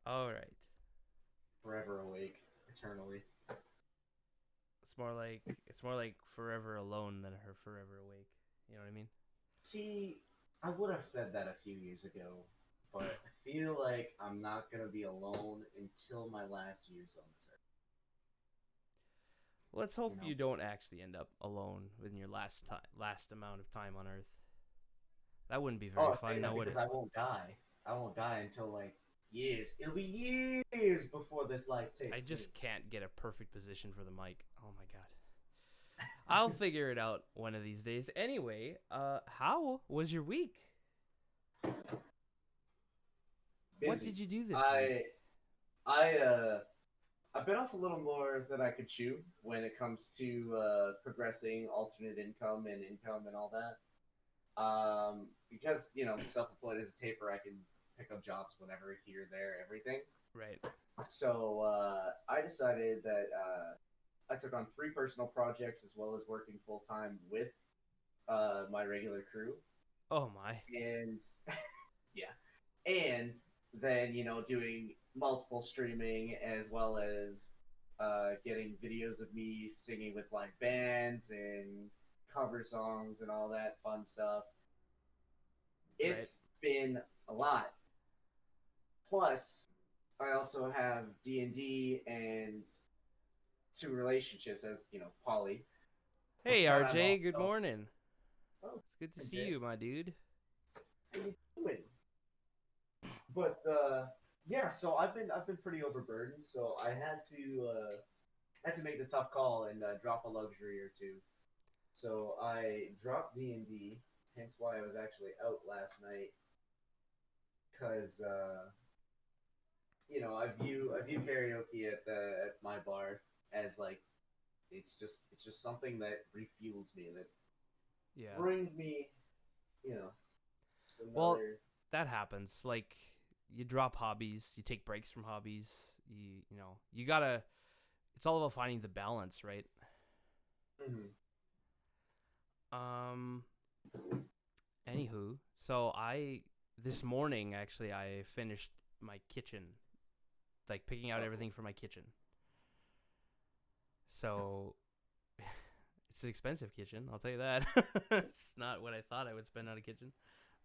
All right. Forever awake, eternally. It's more like forever alone than her forever awake. You know what I mean? See, I would have said that a few years ago, but I feel like I'm not gonna be alone until my last years on this earth. Let's You hope know? you don't actually end up alone in your last amount of time on Earth. That wouldn't be Oh, very I fun, say now that would because it? I won't die. I won't die until like years. It'll be years before this life I takes me. just can't get a perfect position for the mic. Oh my god. I'll figure it out one of these days. Anyway, how was your week? What Busy. did you do this week? I I I bit off a little more than I could chew when it comes to progressing alternate income and all that. Because self-employed as a taper, I can pick up jobs whenever, here, there, everything. Right. So I decided that I took on three personal projects as well as working full time with my regular crew, Oh my. and yeah, and then doing multiple streaming as well as getting videos of me singing with live bands and cover songs and all that fun stuff. Right. It's been a lot. Plus, I also have D and two relationships as poly Hey that I'm RJ, good also. morning. Oh, It's good to hey see Jay, you, my dude. how you doing? But yeah, so I've been pretty overburdened, so I had to make the tough call and drop a luxury or two. So I dropped D&D, hence why I was actually out last night, because I view karaoke at my bar as like it's just something that refuels me, that Yeah. brings me, you know, just Well, another. that happens. Like you drop hobbies, you take breaks from hobbies. You gotta. It's all about finding the balance, right? Mhm. Um. Anywho, so I this morning actually I finished my kitchen, like picking out Oh, cool. everything for my kitchen. So it's an expensive kitchen, I'll tell you that. It's not what I thought I would spend on a kitchen,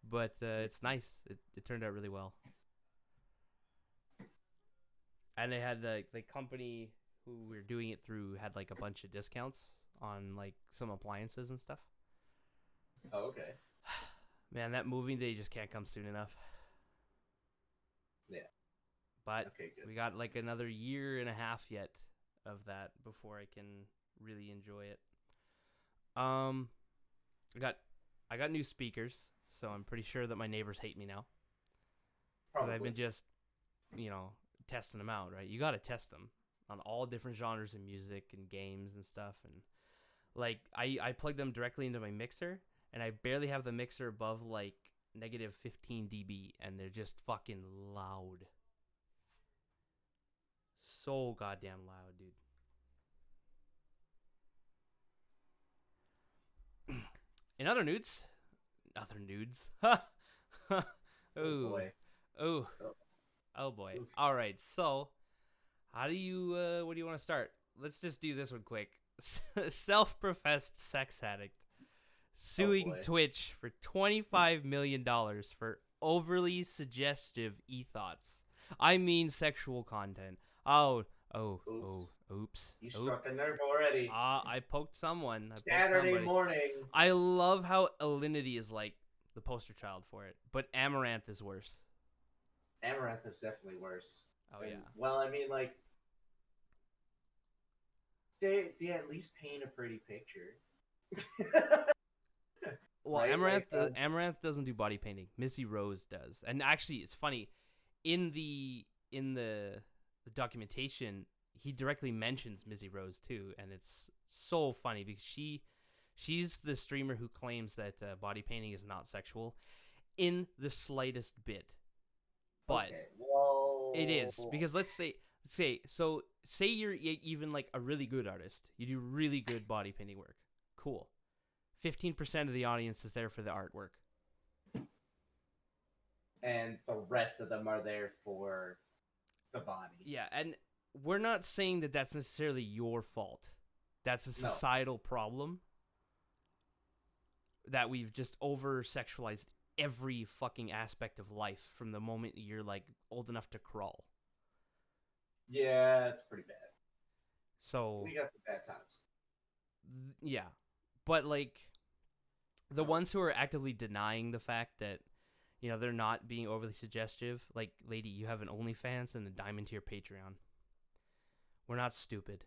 but Yeah. it's nice. It turned out really well. And they had the company who we were doing it through had like a bunch of discounts on like some appliances and stuff. Oh, okay. Man, that moving day just can't come soon enough. Yeah. But Okay, good. we got like another year and a half yet of that before I can really enjoy it. Um, I got I got new speakers, so I'm pretty sure that my neighbors hate me now because I've Probably. been just you know testing them out. Right, you got to test them on all different genres of music and games and stuff. And like I plug them directly into my mixer, and I barely have the mixer above like negative 15 dB, and they're just fucking loud, so goddamn loud, dude. In other nudes. Oh Ooh, boy. ooh, Oh, oh boy. oof. All right, so how do you? What do you want to start? Let's just do this one quick. Self-professed sex addict Oh suing boy. Twitch for $25 million for overly suggestive e-thoughts. I mean, sexual content. Oh, oh, oh, Oops. oops, You oop. struck a nerve already. I poked someone. I poked Saturday somebody. morning. I love how Alinity is like the poster child for it, but Amaranth is worse. Amaranth is definitely worse. Oh And yeah. well, I mean, like they at least paint a pretty picture, Well, right? Amaranth doesn't do body painting. Missy Rose does, and actually, it's funny in the documentation he directly mentions Missy Rose too, and it's so funny because she's the streamer who claims that body painting is not sexual in the slightest bit, but Okay. it is Well, because let's say you're even like a really good artist. You do really good body painting work. Cool. 15% of the audience is there for the artwork. and the rest of them are there for the body. Yeah, and we're not saying that that's necessarily your fault. That's a No. societal problem that we've just over-sexualized every fucking aspect of life from the moment you're, like, old enough to crawl. Yeah, it's pretty bad. So, We got some bad times. yeah. But, like, the ones who are actively denying the fact that, you know, they're not being overly suggestive, like, lady, you have an OnlyFans and a diamond to your Patreon. We're not stupid.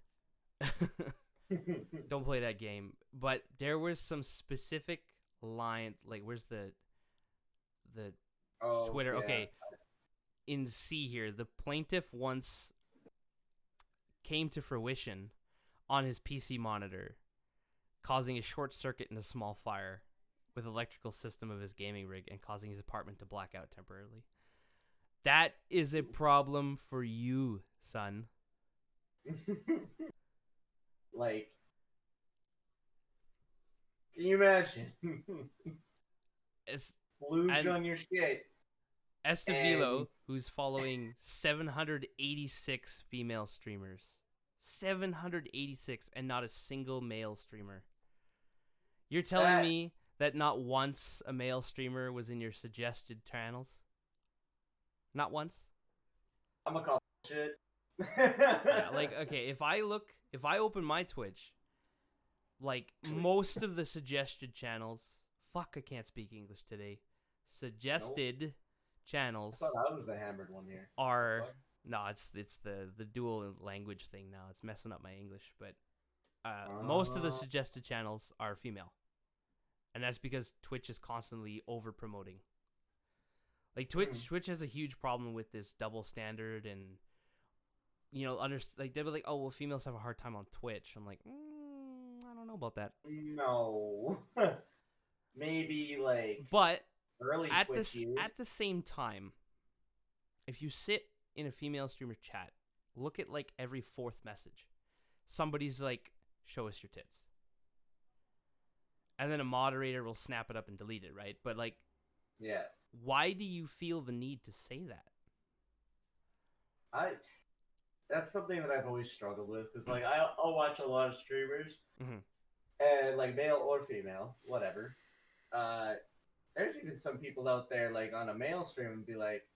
Don't play that game. But there was some specific line, like, where's the Oh, Twitter? yeah. Okay, in C here, the plaintiff once came to fruition on his PC monitor, causing a short circuit and a small fire with the electrical system of his gaming rig and causing his apartment to black out temporarily. That is a problem for you, son. Like, can you imagine? Es- Lose and- on your shit. Estevilo, And- who's following 786 female streamers. 786 and not a single male streamer. You're telling me that not once a male streamer was in your suggested channels? Not once? I'm gonna call shit. Yeah, like, okay, if I open my Twitch, like, most of the suggested channels, fuck, I can't speak English today. Suggested I channels thought I was the hammered one here. are, Fuck. no, it's the dual language thing now. It's messing up my English, but most of the suggested channels are female. And that's because Twitch is constantly over promoting. Like, Twitch has a huge problem with this double standard, and, you know, like, they'll be like, oh, well, females have a hard time on Twitch. I'm like, I don't know about that. No. Maybe like But early at Twitch years. the same time, if you sit in a female streamer chat, look at, like, every fourth message. Somebody's like, show us your tits. And then a moderator will snap it up and delete it, right? But, like, Yeah. why do you feel the need to say that? That's something that I've always struggled with because like I'll watch a lot of streamers Mhm. and like male or female, whatever. There's even some people out there like on a male stream and be like,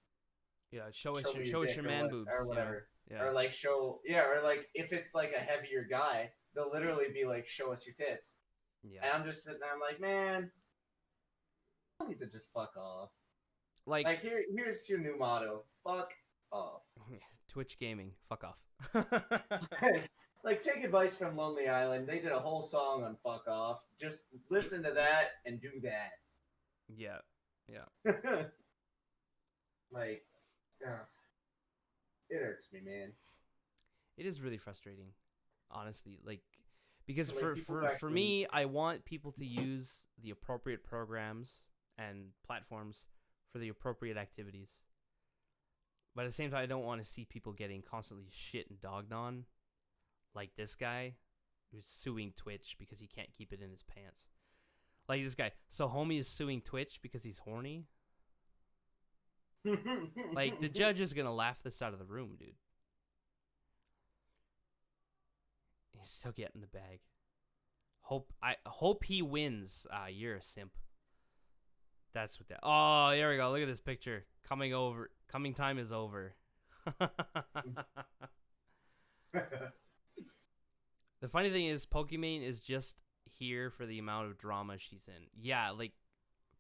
Yeah, show us me your dick or man what- boobs or yeah. whatever, Yeah. or like or like if it's like a heavier guy, they'll literally be like, show us your tits, and Yeah. I'm just sitting there, I'm like, man, I need to just fuck off. Like, Like here's your new motto: fuck off. Twitch gaming, fuck off. Like, take advice from Lonely Island. They did a whole song on fuck off. Just listen to that and do that. Yeah. Like, it irks me, man. It is really frustrating, honestly. Like, because Like, people for actually- me, I want people to use the appropriate programs and platforms for the appropriate activities. But at the same time, I don't want to see people getting constantly shit and dogged on, like this guy who's suing Twitch because he can't keep it in his pants. Like this guy. So homie is suing Twitch because he's horny? Like, the judge is gonna laugh this out of the room, dude. He's still getting the bag. I hope he wins. You're a simp. That's what that. Oh, there we go. Look at this picture. Coming time is over. The funny thing is, Pokimane is just here for the amount of drama she's in. Yeah, like,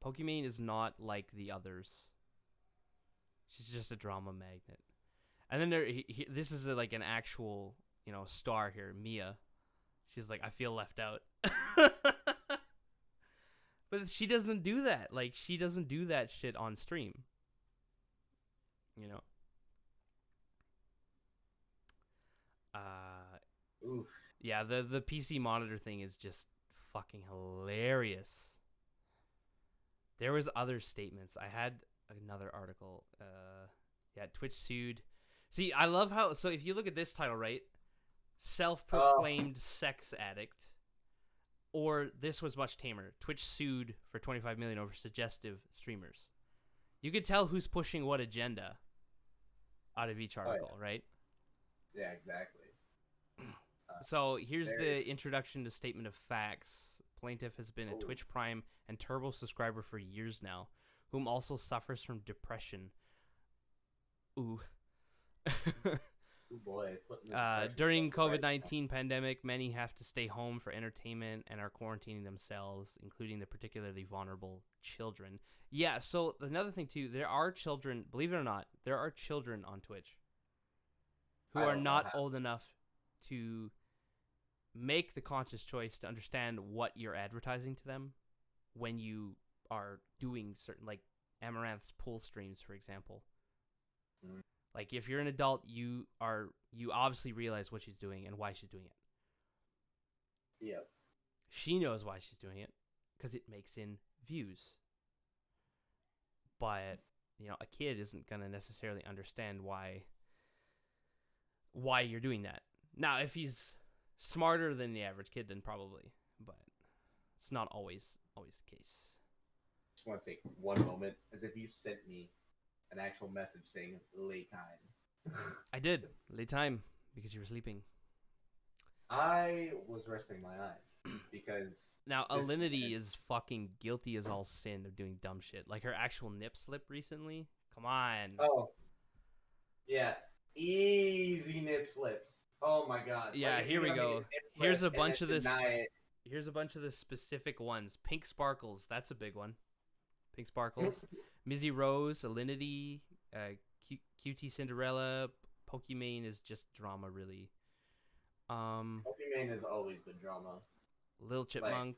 Pokimane is not like the others. She's just a drama magnet. And then this is like an actual, you know, star here, Mia. She's like, I feel left out. But she doesn't do that. Like, she doesn't do that shit on stream. You know? Oof. Yeah, the PC monitor thing is just fucking hilarious. There was other statements. I had another article. Yeah, Twitch sued. See, I love how... So if you look at this title, right? Self-proclaimed sex addict. Or this was much tamer. Twitch sued for $25 million over suggestive streamers. You could tell who's pushing what agenda. out of each Oh, article, right? yeah, exactly. So here's There's the introduction to statement of facts. Plaintiff has been a oh, Twitch Prime and Turbo subscriber for years now, whom also suffers from depression. Ooh. oh boy, putting the depression During stuff right now. COVID-19 pandemic, many have to stay home for entertainment and are quarantining themselves, including the particularly vulnerable children. Yeah, so another thing too, there are children, believe it or not, there are children on Twitch who I are don't know not how. old enough to make the conscious choice to understand what you're advertising to them when you are doing certain, like Amaranth's pull streams, for example. Mm, Like if you're an adult, you obviously realize what she's doing and why she's doing it. Yep. She knows why she's doing it because it makes in views. But a kid isn't gonna necessarily understand why you're doing that. Now, if he's smarter than the average kid, then probably, but it's not always the case. Just want to take one moment as if you sent me an actual message saying late time. I did late time because you were sleeping. I was resting my eyes because Now, this Alinity is fucking guilty as all sin of doing dumb shit. Like her actual nip slip recently. Come on. oh yeah, easy nip slips. Oh my god. Yeah, Like, here we you know, go. nip Here's slip a and bunch then of this. deny it. Here's a bunch of the specific ones. Pink Sparkles, that's a big one. Pink Sparkles. Mizzy Rose, Alinity, QT Cinderella, Pokimane is just drama, really. Pokemon has always been drama. Lil Chipmunk.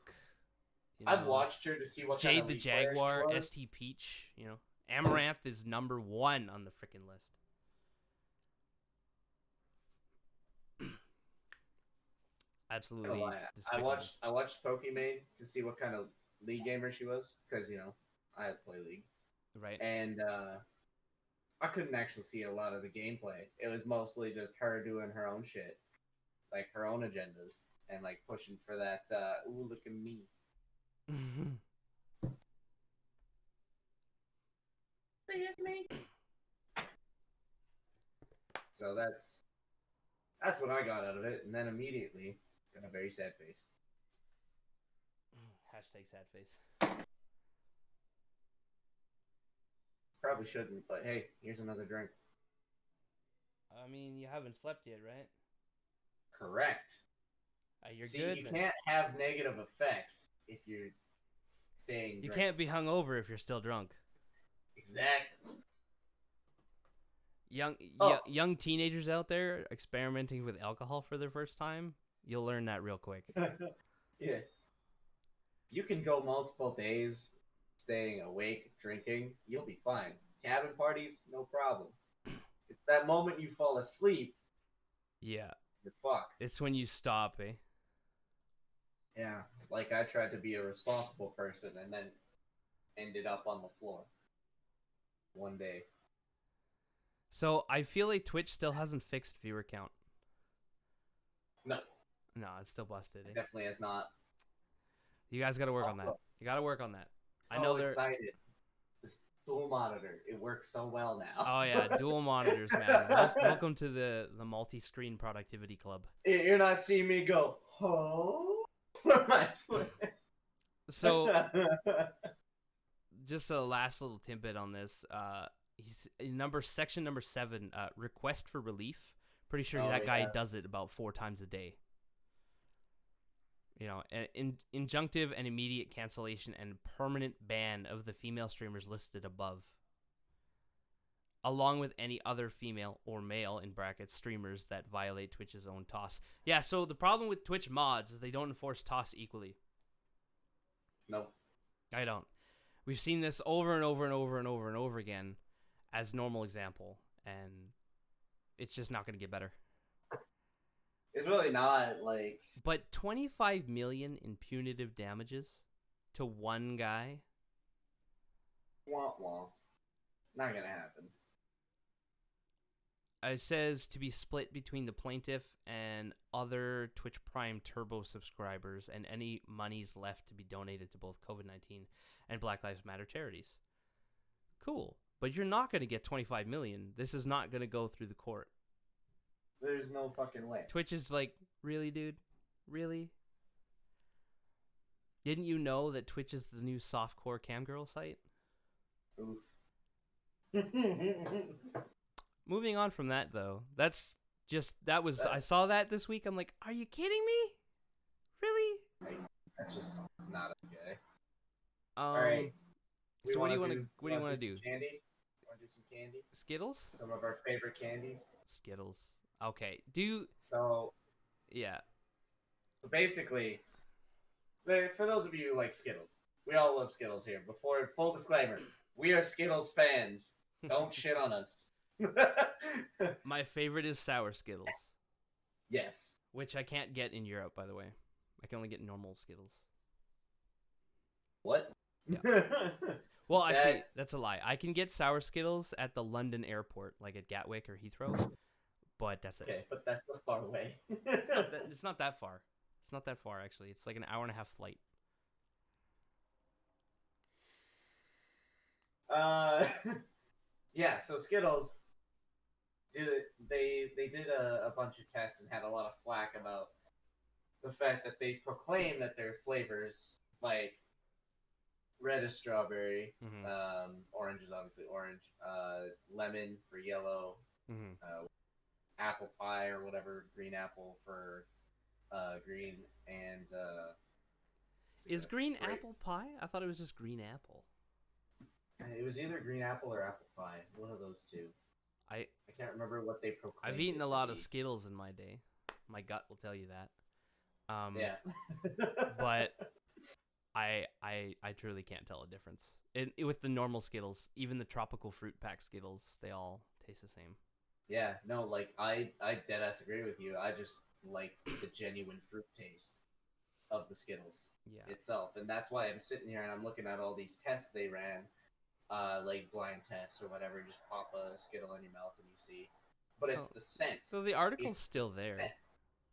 I've watched her to see what kind Jade of the league player she Jaguar, was. ST Peach. Amaranth is number 1 on the freaking list. Absolutely. Despicable. I watched Pokemon to see what kind of league gamer she was because I had play league Right. and I couldn't actually see a lot of the gameplay. It was mostly just her doing her own shit, like her own agendas, and like pushing for that. Ooh, look at me. Excuse me. So that's what I got out of it, and then immediately got a very sad face. Hashtag sad face. Probably shouldn't, but hey, here's another drink. I mean, you haven't slept yet, right? Correct. You're See, good. you Man. can't have negative effects if you're staying. You drunk. can't be hungover if you're still drunk. Exactly. Young teenagers out there experimenting with alcohol for their first time, you'll learn that real quick. Yeah. You can go multiple days staying awake, drinking, you'll be fine. Cabin parties, no problem. It's that moment you fall asleep, Yeah. you're fucked. It's when you stop, eh? Yeah. Like I tried to be a responsible person and then ended up on the floor one day. So I feel like Twitch still hasn't fixed viewer count. No, No, it's still busted. it Eh? definitely has not. You guys got to work on that. Also, You got to work on that. So I know they're excited. This dual monitor, it works so well now. Oh yeah, dual monitors, man. Welcome to the multi-screen productivity club. You're not seeing me go, oh. So, just a last little tidbit on this. He's section number 7. Request for relief. Pretty sure that guy does it about 4 times a day. Injunctive and immediate cancellation and permanent ban of the female streamers listed above, along with any other female or male in brackets streamers that violate Twitch's own TOS. Yeah, so the problem with Twitch mods is they don't enforce TOS equally. No. I don't. We've seen this over and over and over and over and over again as normal example, and it's just not going to get better. It's really not, like... But 25 million in punitive damages to one guy? Wah, wah. Not gonna happen. It says to be split between the plaintiff and other Twitch Prime Turbo subscribers, and any monies left to be donated to both COVID-19 and Black Lives Matter charities. Cool. but you're not going to get 25 million. This is not going to go through the court. There's no fucking way. Twitch is like, really, dude? Really? Didn't you know that Twitch is the new softcore camgirl site? Oof. Moving on from that, though, that was I That- saw that this week. I'm like, are you kidding me? Really? That's just not okay. All right. So what do you want to wanna do? some Candy? You want to do some candy? Skittles? Some of our favorite candies. Skittles. Okay. So Yeah. basically, for those of you who like Skittles, we all love Skittles here. Before full disclaimer, we are Skittles fans. Don't shit on us. My favorite is sour Skittles, Yes. which I can't get in Europe, by the way. I can only get normal Skittles. What? Well, actually, that's a lie. I can get sour Skittles at the London airport, like at Gatwick or Heathrow, but that's it. Okay, but that's a far away. It's not that far. It's not that far, actually. It's like an hour and a half flight. Yeah. So Skittles they did a bunch of tests and had a lot of flack about the fact that they proclaim that their flavors, like red is strawberry, Mm-hmm. orange is obviously orange, lemon for yellow, Mm-hmm. apple pie or whatever, green apple for green, and Is green grape. apple pie? I thought it was just green apple. It was either green apple or apple pie, one of those two. I can't remember what they proclaimed. I've eaten it a to lot be. of Skittles in my day. My gut will tell you that. Yeah. But I truly can't tell a difference. With the normal Skittles, even the tropical fruit pack Skittles, they all taste the same. Yeah, no, like I deadass agree with you. I just like the genuine fruit taste of the Skittles Yeah. itself, and that's why I'm sitting here and I'm looking at all these tests they ran, like blind tests or whatever. Just pop a Skittle in your mouth and you see, but it's Oh. the scent. So the article's It's still the there. scent.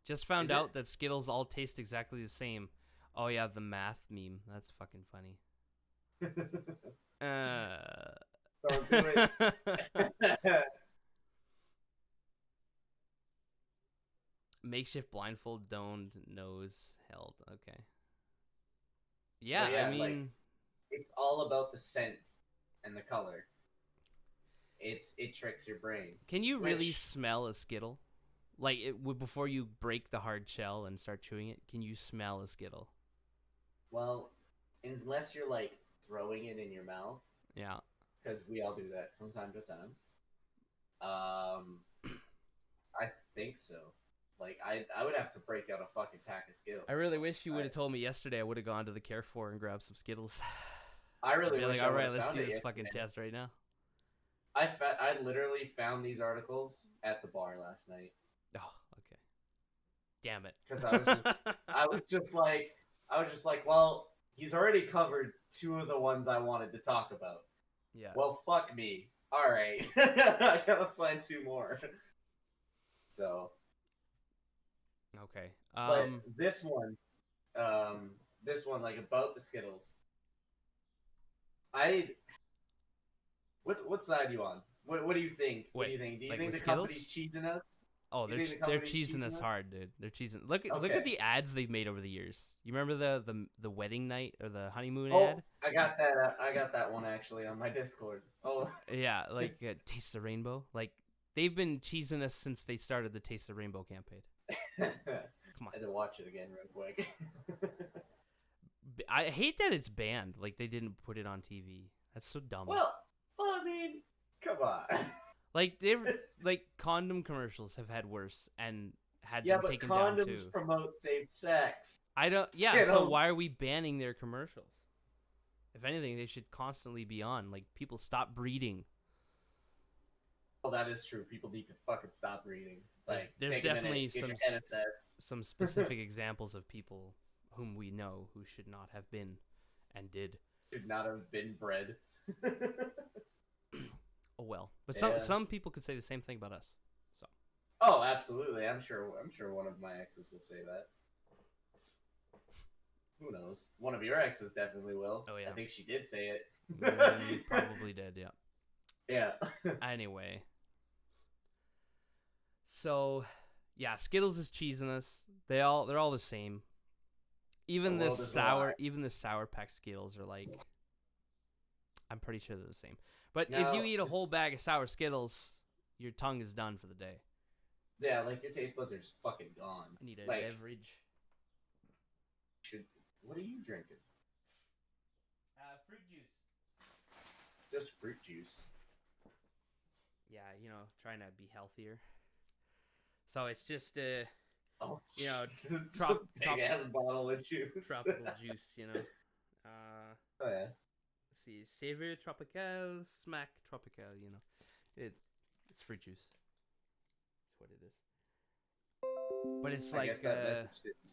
Just found Is it? out that Skittles all taste exactly the same. Oh yeah, the math meme. That's fucking funny. Don't do it. Makeshift blindfold, doned, nose held. Okay. Yeah, Well, yeah, I mean, like, it's all about the scent and the color. It tricks your brain. can you really which- smell a Skittle? Like before you break the hard shell and start chewing it, can you smell a Skittle? Well, unless you're like throwing it in your mouth, Yeah. because we all do that from time to time. I think so. Like I would have to break out a fucking pack of Skittles. I really wish you would have told me yesterday. I would have gone to the Carrefour and grabbed some Skittles. I really Be wish like, I all right, would've let's found do it this yesterday. fucking test right now. I literally found these articles at the bar last night Oh, okay. Damn it. because I was just like, well, he's already covered two of the ones I wanted to talk about. Yeah. Well, fuck me. All right, I gotta find two more. So, Okay. but this one, like about the Skittles. What side are you on? What do you think? What do you Wait, think? Do you like think with the Skittles? company's cheating us? Oh, You they're think the they're company's cheesing us cheating us? hard, dude. They're cheesing. Look at Okay. the ads they've made over the years. You remember the wedding night or the honeymoon Oh, ad? I got that. I got that one actually on my Discord. Oh, Yeah, like Taste the Rainbow. Like they've been cheesing us since they started the Taste the Rainbow campaign. I Come on. had to watch it again real quick. I hate that it's banned. Like they didn't put it on TV. That's so dumb. well, I mean, come on. Like they've like condom commercials have had worse and had Yeah, them but taken down condoms too. promote safe sex. I don't. Yeah. You So know? why are we banning their commercials? If anything, they should constantly be on. Like people stop breeding. Well, that is true. People need to fucking stop reading. Like, There's take a minute, definitely get your some NSS. some specific examples of people whom we know who should not have been and did. Should not have been bred. Oh well. But Yeah. some people could say the same thing about us. So Oh, absolutely. I'm sure one of my exes will say that. Who knows? One of your exes definitely will. Oh, yeah. I think she did say it. probably did. Yeah. Yeah. Anyway, so yeah, Skittles is cheesiness. They're all the same. The world is a lie. Even the sour pack Skittles are like, I'm pretty sure they're the same. But if you Now, eat a whole bag of sour Skittles, your tongue is done for the day. yeah, like your taste buds are just fucking gone. I need a Like, beverage. what are you drinking? Fruit juice. Just fruit juice. Yeah, trying to be healthier. So it's just Oh, You know, this is trop- a big ass bottle of juice. tropical juice. Oh yeah. Let's see, Savor Tropical, Smack Tropical. It's fruit juice. That's what it is. But it's I like guess that message didn't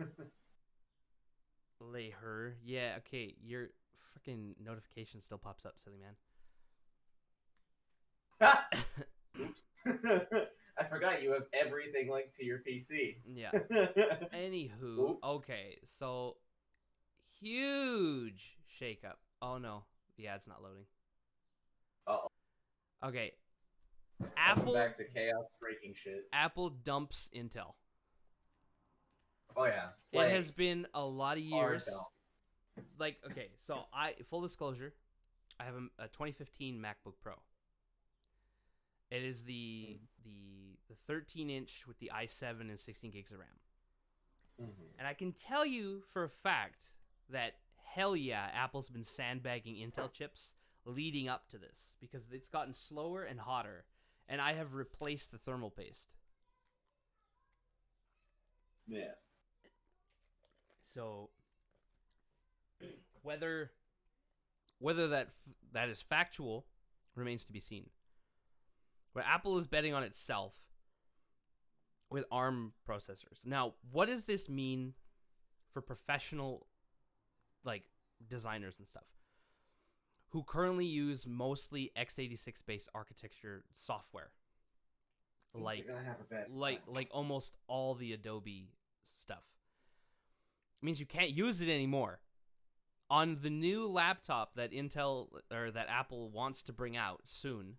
sound- lay her. Yeah, okay. Your freaking notification still pops up, silly man. Oops. I forgot you have everything linked to your PC. Yeah. Anywho, Oops. okay, so huge shakeup. Oh no, the ad's not loading. Uh-oh. Okay, Welcome Apple back to chaos breaking shit. Apple dumps Intel. Oh yeah. It has been a lot of years. Hard dump. Like, okay, so full disclosure, I have a 2015 MacBook Pro. It is the 13-inch with the i7 and 16 gigs of RAM. Mm-hmm. And I can tell you for a fact that hell yeah, Apple's been sandbagging Intel chips leading up to this because it's gotten slower and hotter, and I have replaced the thermal paste. Yeah. So whether that is factual remains to be seen. But Apple is betting on itself with ARM processors. Now, what does this mean for professional like designers and stuff who currently use mostly x86 based architecture software? Like, you're gonna have a bad like almost all the Adobe stuff. It means you can't use it anymore. On the new laptop that that Apple wants to bring out soon,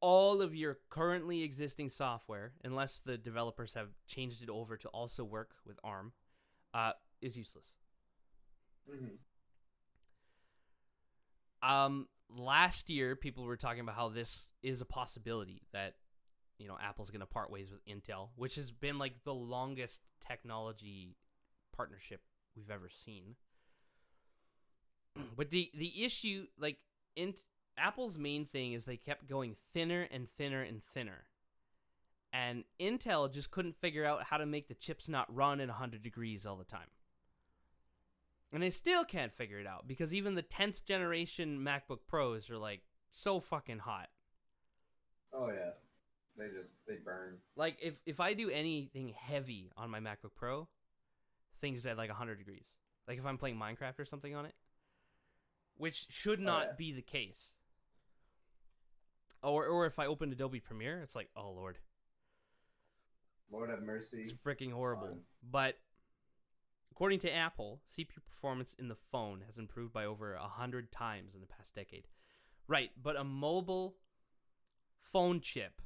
all of your currently existing software, unless the developers have changed it over to also work with ARM, is useless. Mm-hmm. Last year, people were talking about how this is a possibility that, Apple's going to part ways with Intel, which has been like the longest technology partnership we've ever seen. But the issue, like, Apple's main thing is they kept going thinner and thinner and thinner. And Intel just couldn't figure out how to make the chips not run at 100 degrees all the time. And they still can't figure it out because even the 10th generation MacBook Pros are like so fucking hot. Oh yeah. They burn. Like if I do anything heavy on my MacBook Pro, things at like 100 degrees. Like if I'm playing Minecraft or something on it, which should not be the case. Or if I open Adobe Premiere, it's like, oh lord. Lord have mercy. It's freaking horrible. But according to Apple, CPU performance in the phone has improved by over 100 times in the past decade. Right, but a mobile phone chip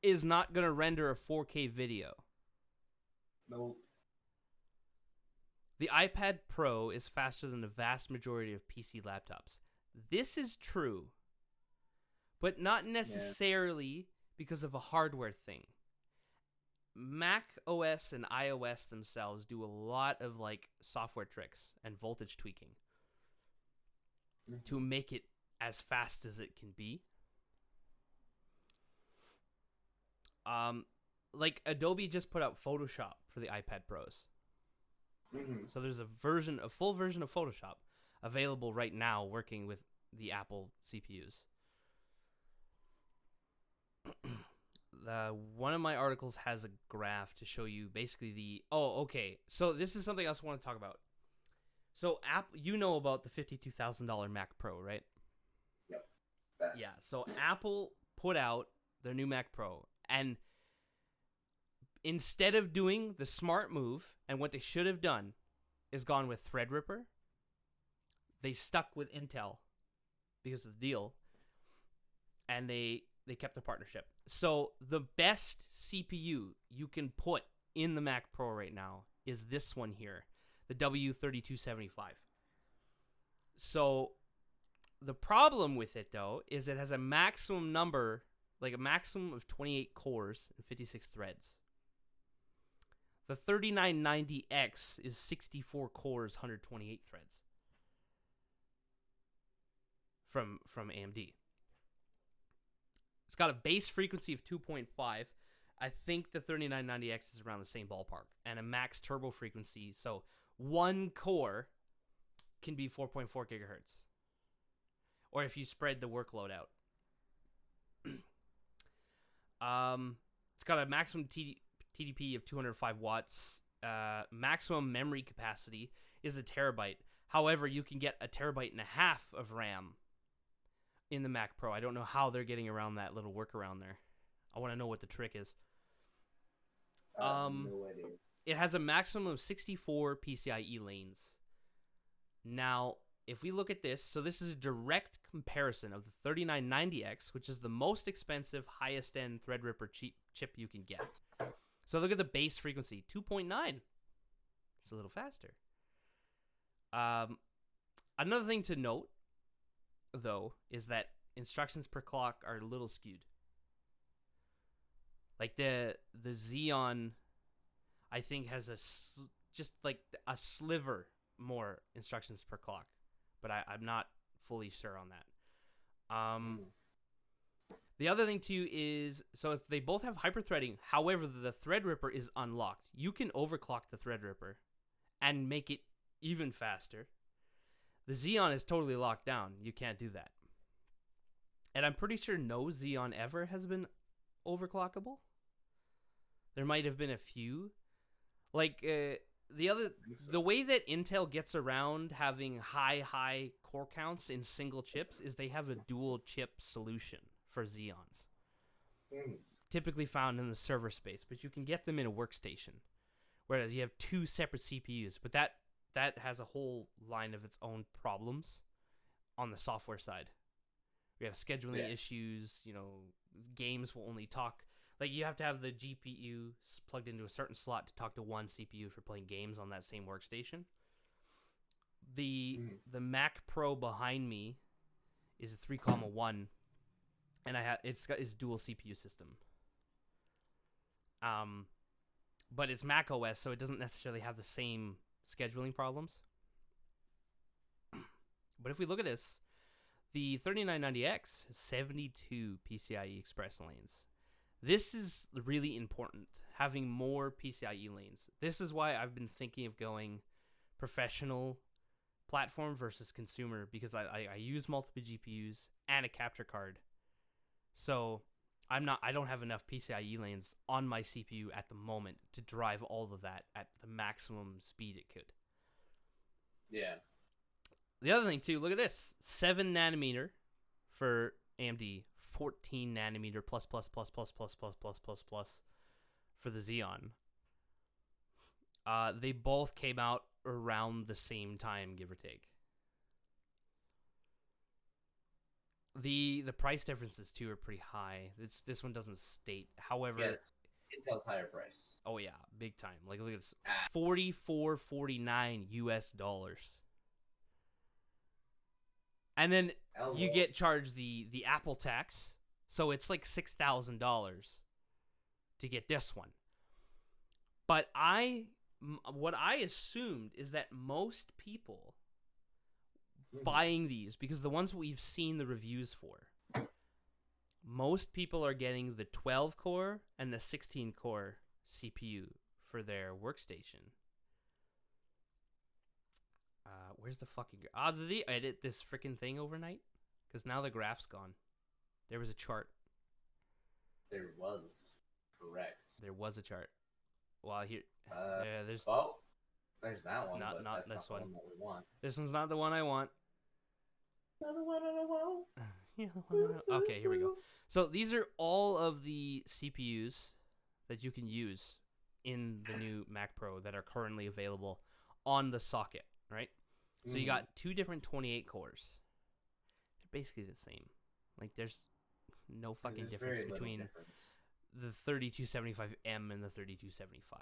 is not going to render a 4K video. Nope. The iPad Pro is faster than the vast majority of PC laptops. This is true, but not necessarily because of a hardware thing. Mac OS and iOS themselves do a lot of like software tricks and voltage tweaking to make it as fast as it can be. Like Adobe just put out Photoshop for the iPad Pros. Mm-hmm. So there's a full version of Photoshop available right now working with the Apple CPUs. One of my articles has a graph to show you basically so this is something else I want to talk about. So Apple, about the $52,000 Mac Pro, right? Yep. Yeah, so Apple put out their new Mac Pro, and instead of doing the smart move, and what they should have done is gone with Threadripper, they stuck with Intel. because of the deal, and they kept the partnership. So the best CPU you can put in the Mac Pro right now is this one here, the W3275. So the problem with it, though, is it has a maximum number, like a maximum of 28 cores and 56 threads. The 3990X is 64 cores, 128 threads from AMD. It's got a base frequency of 2.5. I think the 3990X is around the same ballpark. And a max turbo frequency. So one core can be 4.4 gigahertz. Or if you spread the workload out. It's got a maximum TDP of 205 watts. Maximum memory capacity is a terabyte. However, you can get a terabyte and a half of RAM in the Mac Pro. I don't know how they're getting around that little workaround there. I want to know what the trick is. No idea. It has a maximum of 64 PCIe lanes. Now, if we look at this, so this is a direct comparison of the 3990X, which is the most expensive, highest-end Threadripper chip you can get. So look at the base frequency, 2.9. It's a little faster. Another thing to note, though, is that instructions per clock are a little skewed. Like the Xeon, I think, has just like a sliver more instructions per clock, but I'm not fully sure on that. The other thing too is, so they both have hyperthreading. However, the Threadripper is unlocked. You can overclock the Threadripper and make it even faster. The Xeon is totally locked down. You can't do that. And I'm pretty sure no Xeon ever has been overclockable. There might have been a few. Like, the way that Intel gets around having high core counts in single chips is they have a dual chip solution for Xeons. Typically found in the server space, but you can get them in a workstation. Whereas you have two separate CPUs, but that has a whole line of its own problems on the software side. We have scheduling issues, games will only talk. Like, you have to have the GPU plugged into a certain slot to talk to one CPU for playing games on that same workstation. The Mac Pro behind me is a 3,1, and it's got its dual CPU system. But it's Mac OS, so it doesn't necessarily have the same scheduling problems. But if we look at this, the 3990X has 72 PCIe Express lanes. This is really important, having more PCIe lanes. This is why I've been thinking of going professional platform versus consumer, because I use multiple GPUs and a capture card. So I don't have enough PCIe lanes on my CPU at the moment to drive all of that at the maximum speed it could. Yeah. The other thing too, look at this. 7 nanometer for AMD, 14 nanometer plus for the Xeon. They both came out around the same time, give or take. The price differences too are pretty high. This one doesn't state. However, yes, Intel's higher price. Oh yeah, big time. Like, look at this, $44.49 US. And then you get charged the Apple tax, so it's like $6,000 to get this one. But what I assumed is that most people buying these, because the ones we've seen the reviews for, most people are getting the 12 core and the 16 core CPU for their workstation. Where's the fucking... did they edit this freaking thing overnight? Because now the graph's gone. There was a chart. There was. Correct. There was a chart. Well, here... there's... Oh, there's that one, not but that's this not the one. one that we want. This one's not the one I want. Not the one I want. Yeah, the one that okay, here we go. So these are all of the CPUs that you can use in the new Mac Pro that are currently available on the socket, right? So you got two different 28 cores. basically the same. Like there's no fucking There's difference very little between difference. the 3275M and the 3275.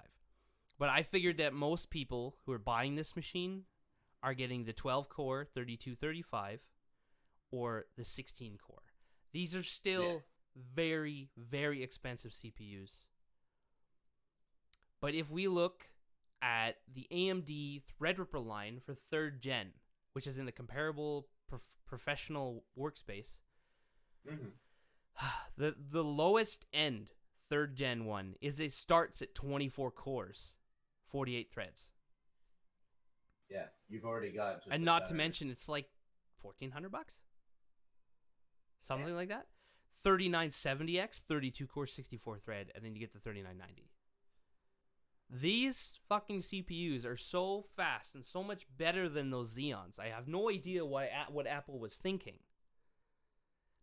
But I figured that most people who are buying this machine are getting the 12 core 3235 or the 16 core. These are still very, very expensive CPUs. But if we look at the AMD Threadripper line for 3rd gen, which is in a comparable professional workspace, the lowest end 3rd gen one is it starts at 24 cores, 48 threads. Yeah, you've already got. And not to mention, it's like $1,400, something like that. 3970X, 32 core, 64 thread, and then you get the 3990. These fucking CPUs are so fast and so much better than those Xeons. I have no idea what Apple was thinking.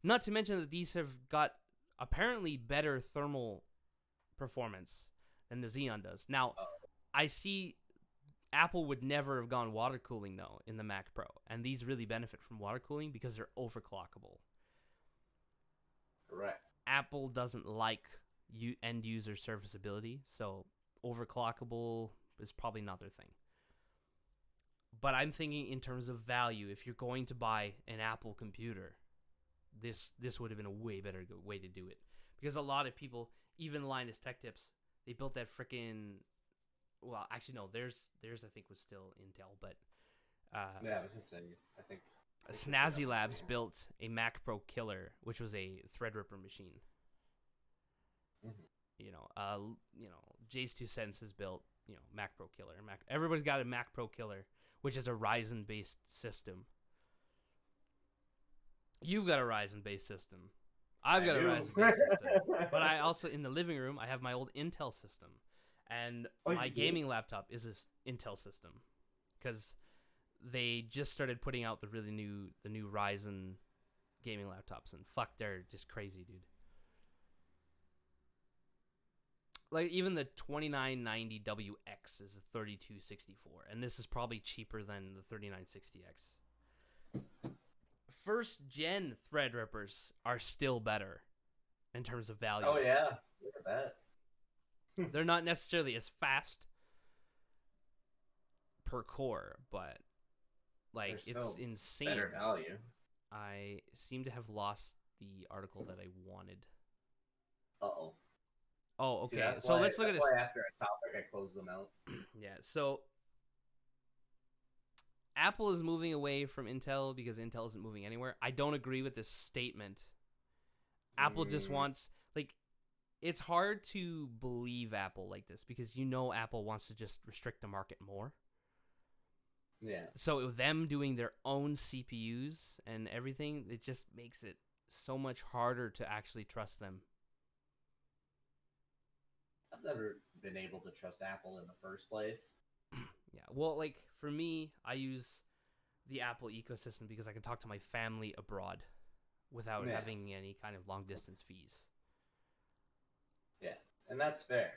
Not to mention that these have got apparently better thermal performance than the Xeon does. Now, I see Apple would never have gone water cooling, though, in the Mac Pro. And these really benefit from water cooling because they're overclockable. Correct. Apple doesn't like end user serviceability, so overclockable is probably not their thing. But I'm thinking in terms of value. If you're going to buy an Apple computer, this would have been a way better way to do it. Because a lot of people, even Linus Tech Tips, they built that freaking... Well, actually, no, theirs I think was still Intel, but... yeah, I was just saying, I think Snazzy Labs built a Mac Pro Killer, which was a Threadripper machine. You know, Jay's 2 Cents has built, Mac Pro Killer. Everybody's got a Mac Pro Killer, which is a Ryzen-based system. You've got a Ryzen-based system. I've got a Ryzen-based system. But I also, in the living room, I have my old Intel system. And my gaming laptop is this Intel system. Because they just started putting out the new Ryzen gaming laptops. And fuck, they're just crazy, dude. Like, even the 2990WX is a 3264. And this is probably cheaper than the 3960X. First gen Threadrippers are still better in terms of value. Oh yeah, look at that. They're not necessarily as fast per core, but like it's insane. Better value. I seem to have lost the article that I wanted. Uh-oh. Oh, okay. See, so let's look at this. That's why after a topic I close them out. Yeah, so Apple is moving away from Intel because Intel isn't moving anywhere. I don't agree with this statement. Apple just wants, like, it's hard to believe Apple like this because Apple wants to just restrict the market more. Yeah. So them doing their own CPUs and everything, it just makes it so much harder to actually trust them. I've never been able to trust Apple in the first place. Yeah, well, like, for me, I use the Apple ecosystem because I can talk to my family abroad without having any kind of long-distance fees. Yeah, and that's fair.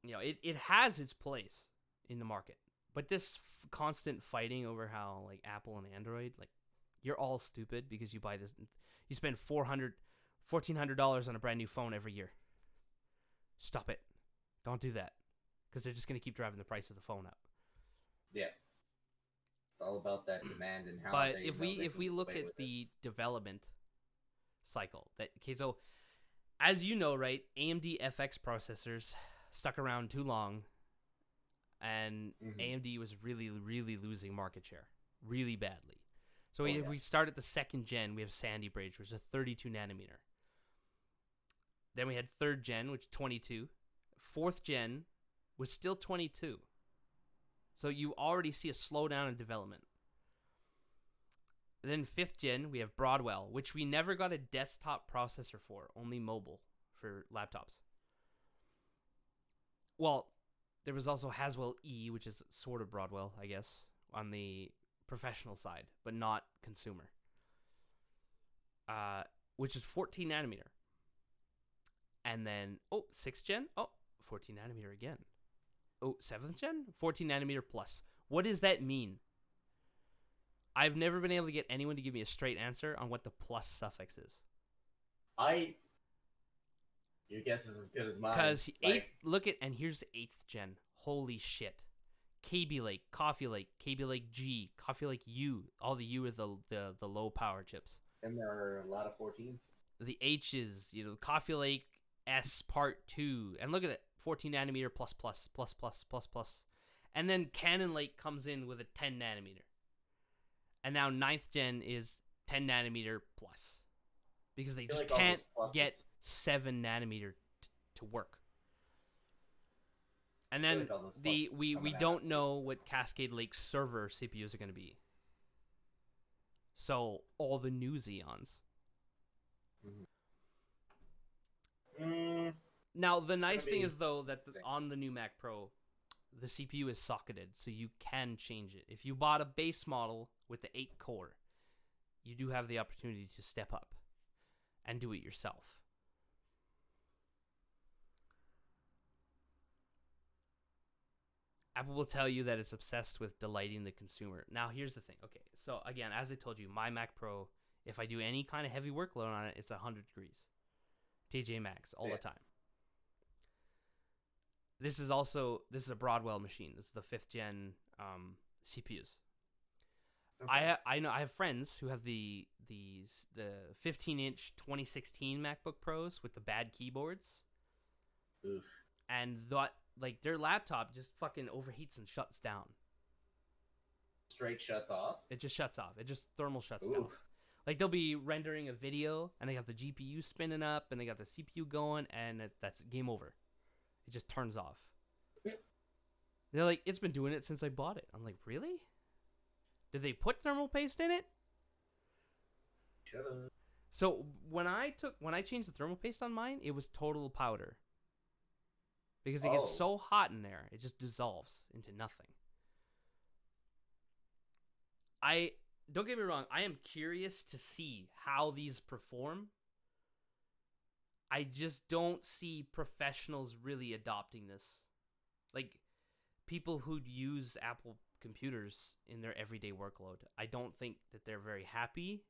It has its place in the market. But this constant fighting over how, like, Apple and Android, like, you're all stupid because you buy this. You spend $1,400 on a brand new phone every year. Stop it. Don't do that. Because they're just going to keep driving the price of the phone up. Yeah. It's all about that demand and how. But if we look at the development cycle, so as you know, right, AMD FX processors stuck around too long, and AMD was really, really losing market share, really badly. So if we start at the 2nd gen, we have Sandy Bridge, which is a 32 nanometer. Then we had 3rd gen, which is 22. 4th gen was still 22. So you already see a slowdown in development. Then 5th gen, we have Broadwell, which we never got a desktop processor for, only mobile for laptops. Well, there was also Haswell E, which is sort of Broadwell, I guess, on the professional side, but not consumer. Which is 14 nanometer. And then, 6th gen, 14 nanometer again. 7th gen, 14 nanometer plus. What does that mean? I've never been able to get anyone to give me a straight answer on what the plus suffix is. Your guess is as good as mine. Because Like, look at, and here's the 8th gen. Holy shit. Kaby Lake, Coffee Lake, Kaby Lake G, Coffee Lake U. All the U are the low power chips. and there are a lot of 14s. The H is, Coffee Lake S Part 2. And look at it. 14 nanometer plus plus plus plus plus plus. And then Cannon Lake comes in with a 10 nanometer. And now 9th gen is 10 nanometer plus. Because they just can't get 7 nanometer to work. And then we don't know what Cascade Lake server CPUs are going to be. So all the new Xeons. Now the nice thing is though that on the new Mac Pro, the CPU is socketed, so you can change it. If you bought a base model with the 8 core, you do have the opportunity to step up and do it yourself. Apple will tell you that it's obsessed with delighting the consumer. Now, here's the thing. Okay, so again, as I told you, my Mac Pro, if I do any kind of heavy workload on it, it's 100 degrees. TJ Maxx all the time. This is a Broadwell machine. This is the 5th gen CPUs. Okay. I know I have friends who have the 15-inch 2016 MacBook Pros with the bad keyboards. Oof. And their laptop just fucking overheats and shuts down. Straight shuts off? It just shuts off. It just thermal shuts down. Like they'll be rendering a video and they have the GPU spinning up and they got the CPU going and that's game over. It just turns off. They're like, it's been doing it since I bought it. I'm like, really? Did they put thermal paste in it? Shut up. So when I changed the thermal paste on mine, it was total powder. Because it gets so hot in there, it just dissolves into nothing. Don't get me wrong, I am curious to see how these perform. I just don't see professionals really adopting this. Like, people who'd use Apple computers in their everyday workload. I don't think that they're very happy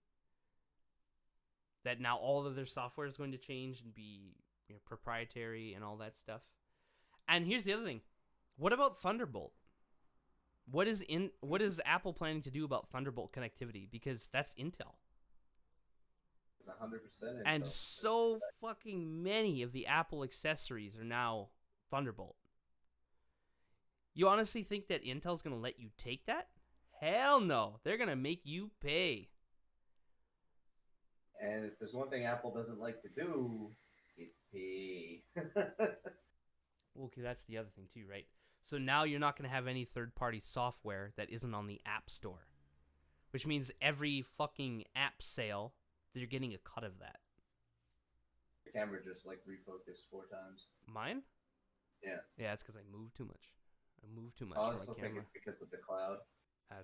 that now all of their software is going to change and be proprietary and all that stuff. And here's the other thing. What about Thunderbolt? What is Apple planning to do about Thunderbolt connectivity? Because that's Intel. It's 100% Intel. And so fucking many of the Apple accessories are now Thunderbolt. You honestly think that Intel's going to let you take that? Hell no. They're going to make you pay. And if there's one thing Apple doesn't like to do, it's pay. Okay, that's the other thing too, right? So now you're not going to have any third-party software that isn't on the App Store. Which means every fucking app sale, you're getting a cut of that. The camera just refocused 4 times. Mine? Yeah. Yeah, it's because I move too much. I move too much I for also my camera. think it's because of the cloud.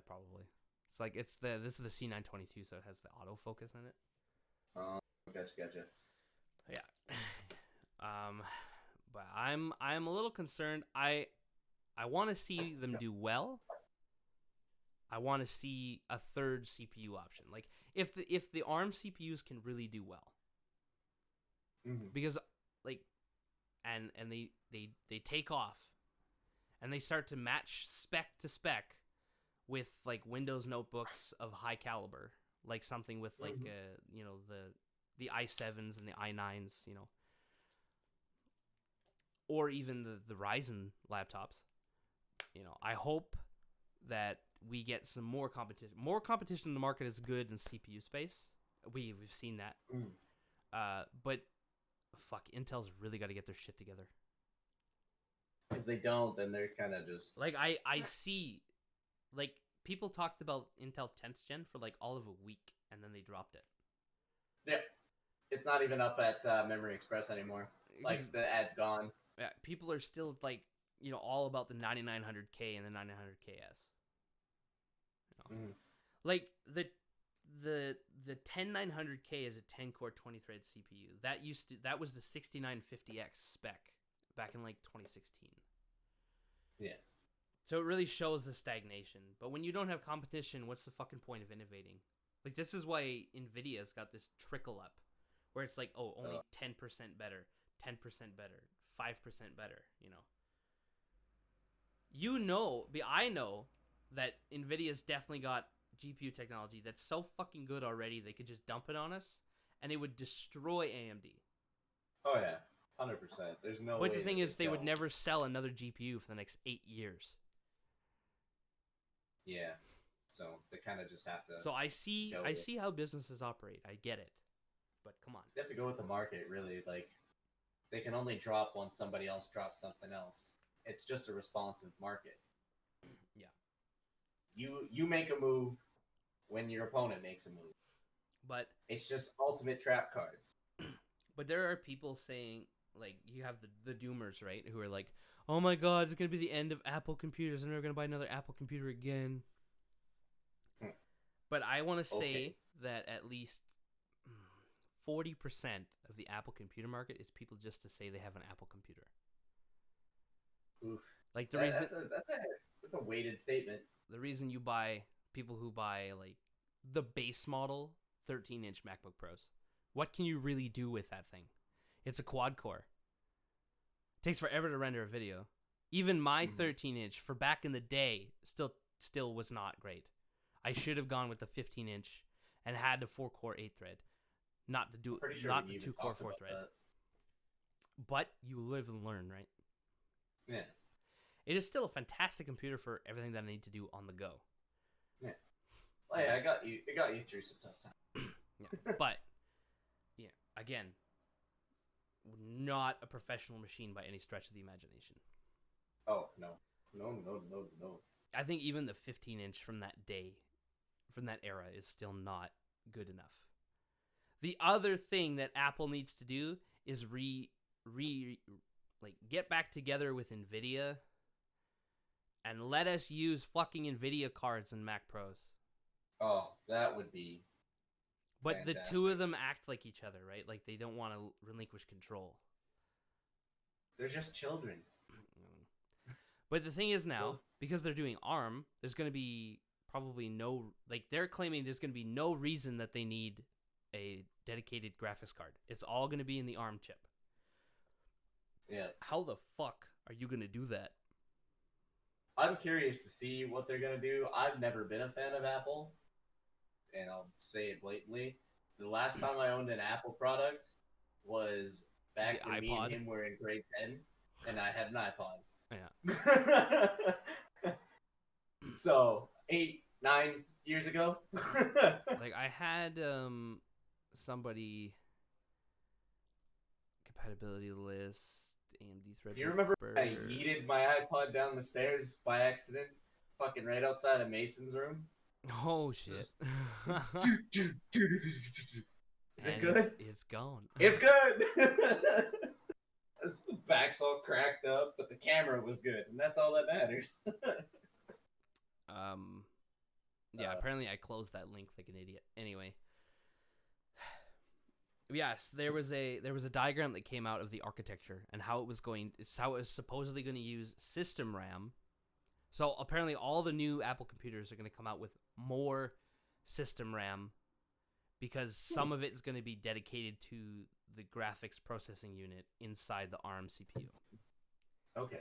Probably. It's like this is the C922, so it has the autofocus in it. Gotcha. Yeah. But I'm a little concerned. I want to see them do well. I want to see a third CPU option. Like if the ARM CPUs can really do well. Mm-hmm. Because and they take off and they start to match spec to spec with Windows notebooks of high caliber, like something with the i7s and the i9s, or even the Ryzen laptops. I hope that we get some more competition. More competition in the market is good in CPU space. We've seen that. But fuck, Intel's really got to get their shit together. If they don't, then they're kind of just I see, people talked about Intel 10th gen for all of a week, and then they dropped it. Yeah, it's not even up at Memory Express anymore. The ad's gone. Yeah, people are still all about the 9900K and the 9900KS. The 10900K is a 10-core 20-thread CPU. That was the 6950X spec back in 2016. Yeah. So it really shows the stagnation. But when you don't have competition, what's the fucking point of innovating? Like, this is why Nvidia's got this trickle up, where it's like, oh, only 10% better, 10% better, 5% better, you know. I know that Nvidia's definitely got GPU technology that's so fucking good already, they could just dump it on us, and it would destroy AMD. Oh yeah, 100%. There's no way. But the thing is, they would never sell another GPU for the next 8 years. Yeah, so they kind of just have to. So I see how businesses operate. I get it, but come on. They have to go with the market, really. Like, they can only drop once somebody else drops something else. It's just a responsive market. Yeah. You make a move when your opponent makes a move. But it's just ultimate trap cards. But there are people saying, like, you have the doomers, right, who are like, oh my god, it's going to be the end of Apple computers. I'm never going to buy another Apple computer again. But I want to say that at least 40% of the Apple computer market is people just to say they have an Apple computer. Oof. Like, the reason... That's a weighted statement. The reason people who buy, like, the base model 13-inch MacBook Pros, what can you really do with that thing? It's a quad core. It takes forever to render a video. Even my 13-inch for back in the day still was not great. I should have gone with the 15-inch and had the 4-core 8-thread, not the 2-core 4-thread. But you live and learn, right? Yeah. It is still a fantastic computer for everything that I need to do on the go. Yeah. Well, yeah, it got you through some tough times. Yeah. But yeah, again, not a professional machine by any stretch of the imagination. Oh, no. I think even the 15-inch from that era is still not good enough. The other thing that Apple needs to do is get back together with Nvidia and let us use fucking Nvidia cards in Mac Pros. Oh, that would be But fantastic. The two of them act like each other, right? Like, they don't want to relinquish control. They're just children. But the thing is now, because they're doing ARM, there's going to be probably no... Like, they're claiming there's going to be no reason that they need a dedicated graphics card. It's all going to be in the ARM chip. Yeah. How the fuck are you going to do that? I'm curious to see what they're going to do. I've never been a fan of Apple, and I'll say it blatantly. The last time I owned an Apple product was back when me and him were in grade 10, and I had an iPod. Yeah. So, 8-9 years ago. Like, I had somebody compatibility list, AMD Threadripper. Do you remember I yeeted my iPod down the stairs by accident, fucking right outside of Mason's room? Oh shit! Is it good? It's gone. It's good. The back's all cracked up, but the camera was good, and that's all that mattered. Yeah. Apparently, I closed that link like an idiot. Anyway. Yes, there was a diagram that came out of the architecture and how it was supposedly going to use system RAM. So apparently all the new Apple computers are going to come out with more system RAM because some of it is going to be dedicated to the graphics processing unit inside the ARM CPU. Okay.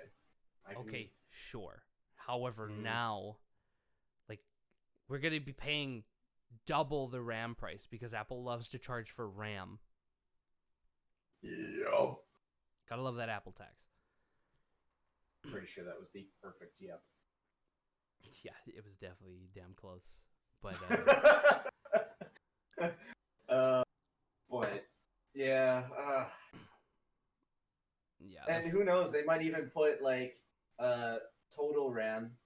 Okay, sure. However, now, like, we're going to be paying double the RAM price because Apple loves to charge for RAM. Yep. Gotta love that Apple tax. Pretty sure that was the perfect yep. Yeah, it was definitely damn close. But but yeah, yeah. And who knows, they might even put like total RAM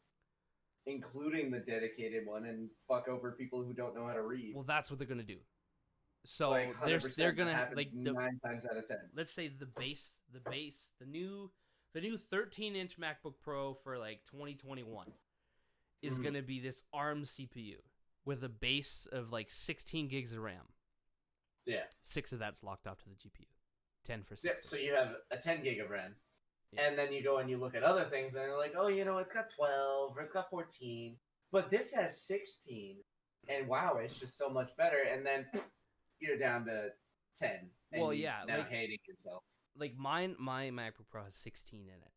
including the dedicated one, and fuck over people who don't know how to read. Well, that's what they're gonna do. So like, they're gonna like 9 times out of 10. Let's say the new 13-inch MacBook Pro for like 2021 is gonna be this ARM CPU with a base of like 16 gigs of RAM. Yeah. 6 of that's locked out to the GPU. 10 for system. Yeah, so you have a 10 gig of RAM, Yeah. And then you go and you look at other things, and you're like, oh, it's got 12 or it's got 14, but this has 16, and wow, it's just so much better. And then you're down to 10, and Well, you yeah, now hating yourself. like my MacBook Pro has 16 in it,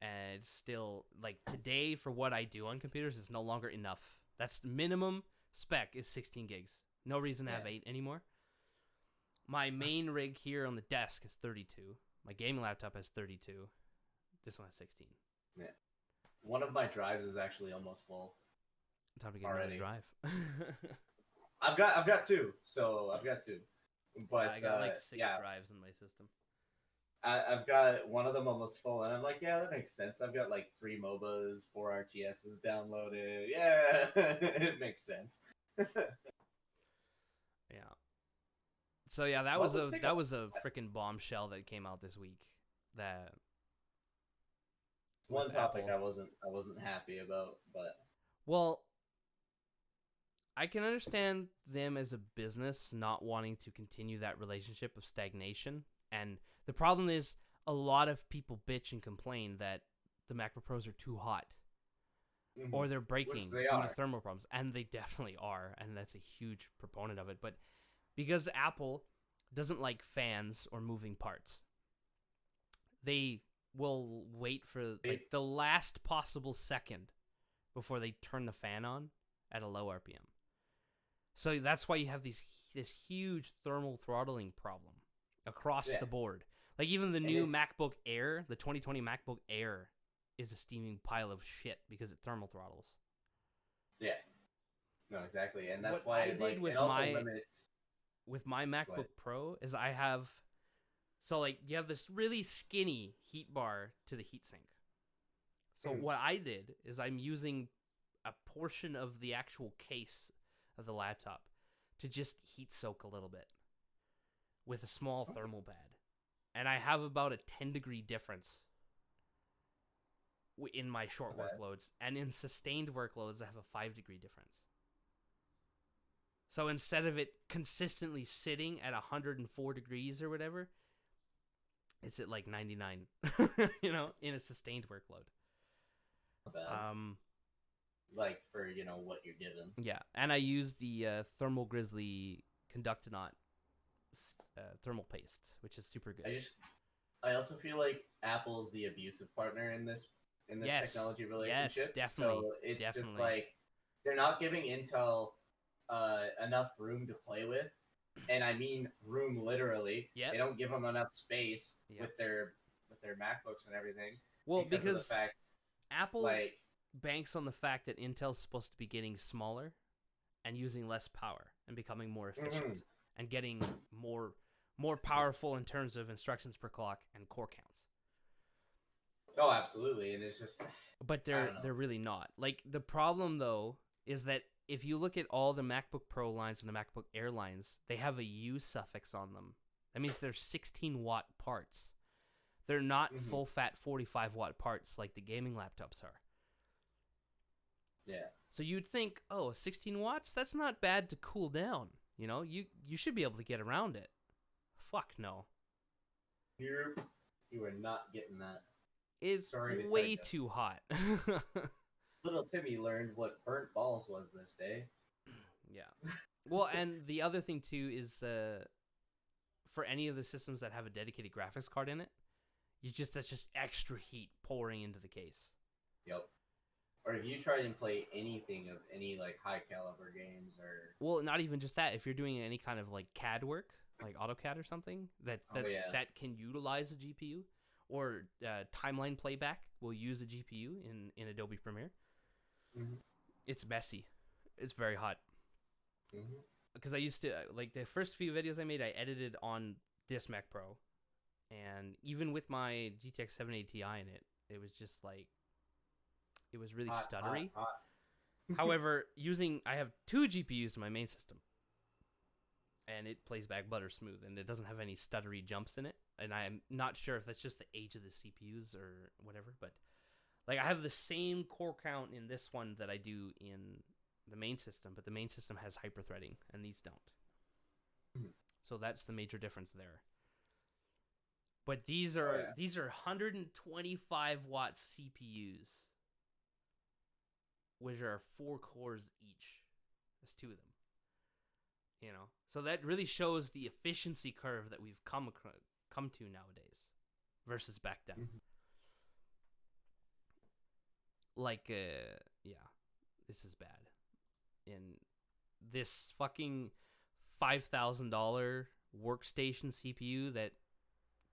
and it's still like today for what I do on computers is no longer enough. That's minimum spec is 16 gigs. No reason to have 8 anymore. My main rig here on the desk is 32. My gaming laptop has 32. This one has 16. Yeah. One of my drives is actually almost full. Time to get another drive. I've got two, but I got like 6 drives in my system. I've got one of them almost full, and I'm like, yeah, that makes sense. I've got like 3 MOBAs, 4 RTSs downloaded. Yeah, it makes sense. Yeah. So yeah, that was a freaking bombshell that came out this week. That one topic Apple. I wasn't happy about, but well, I can understand them as a business not wanting to continue that relationship of stagnation. And the problem is a lot of people bitch and complain that the MacBook Pros are too hot or they're breaking due to thermal problems. And they definitely are. And that's a huge proponent of it. But because Apple doesn't like fans or moving parts, they will wait for like the last possible second before they turn the fan on at a low RPM. So that's why you have this huge thermal throttling problem across the board. Like even the new MacBook Air, the 2020 MacBook Air, is a steaming pile of shit because it thermal throttles. Yeah. No, exactly, and that's what why I did with it also limits. With my MacBook Pro is I have, so like you have this really skinny heat bar to the heatsink. So what I did is I'm using a portion of the actual case of the laptop to just heat soak a little bit with a small thermal pad. And I have about a 10-degree difference in my short workloads. And in sustained workloads, I have a 5-degree difference. So instead of it consistently sitting at 104 degrees or whatever, it's at like 99, in a sustained workload. Like for, what you're given. Yeah, and I use the Thermal Grizzly Conductinaut thermal paste, which is super good. I also feel like Apple's the abusive partner in this technology relationship. Yes, definitely. So it's just like they're not giving Intel enough room to play with, and I mean room literally. Yep. They don't give them enough space with their MacBooks and everything. Well, because of the fact Apple banks on the fact that Intel's supposed to be getting smaller and using less power and becoming more efficient and getting more powerful in terms of instructions per clock and core counts. Oh, absolutely, and it's just. But they're really not. Like the problem though is that if you look at all the MacBook Pro lines and the MacBook Air lines, they have a U suffix on them. That means they're 16-watt parts. They're not full-fat 45-watt parts like the gaming laptops are. Yeah. So you'd think, 16 watts? That's not bad to cool down. You should be able to get around it. Fuck no. You are not getting that. It's way too hot. Little Timmy learned what burnt balls was this day. Yeah. Well, and the other thing too is for any of the systems that have a dedicated graphics card in it, that's just extra heat pouring into the case. Yep. Or if you try and play anything of any like high caliber games or well, not even just that. If you're doing any kind of like CAD work, like AutoCAD or something that can utilize a GPU, or timeline playback will use a GPU in Adobe Premiere. It's messy. It's very hot. Because I used to like the first few videos I made, I edited on this Mac Pro, and even with my GTX 780 Ti in it, it was just like. It was really stuttery. Hot. However, I have 2 GPUs in my main system, and it plays back butter smooth, and it doesn't have any stuttery jumps in it. And I'm not sure if that's just the age of the CPUs or whatever, but like I have the same core count in this one that I do in the main system, but the main system has hyperthreading, and these don't. So that's the major difference there. But these are 125-watt CPUs, which are 4 cores each. There's 2 of them. You know, so that really shows the efficiency curve that we've come to nowadays versus back then. Mhm. Like, yeah, this is bad. And this fucking $5,000 workstation CPU that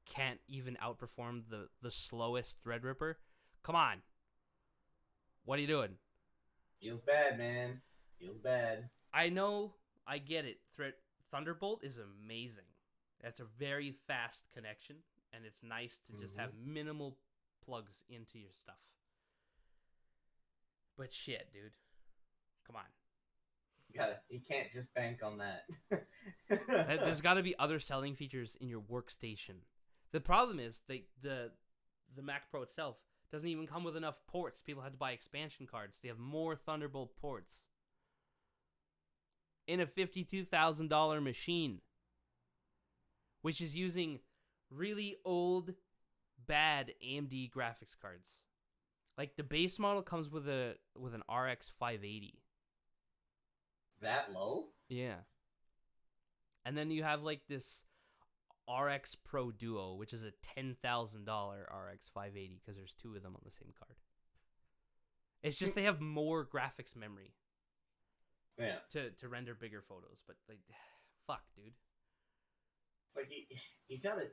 can't even outperform the slowest Threadripper. Come on. What are you doing? Feels bad, man. Feels bad. I know, I get it. Thunderbolt is amazing. That's a very fast connection, and it's nice to just have minimal plugs into your stuff. But shit, dude. Come on. You can't just bank on that. There's got to be other selling features in your workstation. The problem is the Mac Pro itself doesn't even come with enough ports. People had to buy expansion cards. They have more Thunderbolt ports in a $52,000 machine, which is using really old, bad AMD graphics cards. Like the base model comes with an RX 580. That low? Yeah. And then you have like this RX Pro Duo, which is a $10,000 RX 580 because there's 2 of them on the same card. It's just they have more graphics memory. Yeah. To render bigger photos, but like, fuck, dude. It's like you gotta.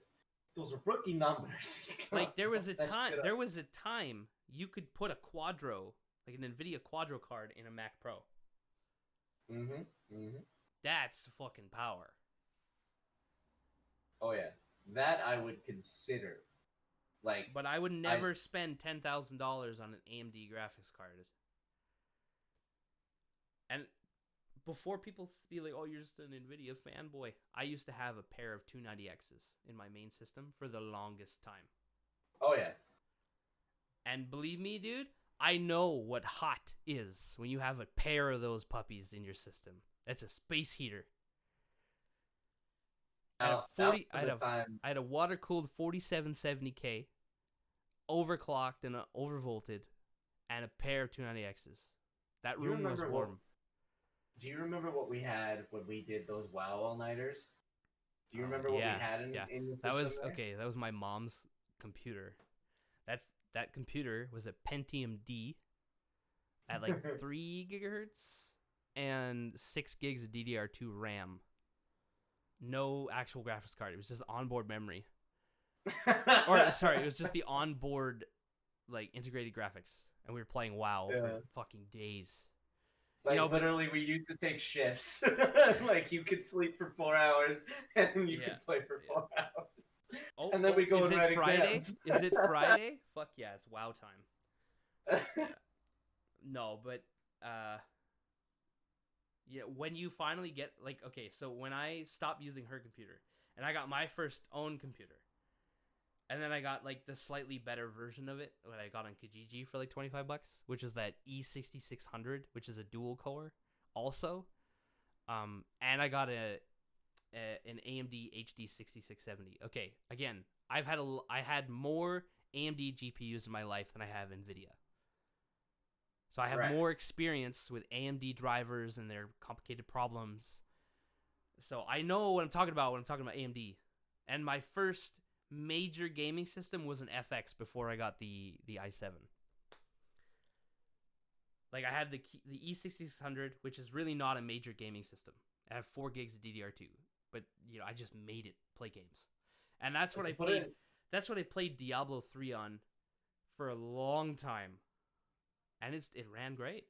Those are rookie numbers. Like there was a time you could put a Quadro, like an NVIDIA Quadro card in a Mac Pro. That's fucking power. Oh yeah, that I would consider. Like, but I would never spend $10,000 on an AMD graphics card. And before people be like, "Oh, you're just an NVIDIA fanboy," I used to have a pair of 290Xs in my main system for the longest time. Oh yeah. And believe me, dude, I know what hot is when you have a pair of those puppies in your system. That's a space heater. I had a water-cooled 4770K, overclocked and overvolted, and a pair of 290Xs. That room was warm. Do you remember what we had when we did those WoW all-nighters? Do you remember what we had in the system? That was my mom's computer. That computer was a Pentium D at like 3 gigahertz and 6 gigs of DDR2 RAM. No actual graphics card. It was just onboard memory. It was just the onboard like integrated graphics, and we were playing WoW for fucking days. Like, literally, we used to take shifts. Like, you could sleep for 4 hours, and you could play for 4 hours. And then we go and write exams. Is it Friday? Fuck yeah, it's WoW time. No, but yeah, when you finally get like, okay, so when I stopped using her computer and I got my first own computer, and then I got like the slightly better version of it that I got on Kijiji for like $25, which is that E6600, which is a dual core also, and I got an AMD HD 6670. Okay, again, I had more AMD GPUs in my life than I have NVIDIA. So I have more experience with AMD drivers and their complicated problems. So I know what I'm talking about when I'm talking about AMD. And my first major gaming system was an FX before I got the i7. Like I had the E6600, which is really not a major gaming system. I have 4 gigs of DDR2, but you know I just made it play games, and that's what I played. That's what I played Diablo 3 on for a long time. And it ran great.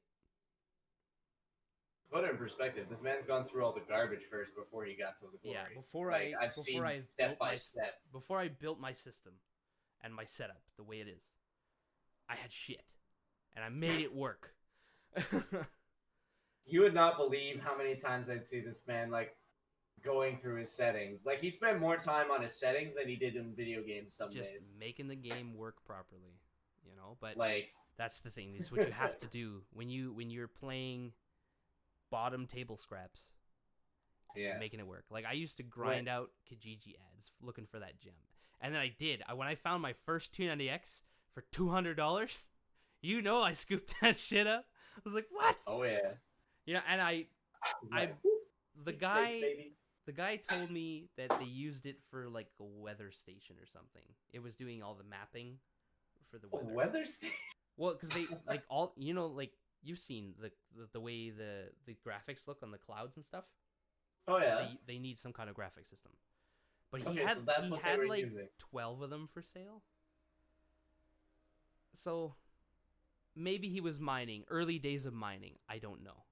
Put it in perspective, this man's gone through all the garbage first before he got to the glory. Yeah, I've seen step by step. Before I built my system and my setup the way it is, I had shit, and I made it work. You would not believe how many times I'd see this man like going through his settings. Like he spent more time on his settings than he did in video games some days. Just making the game work properly, you know. But like. That's the thing. This is what you have to do when you're playing bottom table scraps. Yeah. Making it work. Like I used to grind out Kijiji ads looking for that gem. And then I did. When I found my first 290X for $200, I scooped that shit up. I was like, what? Oh yeah. And I Like, the deep guy space, baby. the guy told me that they used it for like a weather station or something. It was doing all the mapping for the weather. Weather station. Well, because they like all like you've seen the way the graphics look on the clouds and stuff. Oh yeah. They need some kind of graphic system. But he Okay, had so that's what they were like using. 12 of them for sale. So maybe he was mining, early days of mining. I don't know.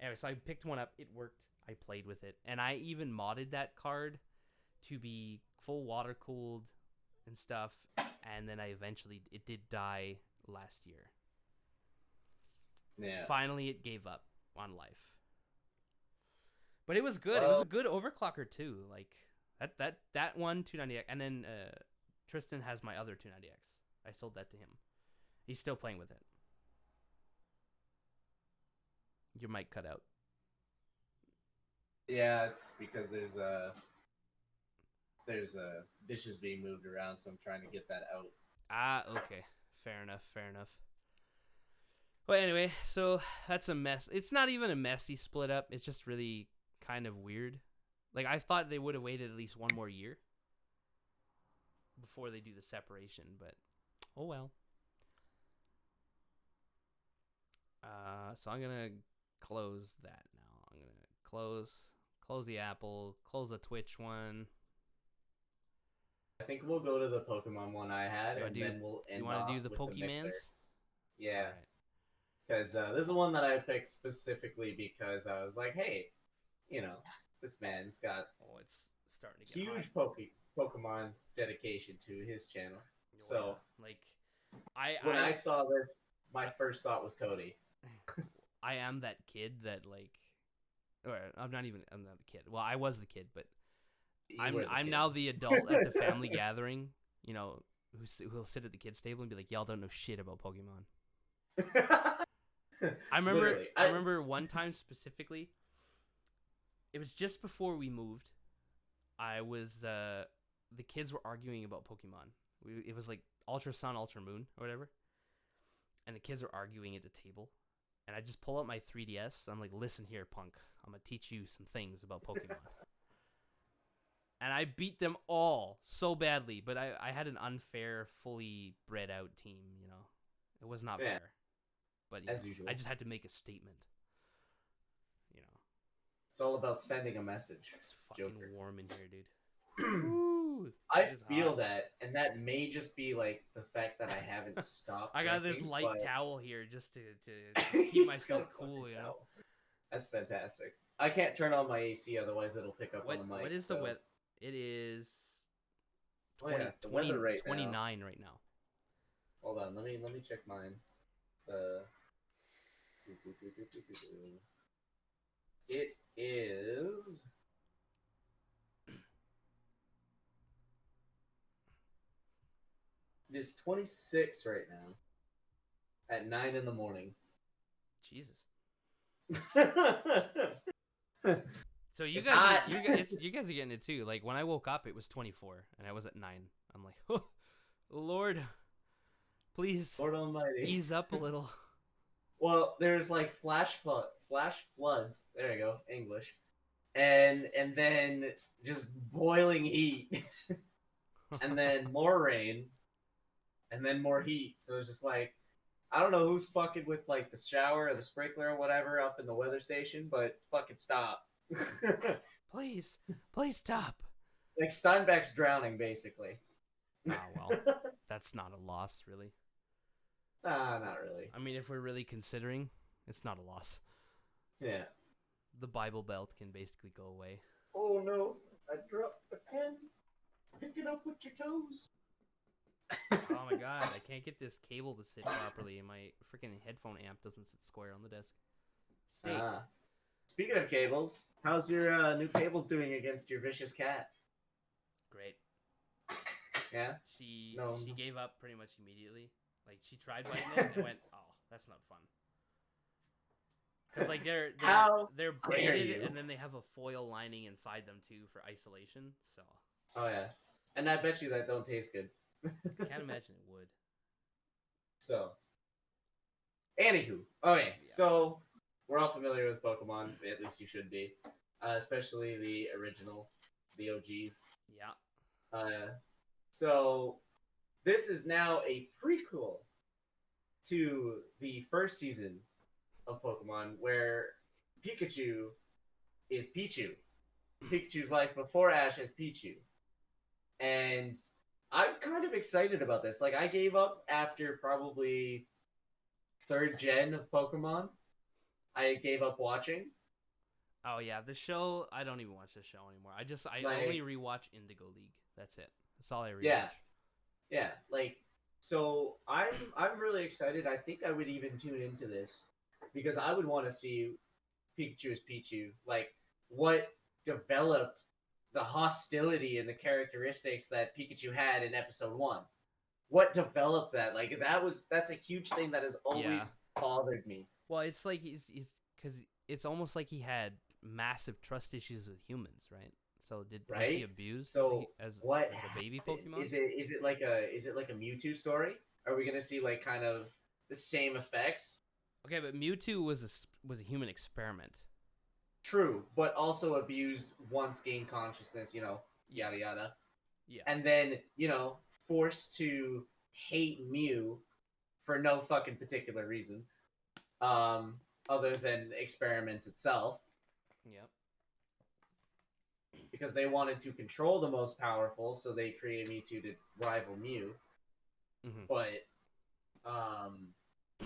Anyway, so I picked one up. It worked. I played with it, and I even modded that card to be full water cooled and stuff. And then it did die last year. Yeah. Finally, it gave up on life. But it was good. It was a good overclocker too. Like that one 290X, and then Tristan has my other 290X. I sold that to him. He's still playing with it. Your mic cut out. Yeah, it's because there's dishes being moved around, so I'm trying to get that out. Ah, okay. Fair enough. Well, anyway, so that's a mess. It's not even a messy split up. It's just really kind of weird. Like, I thought they would have waited at least one more year before they do the separation, but oh well. So I'm gonna close that now. I'm gonna close the Apple, close the Twitch one. I think we'll go to the Pokemon one I had, and then we'll end. You want to do the with Pokemans? Mixer. Yeah, Right. because this is one that I picked specifically because I was like, hey, this man's got Oh, it's starting to get huge hot. Pokemon dedication to his channel. Oh, So, yeah. Like, when I saw this, my first thought was Cody. I am that kid that or I'm not the kid. Well, I was the kid, but I'm now the adult at the family gathering. Who'll sit at the kids table and be like, "Y'all don't know shit about Pokemon." I remember one time specifically. It was just before we moved. I was the kids were arguing about Pokemon. It was like Ultra Sun, Ultra Moon, or whatever. And the kids were arguing at the table. And I just pull out my 3DS. I'm like, listen here, punk. I'm going to teach you some things about Pokemon. And I beat them all so badly. But I had an unfair, fully bred out team, It was not fair. But as usual. I just had to make a statement. It's all about sending a message. It's fucking Joker. warm in here, dude. Ooh, I it is feel hot. that, and that may just be like the fact that I haven't stopped. I got this drinking, light but- towel here just to keep myself cool, That's fantastic. I can't turn on my AC, otherwise it'll pick up on the mic. What is the weather? It is 20, the weather right 29 right now. Hold on, let me check mine. It is. It is 26 right now. At 9 in the morning. Jesus. It's So you It's guys, hot. you guys are getting it too. Like when I woke up, it was 24, and I was at 9. I'm like, oh, Lord, please Lord Almighty. ease up a little. Well, there's like flash floods. There you go, English, and then just boiling heat, and then more rain, and then more heat. So it's just like, I don't know who's fucking with like the shower or the sprinkler or whatever up in the weather station, but fucking stop. Please stop. Like Steinbeck's drowning, basically. Oh well, that's not a loss, really. Not really. I mean, if we're really considering, it's not a loss. Yeah. The Bible Belt can basically go away. Oh no, I dropped the pen. Pick it up with your toes. Oh my god, I can't get this cable to sit properly, and my freaking headphone amp doesn't sit square on the desk. Stay. Speaking of cables, how's your new cables doing against your vicious cat? Great. Yeah? She No. gave up pretty much immediately. Like she tried biting it and went, "Oh, that's not fun." Because like they're How they're dare braided you. and then they have a foil lining inside them too for isolation. So Oh yeah. And I bet you that don't taste good. I can't imagine it would. So, anywho, okay, Yeah. so we're all familiar with Pokemon. At least you should be, especially the original, the OGs. Yeah. So this is now a prequel to the first season of Pokemon, where Pikachu is Pichu. Pikachu's life before Ash as Pichu, and I'm kind of excited about this. Like, I gave up after probably third gen of Pokemon. I gave up watching. Oh yeah, the show. I don't even watch the show anymore. I Like, only rewatch Indigo League. That's it. That's all I rewatch. yeah, yeah. Like, so I'm really excited. I think I would even tune into this because I would want to see Pikachu as Pichu. Like, what developed the hostility and the characteristics that Pikachu had in episode 1? What developed that? Like, that's a huge thing that has always bothered me. Well, it's like he's because it's almost like he had massive trust issues with humans, right? So was he Right? abused So as what a baby happened? Pokemon? Is it like a Mewtwo story? Are we gonna see like kind of the same effects? Okay, but Mewtwo was a human experiment. True, but also abused once gained consciousness, yada yada. Yeah. And then, forced to hate Mew for no fucking particular reason. Other than experiments itself. Yep. Because they wanted to control the most powerful, so they created Mewtwo to rival Mew. Mm-hmm. But,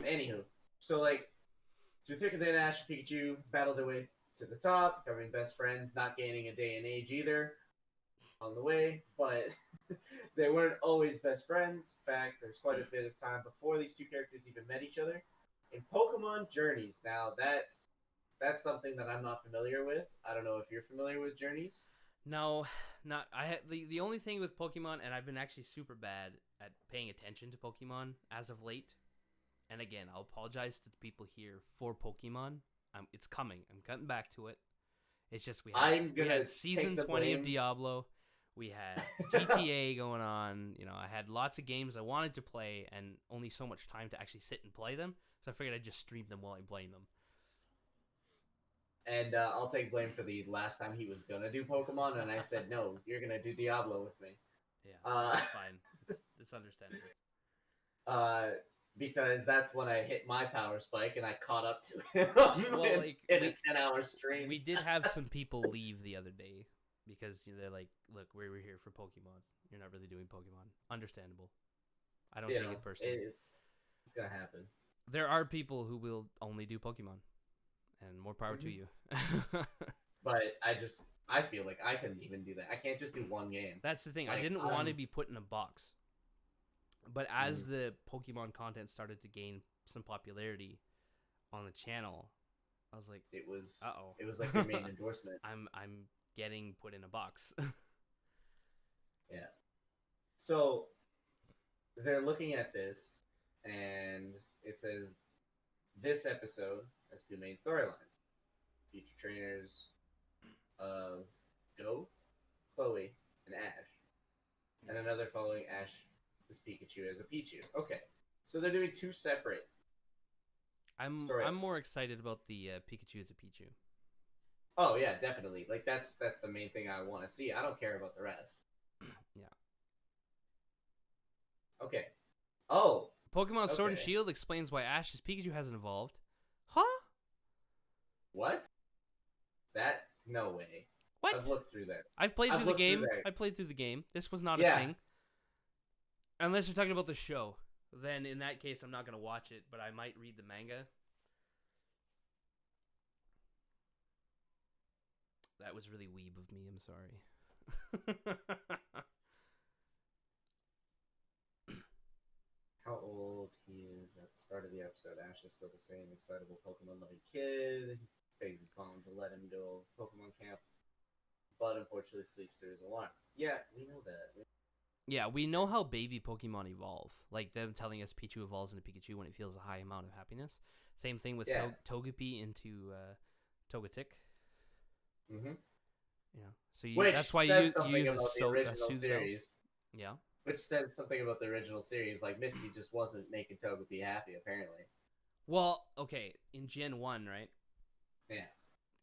anywho, so like, through thick and thin, Ash and Pikachu battled their way to the top, becoming best friends, not gaining a day in age either on the way, but they weren't always best friends. In fact, there's quite a bit of time before these two characters even met each other. In Pokemon Journeys, now that's something that I'm not familiar with. I don't know if you're familiar with Journeys. No, not I. The only thing with Pokemon, and I've been actually super bad at paying attention to Pokemon as of late. And again, I'll apologize to the people here for Pokemon. It's coming. I'm cutting back to it. It's just we had season 20 of Diablo. We had GTA going on. I had lots of games I wanted to play, and only so much time to actually sit and play them. So I figured I'd just stream them while I'm playing them. And I'll take blame for the last time he was gonna do Pokemon, and I said, no, you're gonna do Diablo with me. Yeah, that's fine. It's understandable. Because that's when I hit my power spike and I caught up to him in a 10-hour stream. We did have some people leave the other day because they're like, look, we were here for Pokemon. You're not really doing Pokemon. Understandable. I don't take it personally. It's going to happen. There are people who will only do Pokemon, and more power to you. But I feel like I couldn't even do that. I can't just do one game. That's the thing. I didn't want to be put in a box. But as the Pokemon content started to gain some popularity on the channel, I was like, it was uh-oh. It was like your main endorsement. I'm getting put in a box. Yeah. So they're looking at this, and it says this episode has 2 main storylines: future trainers of Go, Chloe, and Ash, and another following Ash as Pikachu as a Pichu. Okay, so they're doing 2 separate. I'm more excited about the Pikachu as a Pichu. Oh yeah, definitely. Like that's the main thing I want to see. I don't care about the rest. Yeah. Okay. Oh. Pokemon Sword and Shield explains why Ash's Pikachu hasn't evolved. Huh? What? That? No way. What? I've looked through that. I've played through the game. I played through the game. This was not a thing. Unless you're talking about the show. Then in that case, I'm not going to watch it, but I might read the manga. That was really weeb of me. I'm sorry. How old he is at the start of the episode. Ash is still the same excitable Pokemon-loving kid. Begs his mom to let him go Pokemon camp, but unfortunately sleeps through his alarm. Yeah, we know that. Yeah, we know how baby Pokemon evolve. Like them telling us Pichu evolves into Pikachu when it feels a high amount of happiness. Same thing with Togepi into Togetic. Mm-hmm. You know, so Which that's why says you something use a, about the a original Suzano. series. Yeah. Which says something about the original series. Like Misty just wasn't making Togepi happy, apparently. Well, okay, in Gen 1, right? Yeah.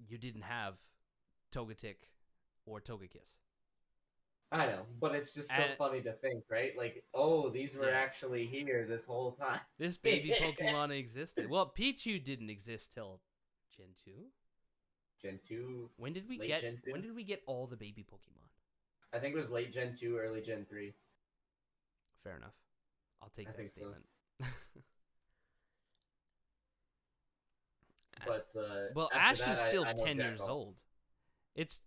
You didn't have Togetic or Togekiss. I know, but it's just still funny to think, right? Like, oh, these were actually here this whole time. This baby Pokemon existed. Well, Pichu didn't exist till Gen 2. Gen 2. When did we late get Gen 2? when did we get all the baby Pokemon? I think it was late Gen 2, early Gen 3. Fair enough. I'll take I that think statement. But well, after Ash is that, still I know 10 Jack years Off. old.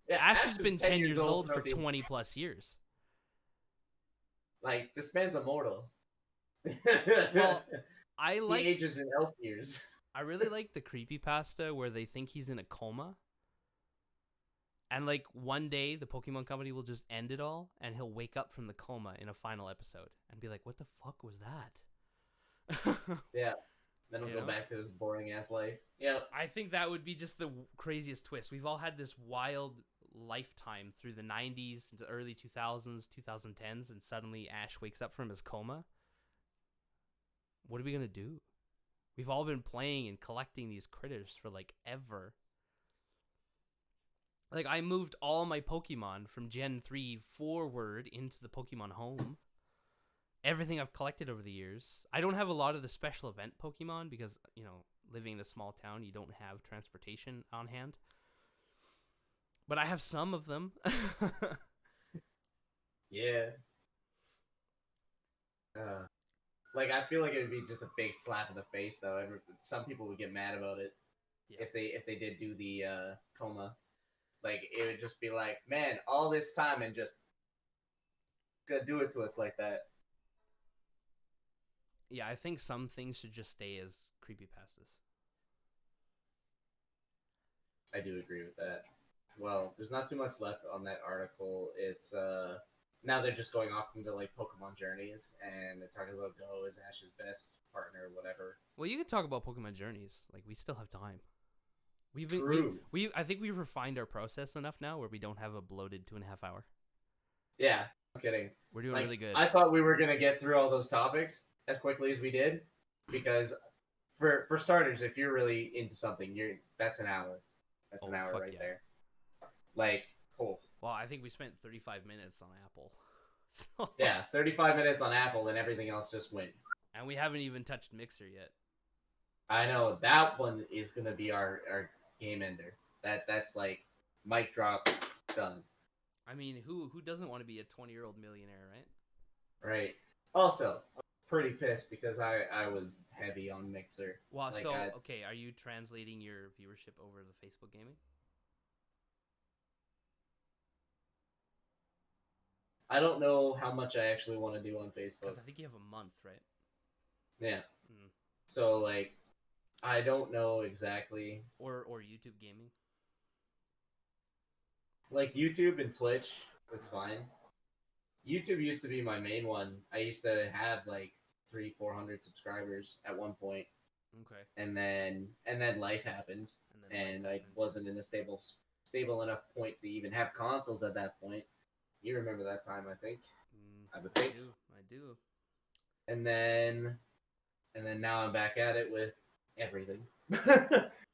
Ash has was been 10 years old for throughout the- 20 plus years. Like, this man's immortal. Well, I he like ages in elf years. I really like the creepypasta where they think he's in a coma. And like one day the Pokemon company will just end it all and he'll wake up from the coma in a final episode and be like, "What the fuck was that?" Yeah. Then he'll You go know? back to his boring ass life. Yeah. I think that would be just the craziest twist. We've all had this wild lifetime through the 90s into early 2000s, 2010s, and suddenly Ash wakes up from his coma. What are we going to do? We've all been playing and collecting these critters for like ever. Like I moved all my Pokemon from Gen 3 forward into the Pokemon home. Everything I've collected over the years. I don't have a lot of the special event Pokemon because, you know, living in a small town, you don't have transportation on hand. But I have some of them. Yeah. Like, I feel like it would be just a big slap in the face, though. Some people would get mad about it if they did do the coma. Like, it would just be like, man, all this time and just gonna do it to us like that. Yeah, I think some things should just stay as creepypastas. I do agree with that. Well, there's not too much left on that article. It's now they're just going off into like Pokemon journeys, and they're talking about Go as Ash's best partner, whatever. Well, you could talk about Pokemon journeys. Like we still have time. True. I think we've refined our process enough now where we don't have a bloated 2.5 hour. Yeah, I'm kidding. We're doing Like, really good. I thought we were gonna get through all those topics as quickly as we did, because for starters, if you're really into something, that's an hour. That's an hour right there. Like, cool. Well, I think we spent 35 minutes on Apple. So, yeah, 35 minutes on Apple, and everything else just went. And we haven't even touched Mixer yet. I know that one is gonna be our game ender. That's like mic drop, done. I mean, who doesn't want to be a 20-year-old millionaire, right? Right. Also, I'm pretty pissed because I was heavy on Mixer. Well, like, okay, are you translating your viewership over to Facebook Gaming? I don't know how much I actually want to do on Facebook. Because I think you have a month, right? Yeah. So, like, I don't know exactly. Or YouTube Gaming? Like, YouTube and Twitch, that's fine. YouTube used to be my main one. I used to have, like, 300-400 subscribers at one point. Okay. And then life happened. And I wasn't in a stable enough point to even have consoles at that point. You remember that time, I think. I would think. I do. And then now I'm back at it with everything.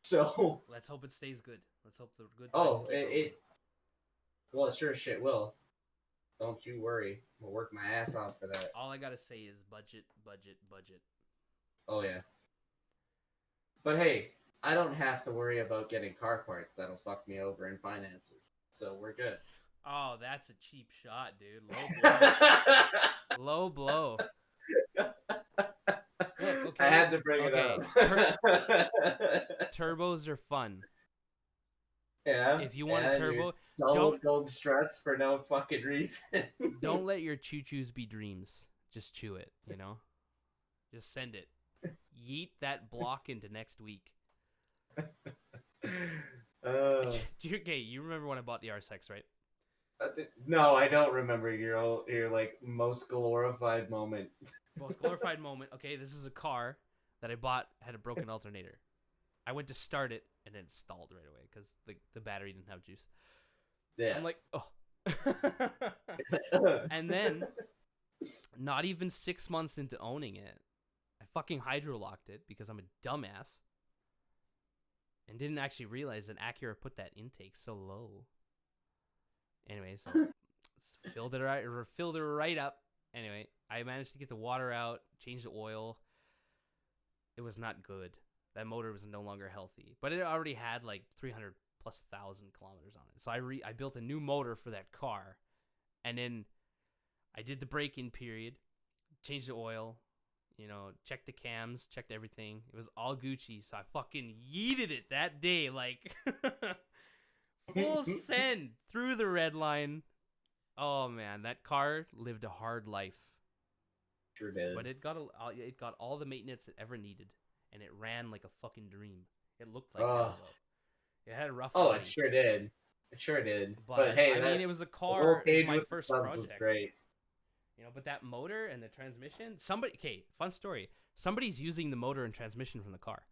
So let's hope it stays good. Let's hope the good times well, it sure as shit will. Don't you worry. I'll work my ass off for that. All I gotta say is budget. Oh yeah. But hey, I don't have to worry about getting car parts that'll fuck me over in finances. So we're good. Oh, that's a cheap shot, dude. Low blow. Look, okay. I had to bring it up. Turbos are fun. Yeah. If you want a turbo, don't gold struts for no fucking reason. Don't let your choo-choos be dreams. Just chew it, you know? Just send it. Yeet that block into next week. Okay, you remember when I bought the RSX, right? No, I don't remember your like most glorified moment. Most glorified moment. Okay, this is a car that I bought, had a broken alternator. I went to start it and then it stalled right away because the battery didn't have juice. Yeah. I'm like, oh. And then, not even 6 months into owning it, I fucking hydrolocked it because I'm a dumbass. And didn't actually realize that Acura put that intake so low. Anyway, so filled it right up. Anyway, I managed to get the water out, change the oil. It was not good. That motor was no longer healthy, but it already had like 300 plus thousand kilometers on it. So I built a new motor for that car, and then I did the break-in period, changed the oil, checked the cams, checked everything. It was all Gucci, so I fucking yeeted it that day, like full send through the red line. Oh man, that car lived a hard life. Sure did. But it got all the maintenance it ever needed, and it ran like a fucking dream. It looked like hell, though. It had a rough body. It sure did. It sure did. But hey, I mean, it was a car. It was my first project. Was great. But that motor and the transmission. Fun story. Somebody's using the motor and transmission from the car.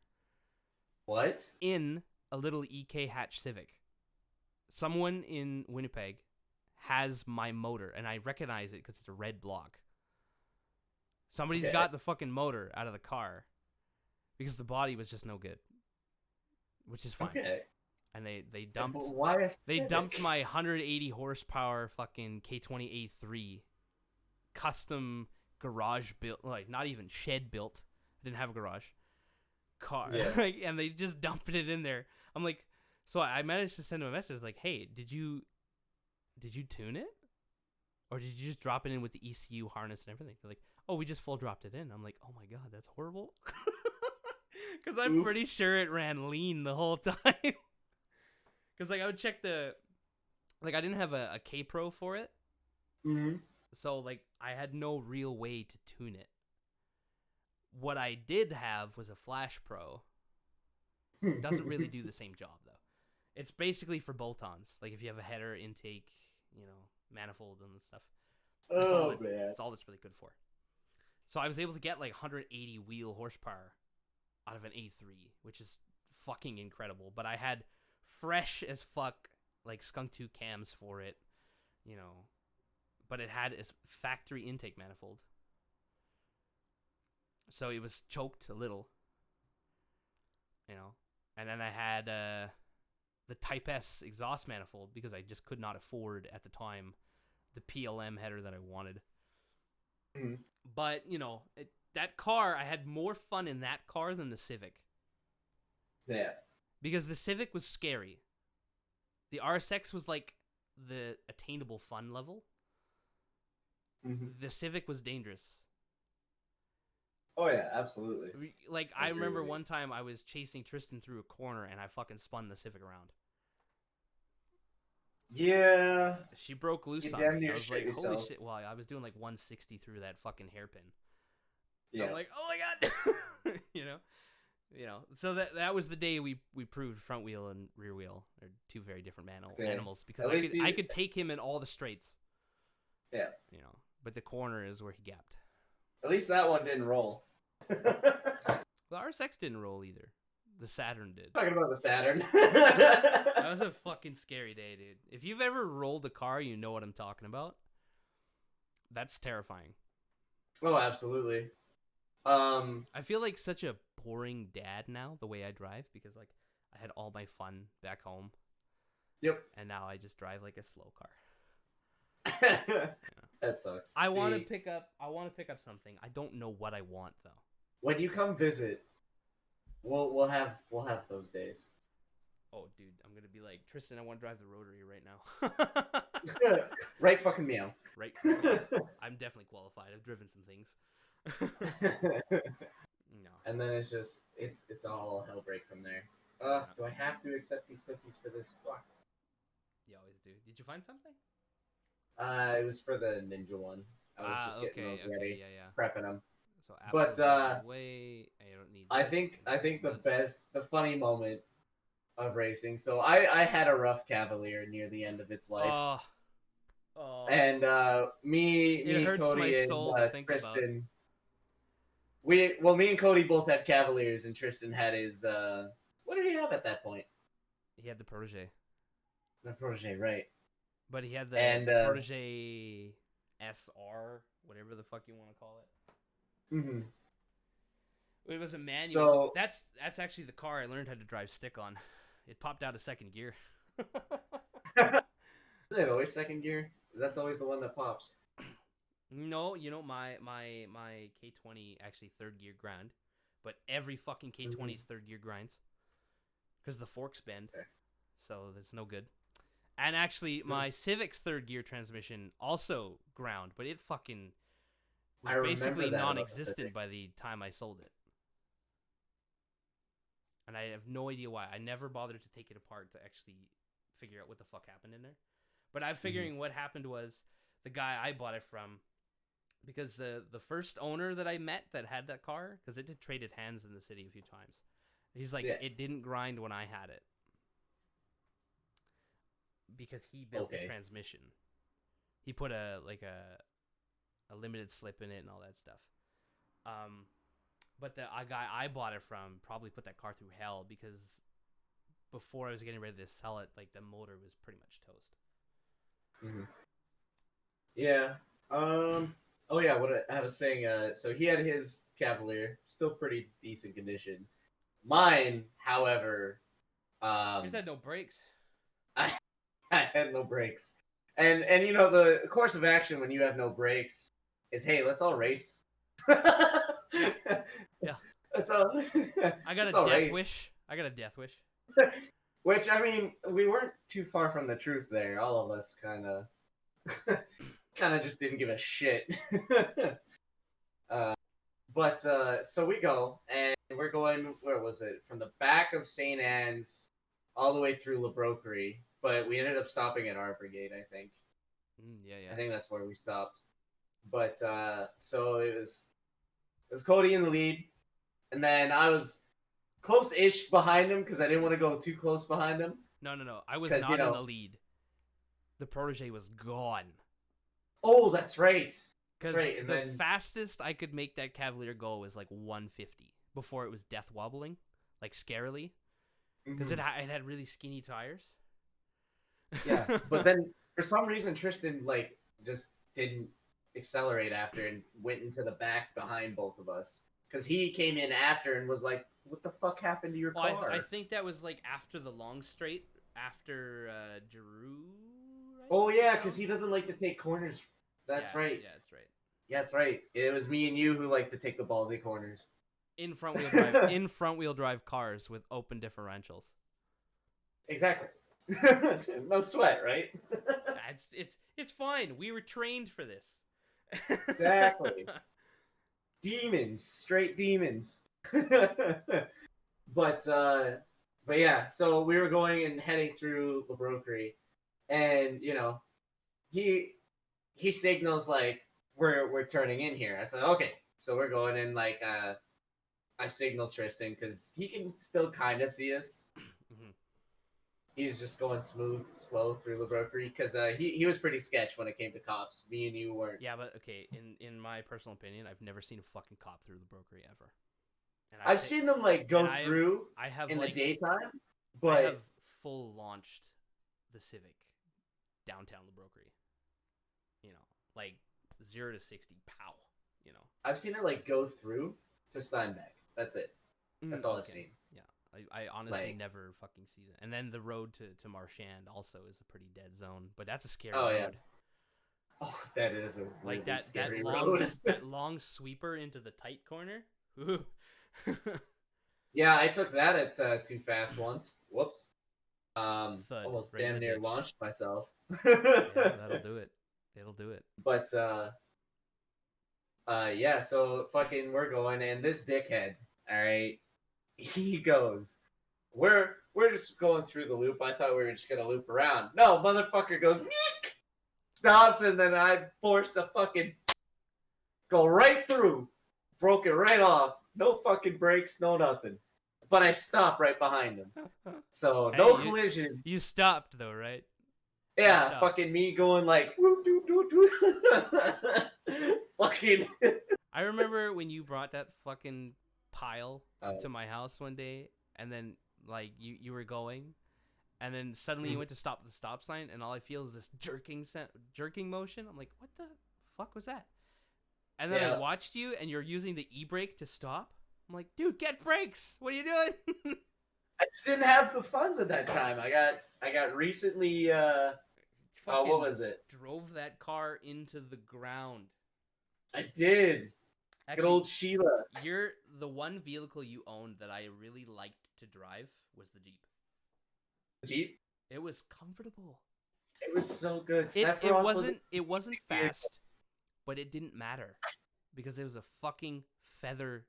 What? In a little EK hatch Civic. Someone in Winnipeg has my motor, and I recognize it because it's a red block. Somebody's got the fucking motor out of the car because the body was just no good, which is fine. Okay. And they dumped. They dumped my 180 horsepower fucking K20 A3 custom garage built, like not even shed built. I didn't have a garage car, and they just dumped it in there. I'm like, so I managed to send them a message like, hey, did you tune it, or did you just drop it in with the ECU harness and everything? They're like, oh, we just full dropped it in. I'm like, oh my god, that's horrible. Because I'm pretty sure it ran lean the whole time. Because I would check I didn't have a K Pro for it. Mm-hmm. So I had no real way to tune it. What I did have was a Flash Pro. It doesn't really do the same job though. It's basically for bolt-ons. Like if you have a header, intake, manifold and stuff. That's all that's really good for. So I was able to get 180 wheel horsepower out of an A3, which is fucking incredible. But I had fresh as fuck Skunk 2 cams for it, but it had a factory intake manifold. So it was choked a little, and then I had the Type S exhaust manifold because I just could not afford at the time the PLM header that I wanted. Mm-hmm. But, that car, I had more fun in that car than the Civic. Yeah. Because the Civic was scary. The RSX was the attainable fun level. Mm-hmm. The Civic was dangerous. Oh, yeah, absolutely. I remember one time I was chasing Tristan through a corner and I fucking spun the Civic around. Yeah. She broke loose on me. I was like, holy shit. Well, I was doing 160 through that fucking hairpin. Yeah. I'm like, oh my god. So that was the day we proved front wheel and rear wheel are two very different animals because I could take him in all the straights. Yeah. But the corner is where he gapped. At least that one didn't roll. The RSX didn't roll either. The Saturn did. Talking about the Saturn. That was a fucking scary day, dude. If you've ever rolled a car, you know what I'm talking about. That's terrifying. Oh, absolutely. I feel like such a boring dad now, the way I drive, because I had all my fun back home. Yep. And now I just drive like a slow car. That sucks. I want to pick up something. I don't know what I want though. When you come visit, we'll have those days. Oh, dude, I'm gonna be like, Tristan, I want to drive the Rotary right now. Right fucking meow. Right. I'm definitely qualified. I've driven some things. No. And then it's all hell break from there. Do I have to accept these cookies for this? Fuck. You always do. Did you find something? It was for the Ninja one. I was just getting those ready, prepping them. So but I don't need. I think the funny moment of racing. So I had a rough Cavalier near the end of its life. Oh. And me, Cody, and Tristan. Me and Cody both had Cavaliers, and Tristan had his. What did he have at that point? He had the Protege. The Protege, right? But he had And the Protege SR, whatever the fuck you want to call it. mhm. It was a manual. So That's actually the car I learned how to drive stick on. It popped out of second gear. is it always second gear? That's always the one that pops. No, my K20 actually third gear grind, but every fucking K20's third gear grinds because the forks bend, Okay. so that's no good. And actually, my Civic's third gear transmission also ground, but it fucking was I remember basically that about the non-existent Civic. by the time I sold it. And I have no idea why. I never bothered to take it apart to actually figure out what the fuck happened in there. But I'm figuring what happened was the guy I bought it from, because the first owner that I met that had that car, because it had traded hands in the city a few times, he's like, Yeah. it didn't grind when I had it. Because he built the transmission. He put a limited slip in it and all that stuff. But the guy I bought it from probably put that car through hell because before I was getting ready to sell it, like the motor was pretty much toast. Yeah. Oh yeah. What I was saying. So he had his Cavalier, still pretty decent condition. Mine, however, Yours had no brakes. I had no brakes, and you know the course of action when you have no brakes is, hey, let's all race. Yeah. That's all. I got a let's all death race. wish. I got a death wish. Which, I mean, we weren't too far from the truth there. All of us kind of just didn't give a shit. But so we go, and we're going, where was it? From the back of St. Anne's all the way through La Broquerie, but we ended up stopping at our brigade, I think. Yeah. I think that's where we stopped. But so it was Cody in the lead, and then I was close-ish behind him because I didn't want to go too close behind him. No. I was 'Cause, not you know- in the lead. The Protege was gone. Oh, that's right. Because That's right. And the then fastest I could make that Cavalier go was like 150 before it was death wobbling, like scarily. Because it had really skinny tires. yeah, but then for some reason Tristan like just didn't accelerate after and went into the back behind both of us because he came in after and was like, "What the fuck happened to your Well, car?" I think that was like after the long straight, after Giroux. Right? Oh yeah, because he doesn't like to take corners. That's Yeah, right. Yeah, that's right. Yeah, that's right. It was me and you who like to take the ballsy corners. In front wheel drive, in front wheel drive cars with open differentials. Exactly. No sweat, right? It's fine. We were trained for this. Exactly. Demons, straight demons. but yeah, so we were going and heading through La Broquerie, and you know, he signals like we're turning in here. I said, okay, so we're going in. Like I signal Tristan because he can still kind of see us. He was just going slow through La Broquerie because he was pretty sketch when it came to cops. Me and you weren't. Yeah, but okay. In my personal opinion, I've never seen a fucking cop through the Broquerie ever. And I've seen them like go and through I have in like, the daytime, I but have full launched the Civic downtown La Broquerie. You know, like 0 to 60, pow. You know, I've seen it like go through to Steinbeck. That's it. That's all I've seen. Yeah, I honestly Like- never fucking see that. And then the road to Marchand also is a pretty dead zone, but that's a scary Oh, road. yeah. Oh, that is a really Like that scary long road. that long sweeper into the tight corner. Ooh. Yeah, I took that at too fast once. Whoops. Thud, Almost right in damn the near ditch. launched myself. Yeah, that'll do it. It'll do it. But yeah, so fucking we're going, and this dickhead, all right, he goes, we're just going through the loop. I thought we were just gonna loop around. No, motherfucker goes, Nick! Stops, and then I forced to fucking go right through, broke it right off. No fucking brakes, no nothing. But I stopped right behind him, so Hey, no you- collision. You stopped though, right? Yeah, Stop. fucking me going like, woo, doo, doo, doo. Fucking. I remember when you brought that fucking pile Oh. to my house one day, and then like you were going, and then suddenly you went to stop at the stop sign, and all I feel is this jerking motion. I'm like, what the fuck was that? And then I watched you, and you're using the e-brake to stop. I'm like, dude, get brakes! What are you doing? I just didn't have the funds at that time. I got recently. What was it? Drove that car into the ground. I did. Actually, good old Sheila. You're the one vehicle you owned that I really liked to drive was the Jeep. Jeep. It was comfortable. It was so good. It wasn't fast, but it didn't matter because it was a fucking feather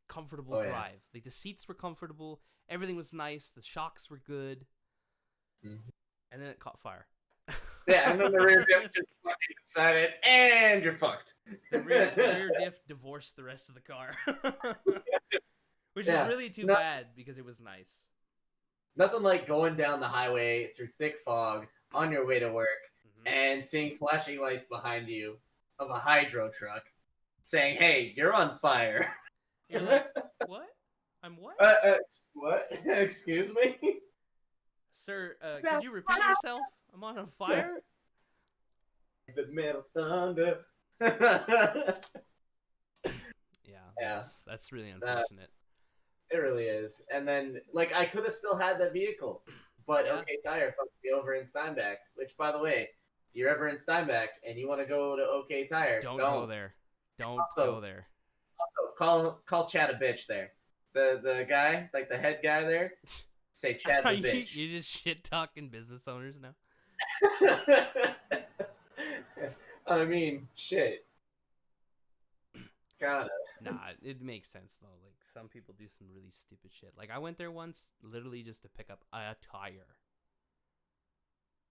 comfortable drive. Like the seats were comfortable, everything was nice, the shocks were good, and then it caught fire. Yeah, and then the rear diff just fucking decided, and you're fucked. The rear diff divorced the rest of the car, which is really too bad because it was nice. Nothing like going down the highway through thick fog on your way to work and seeing flashing lights behind you of a hydro truck saying, "Hey, you're on fire." You're like, what? I'm what? What? Excuse me? Sir, could you repeat yourself? I'm on a fire? The metal thunder. Yeah, that's really unfortunate. It really is. And then, like, I could have still had that vehicle, but OK Tire fucked me over in Steinbach, which, by the way, if you're ever in Steinbach and you want to go to OK Tire, don't go there. Don't go there. Also, call Chad a bitch there. The guy, like the head guy there, say Chad the bitch. You just shit talking business owners now? I mean, shit. Gotta. Nah, it makes sense though. Like some people do some really stupid shit. Like I went there once, literally just to pick up a tire.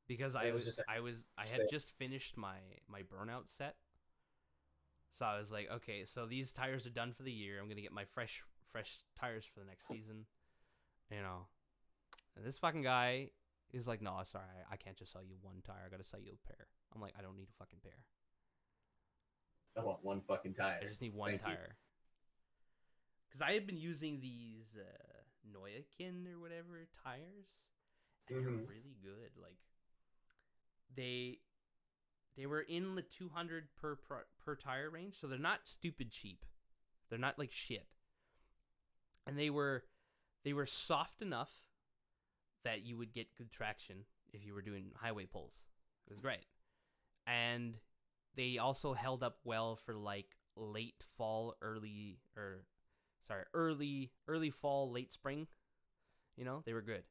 Because I had just finished my burnout set. So I was like, okay, so these tires are done for the year. I'm gonna get my fresh tires for the next season. You know. And this fucking guy is like, no, sorry, I can't just sell you one tire. I gotta sell you a pair. I'm like, I don't need a fucking pair. I want one fucking tire. I just need one tire. Because I had been using these Noyakin or whatever tires, and they're really good. Like they were in the 200 per tire range, so they're not stupid cheap. They're not like shit, and they were soft enough that you would get good traction if you were doing highway pulls. It was great, and they also held up well for like late fall, early fall, late spring. You know, they were good.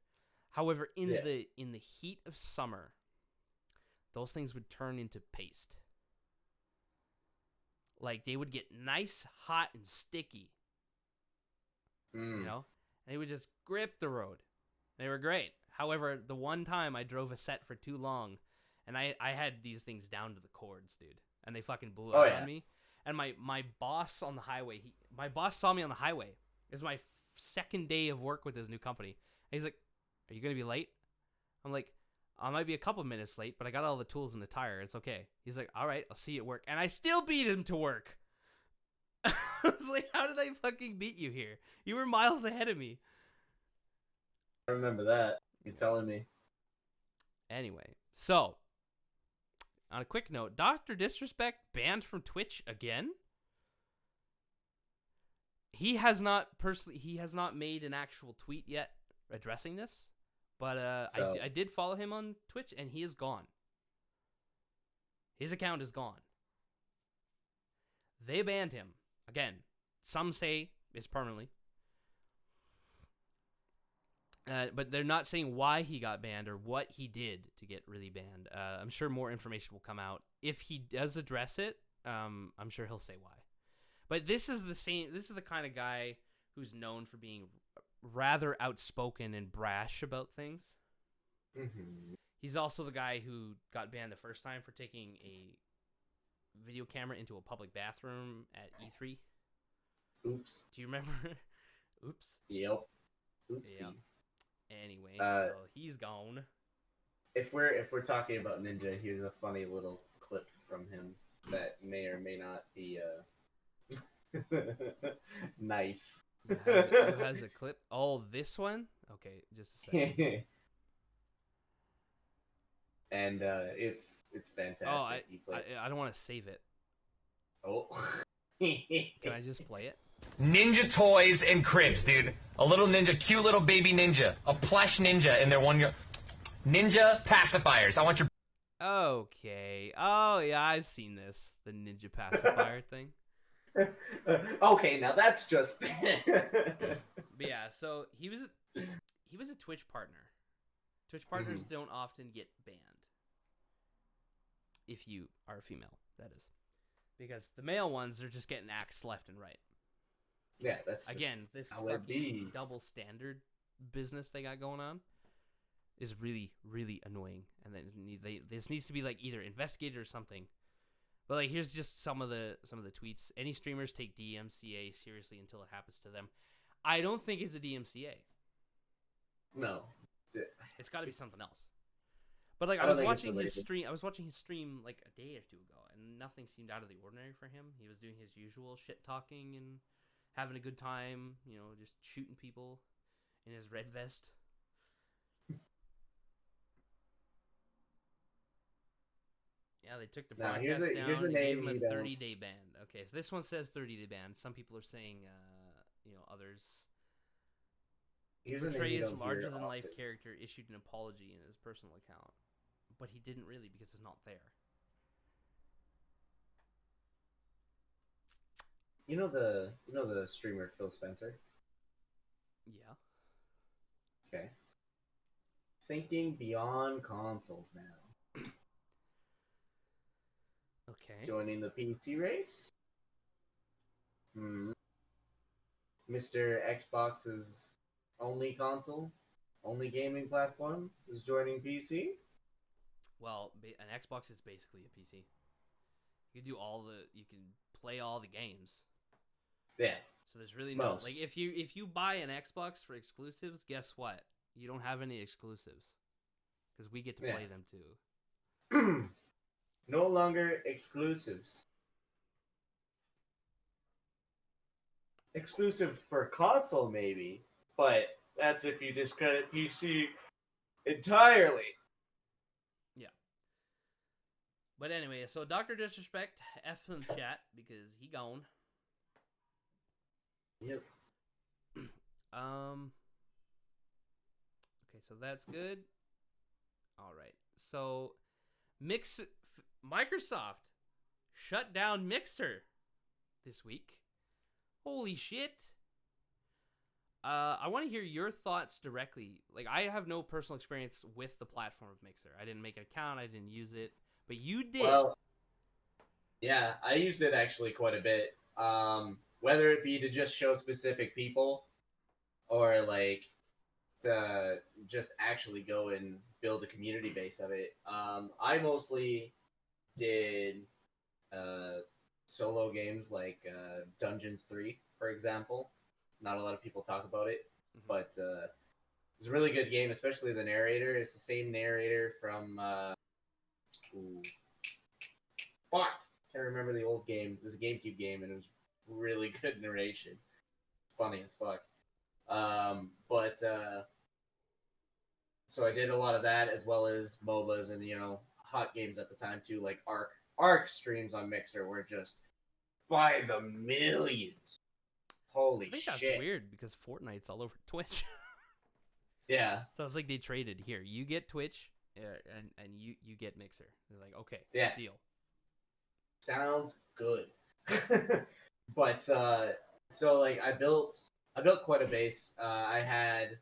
However, in the heat of summer, those things would turn into paste. Like they would get nice, hot, and sticky. You know, and they would just grip the road. They were great. However, the one time I drove a set for too long, and I had these things down to the cords, dude, and they fucking blew out on me. And my boss on the highway, my boss saw me on the highway. It was my second day of work with his new company. And he's like, "Are you gonna be late?" I'm like, "I might be a couple minutes late, but I got all the tools in the tire. It's okay." He's like, "All right, I'll see you at work." And I still beat him to work. I was like, "How did I fucking beat you here? You were miles ahead of me." I remember that. You're telling me. Anyway, so on a quick note, Dr. Disrespect banned from Twitch again. He has not made an actual tweet yet addressing this, but I did follow him on Twitch, and he is gone. His account is gone. They banned him again. Some say it's permanently. But they're not saying why he got banned or what he did to get really banned. I'm sure more information will come out. If he does address it, I'm sure he'll say why. But this is the kind of guy who's known for being rather outspoken and brash about things. He's also the guy who got banned the first time for taking a video camera into a public bathroom at E3. Oops. Do you remember? Oops. Yep. Oopsie. Yep. Anyway, so he's gone. If we're talking about Ninja, here's a funny little clip from him that may or may not be nice. Who has a clip? Oh, this one? Okay, just a second. And it's Oh, fantastic. You play. I don't want to save it. Oh. Can I just play it? Ninja toys and cribs, dude. A little ninja, cute little baby ninja, a plush ninja in their 1 year. Ninja pacifiers. I want your. Okay. Oh yeah, I've seen this. The ninja pacifier thing. Okay, now that's just. But yeah, so he was a Twitch partner. Twitch partners don't often get banned. If you are a female, that is. Because the male ones are just getting axed left and right. Yeah, that's again, this how it be. double standard business they got going on is really, really annoying. And then this needs to be like either investigated or something. But like, here's just some of the tweets. Any streamers take DMCA seriously until it happens to them. I don't think it's a DMCA. No, it's got to be something else. But like, I was watching his stream. I was watching his stream like a day or two ago, and nothing seemed out of the ordinary for him. He was doing his usual shit talking and having a good time. You know, just shooting people in his red vest. Yeah, they took the podcast down and gave him a 30-day ban. Okay, so this one says 30-day ban. Some people are saying, others. Portray's larger-than-life character issued an apology in his personal account, but he didn't really because it's not there. You know the streamer Phil Spencer? Yeah. Okay. Thinking beyond consoles now. Okay. Joining the PC race? Mr. Xbox's only console, only gaming platform is joining PC? Well, an Xbox is basically a PC. You can play all the games. Yeah. So there's really no like if you buy an Xbox for exclusives, guess what? You don't have any exclusives because we get to play them too. No longer exclusives. Exclusive for console, maybe, but that's if you discredit PC entirely. Yeah. But anyway, so Dr. Disrespect F in chat because he gone. Yep. Okay, so that's good. All right. So Microsoft shut down Mixer this week. Holy shit. I want to hear your thoughts directly. Like, I have no personal experience with the platform of Mixer. I didn't make an account. I didn't use it. But you did. Well, yeah, I used it actually quite a bit. Whether it be to just show specific people or, like, to just actually go and build a community base of it. I mostly did solo games like Dungeons 3, for example. Not a lot of people talk about it, but it's a really good game, especially the narrator. It's the same narrator from... Fuck! Can't remember the old game. It was a GameCube game, and it was really good narration. Funny as fuck. So I did a lot of that, as well as MOBAs and, hot games at the time, too, like Ark. Ark streams on Mixer were just by the millions. Holy shit. I think that's weird, because Fortnite's all over Twitch. Yeah. So it's like they traded. Here, you get Twitch, and you get Mixer. They're like, okay, yeah. Deal. Sounds good. But, so, like, I built quite a base. I had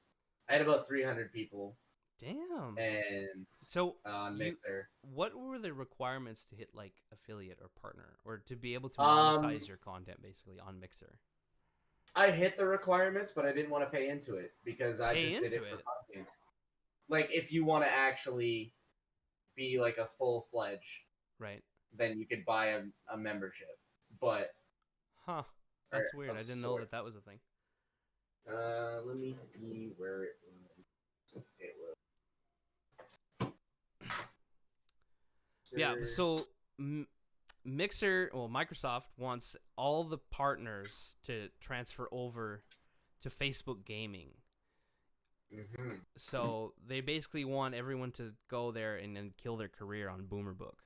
about 300 people. Damn. And so on Mixer. What were the requirements to hit like affiliate or partner, or to be able to monetize your content basically on Mixer? I hit the requirements, but I didn't want to pay into it because I just did it for content. Like, if you want to actually be like a full-fledged, right, then you could buy a membership. But that's weird. I didn't know that was a thing. Let me see where it was. It was. Yeah, so Microsoft wants all the partners to transfer over to Facebook Gaming. Mm-hmm. So they basically want everyone to go there and then kill their career on Boomerbook.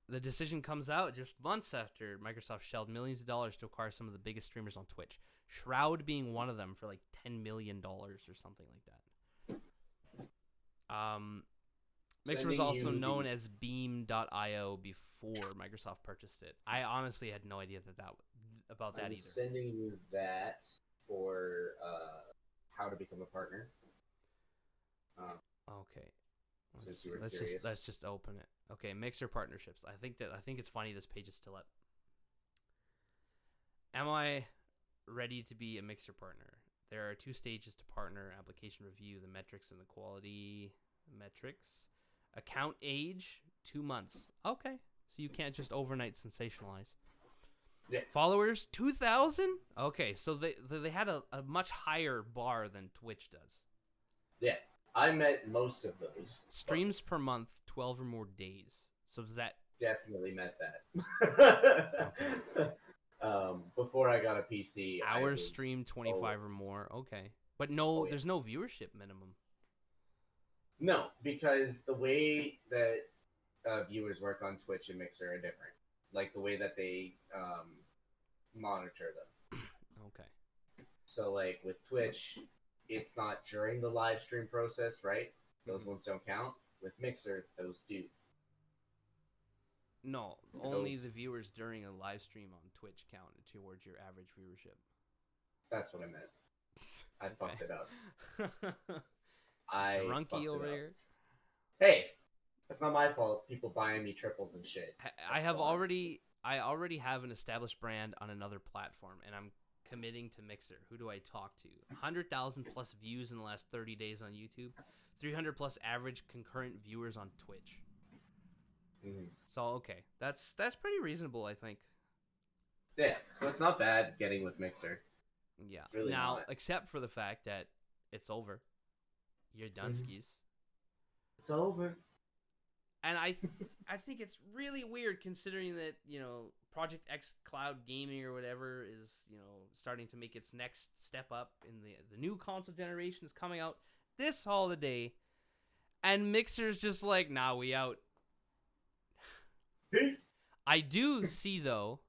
The decision comes out just months after Microsoft shelled millions of dollars to acquire some of the biggest streamers on Twitch. Shroud being one of them for like $10 million or something like that. Mixer was also known as Beam.io before Microsoft purchased it. I honestly had no idea about that I'm either. sending you that for how to become a partner. Okay. Since you were curious. Let's just open it. Okay, Mixer partnerships. I think it's funny this page is still up. Am I ready to be a Mixer partner? There are 2 stages to partner: application review, the metrics and the quality metrics. Account age 2 months. Okay, so you can't just overnight sensationalize. Yeah. Followers 2,000. Okay, so they had a much higher bar than Twitch does. Yeah. I met most of those. Streams per month, 12 or more days. So does that Definitely met that. Before I got a PC, hours streamed 25 or more? Okay, but no, there's no viewership minimum. No, because the way that viewers work on Twitch and Mixer are different. Like the way that they monitor them. Okay. So like with Twitch, it's not during the live stream process, right? Those ones don't count. With Mixer, those do. No, only the viewers during a live stream on Twitch count towards your average viewership. That's what I meant. I fucked it up. Drunky over here. Hey, that's not my fault. People buying me triples and shit. I already have an established brand on another platform, and I'm committing to Mixer. Who do I talk to? 100,000 plus views in the last 30 days on YouTube, 300 plus average concurrent viewers on Twitch. So okay, that's pretty reasonable, I think. Yeah, so it's not bad getting with Mixer. Yeah. Really now, not. except for the fact that it's over. You're done, skis. It's over. And I think it's really weird considering that, Project X Cloud Gaming or whatever is, starting to make its next step up in the new console generation is coming out this holiday, and Mixer's just like, nah, we out. Peace. I do see, though,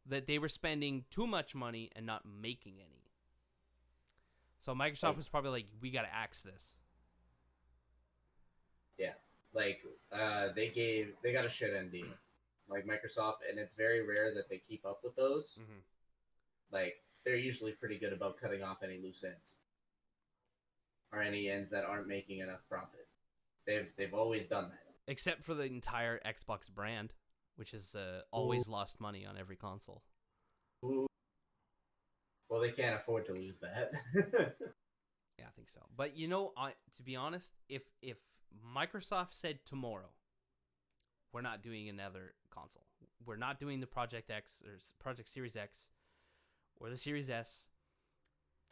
that they were spending too much money and not making any. So Microsoft was probably like, we got to axe this. Yeah. Like, they got a shit end deal. Like Microsoft, and it's very rare that they keep up with those. Mm-hmm. Like, they're usually pretty good about cutting off any loose ends. Or any ends that aren't making enough profit. They've always done that. Except for the entire Xbox brand, which has always lost money on every console. Ooh. Well, they can't afford to lose that. Yeah, I think so. But to be honest, if Microsoft said tomorrow, we're not doing another console, we're not doing the Project X or Project Series X or the Series S,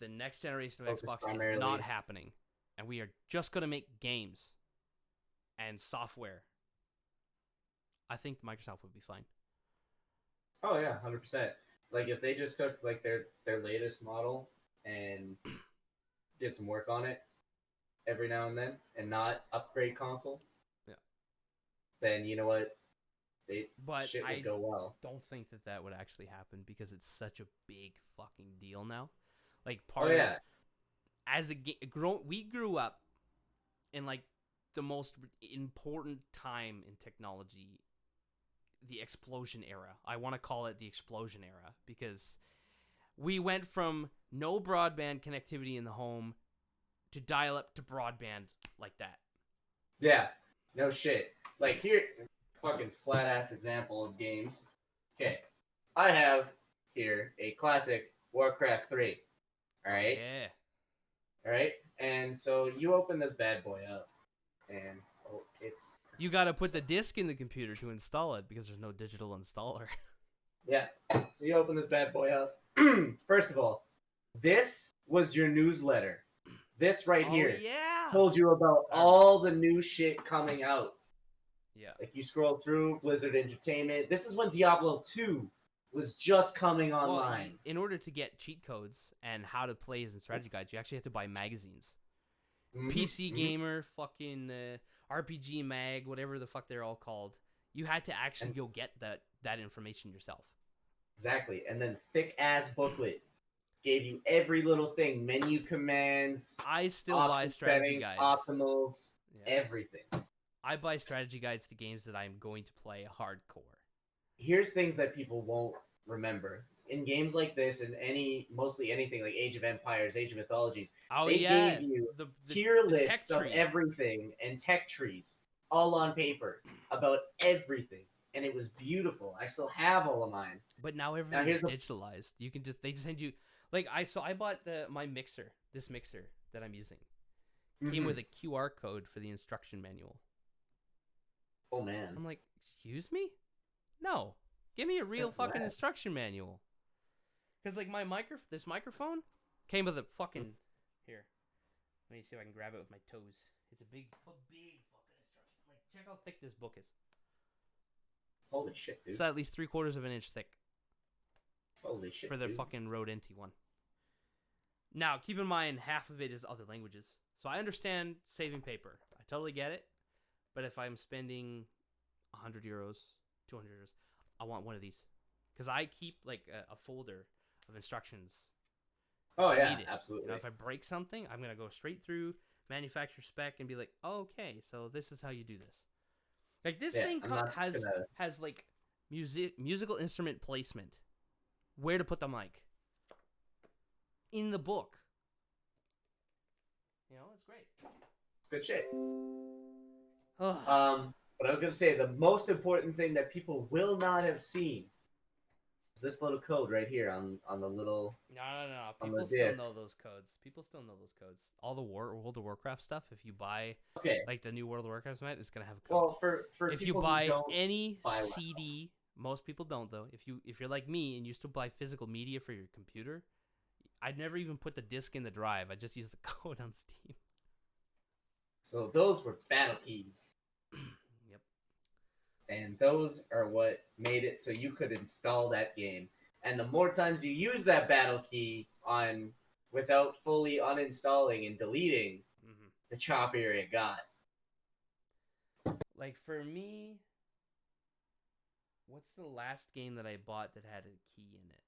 the next generation of Xbox is not happening, and we are just going to make games and software, I think Microsoft would be fine. Oh yeah, 100%. Like if they just took like their latest model and did some work on it every now and then, and not upgrade console, then you know what, shit would go well. Don't think that would actually happen because it's such a big fucking deal now. Like we grew up in like the most important time in technology, the explosion era. I want to call it the explosion era because we went from no broadband connectivity in the home to dial up to broadband like that. Yeah, no shit. Like here, fucking flat ass example of games. Okay, I have here a classic Warcraft 3. All right. Yeah. All right, and so you open this bad boy up, and it's. You got to put the disc in the computer to install it because there's no digital installer. Yeah. So you open this bad boy up. First of all, this was your newsletter. This right here told you about all the new shit coming out. Yeah. Like you scroll through Blizzard Entertainment. This is when Diablo 2 was just coming Well, online. in order to get cheat codes and how to play and strategy guides, you actually have to buy magazines. Mhm, PC mhm. Gamer, fucking RPG Mag, whatever the fuck they're all called. You had to actually And- go get that information yourself. Exactly. And then thick ass booklet gave you every little thing, menu commands, I still buy option strategy settings, guides. optimals, Yeah. everything. I buy strategy guides to games that I'm going to play hardcore. Here's things that people won't remember. In games like this, and mostly anything like Age of Empires, Age of Mythologies, Oh they yeah, gave you the tier the tech lists of tree. everything and tech trees all on paper about everything. And it was beautiful. I still have all of mine. But now everything's here's a- digitalized. You can they just send you I bought my mixer, this mixer that I'm using. Came Mhm. with a QR code for the instruction manual. Oh man. I'm like, excuse me? No. Give me a real Since fucking when? instruction manual. Because, like, this microphone came with a fucking... Here. Let me see if I can grab it with my toes. It's a big fucking instruction. Like, check how thick this book is. Holy shit, dude. It's at least 3/4 of an inch thick Holy shit. for the dude. fucking Rode NT one. Now, keep in mind, half of it is other languages. So I understand saving paper. I totally get it. But if I'm spending 100 euros, 200 euros, I want one of these. Because I keep, like, a folder of instructions. Oh I yeah, need it. absolutely. You know, if I break something, I'm going to go straight through manufacturer spec and be like, oh, okay, so this is how you do this. Like, this Yeah, thing I'm not has, gonna- has, like, musical instrument placement. Where to put the mic. In the book. You know, it's great. It's good shit. Ugh. But I was gonna say the most important thing that people will not have seen is this little code right here on the little. No. on the People still disc. know those codes. People still know those codes. All the World of Warcraft stuff, if you buy, Okay. like, the new World of Warcraft set, it's going to have a code. Well, for If you people who buy don't any buy one. CD, most people don't, though. If you're like me and you still buy physical media for your computer, I'd never even put the disc in the drive. I just use the code on Steam. So those were battle keys, Yep. and those are what made it so you could install that game. And the more times you use that battle key on without fully uninstalling and deleting, Hmm. the choppier it got. Like, for me, what's the last game that I bought that had a key in it?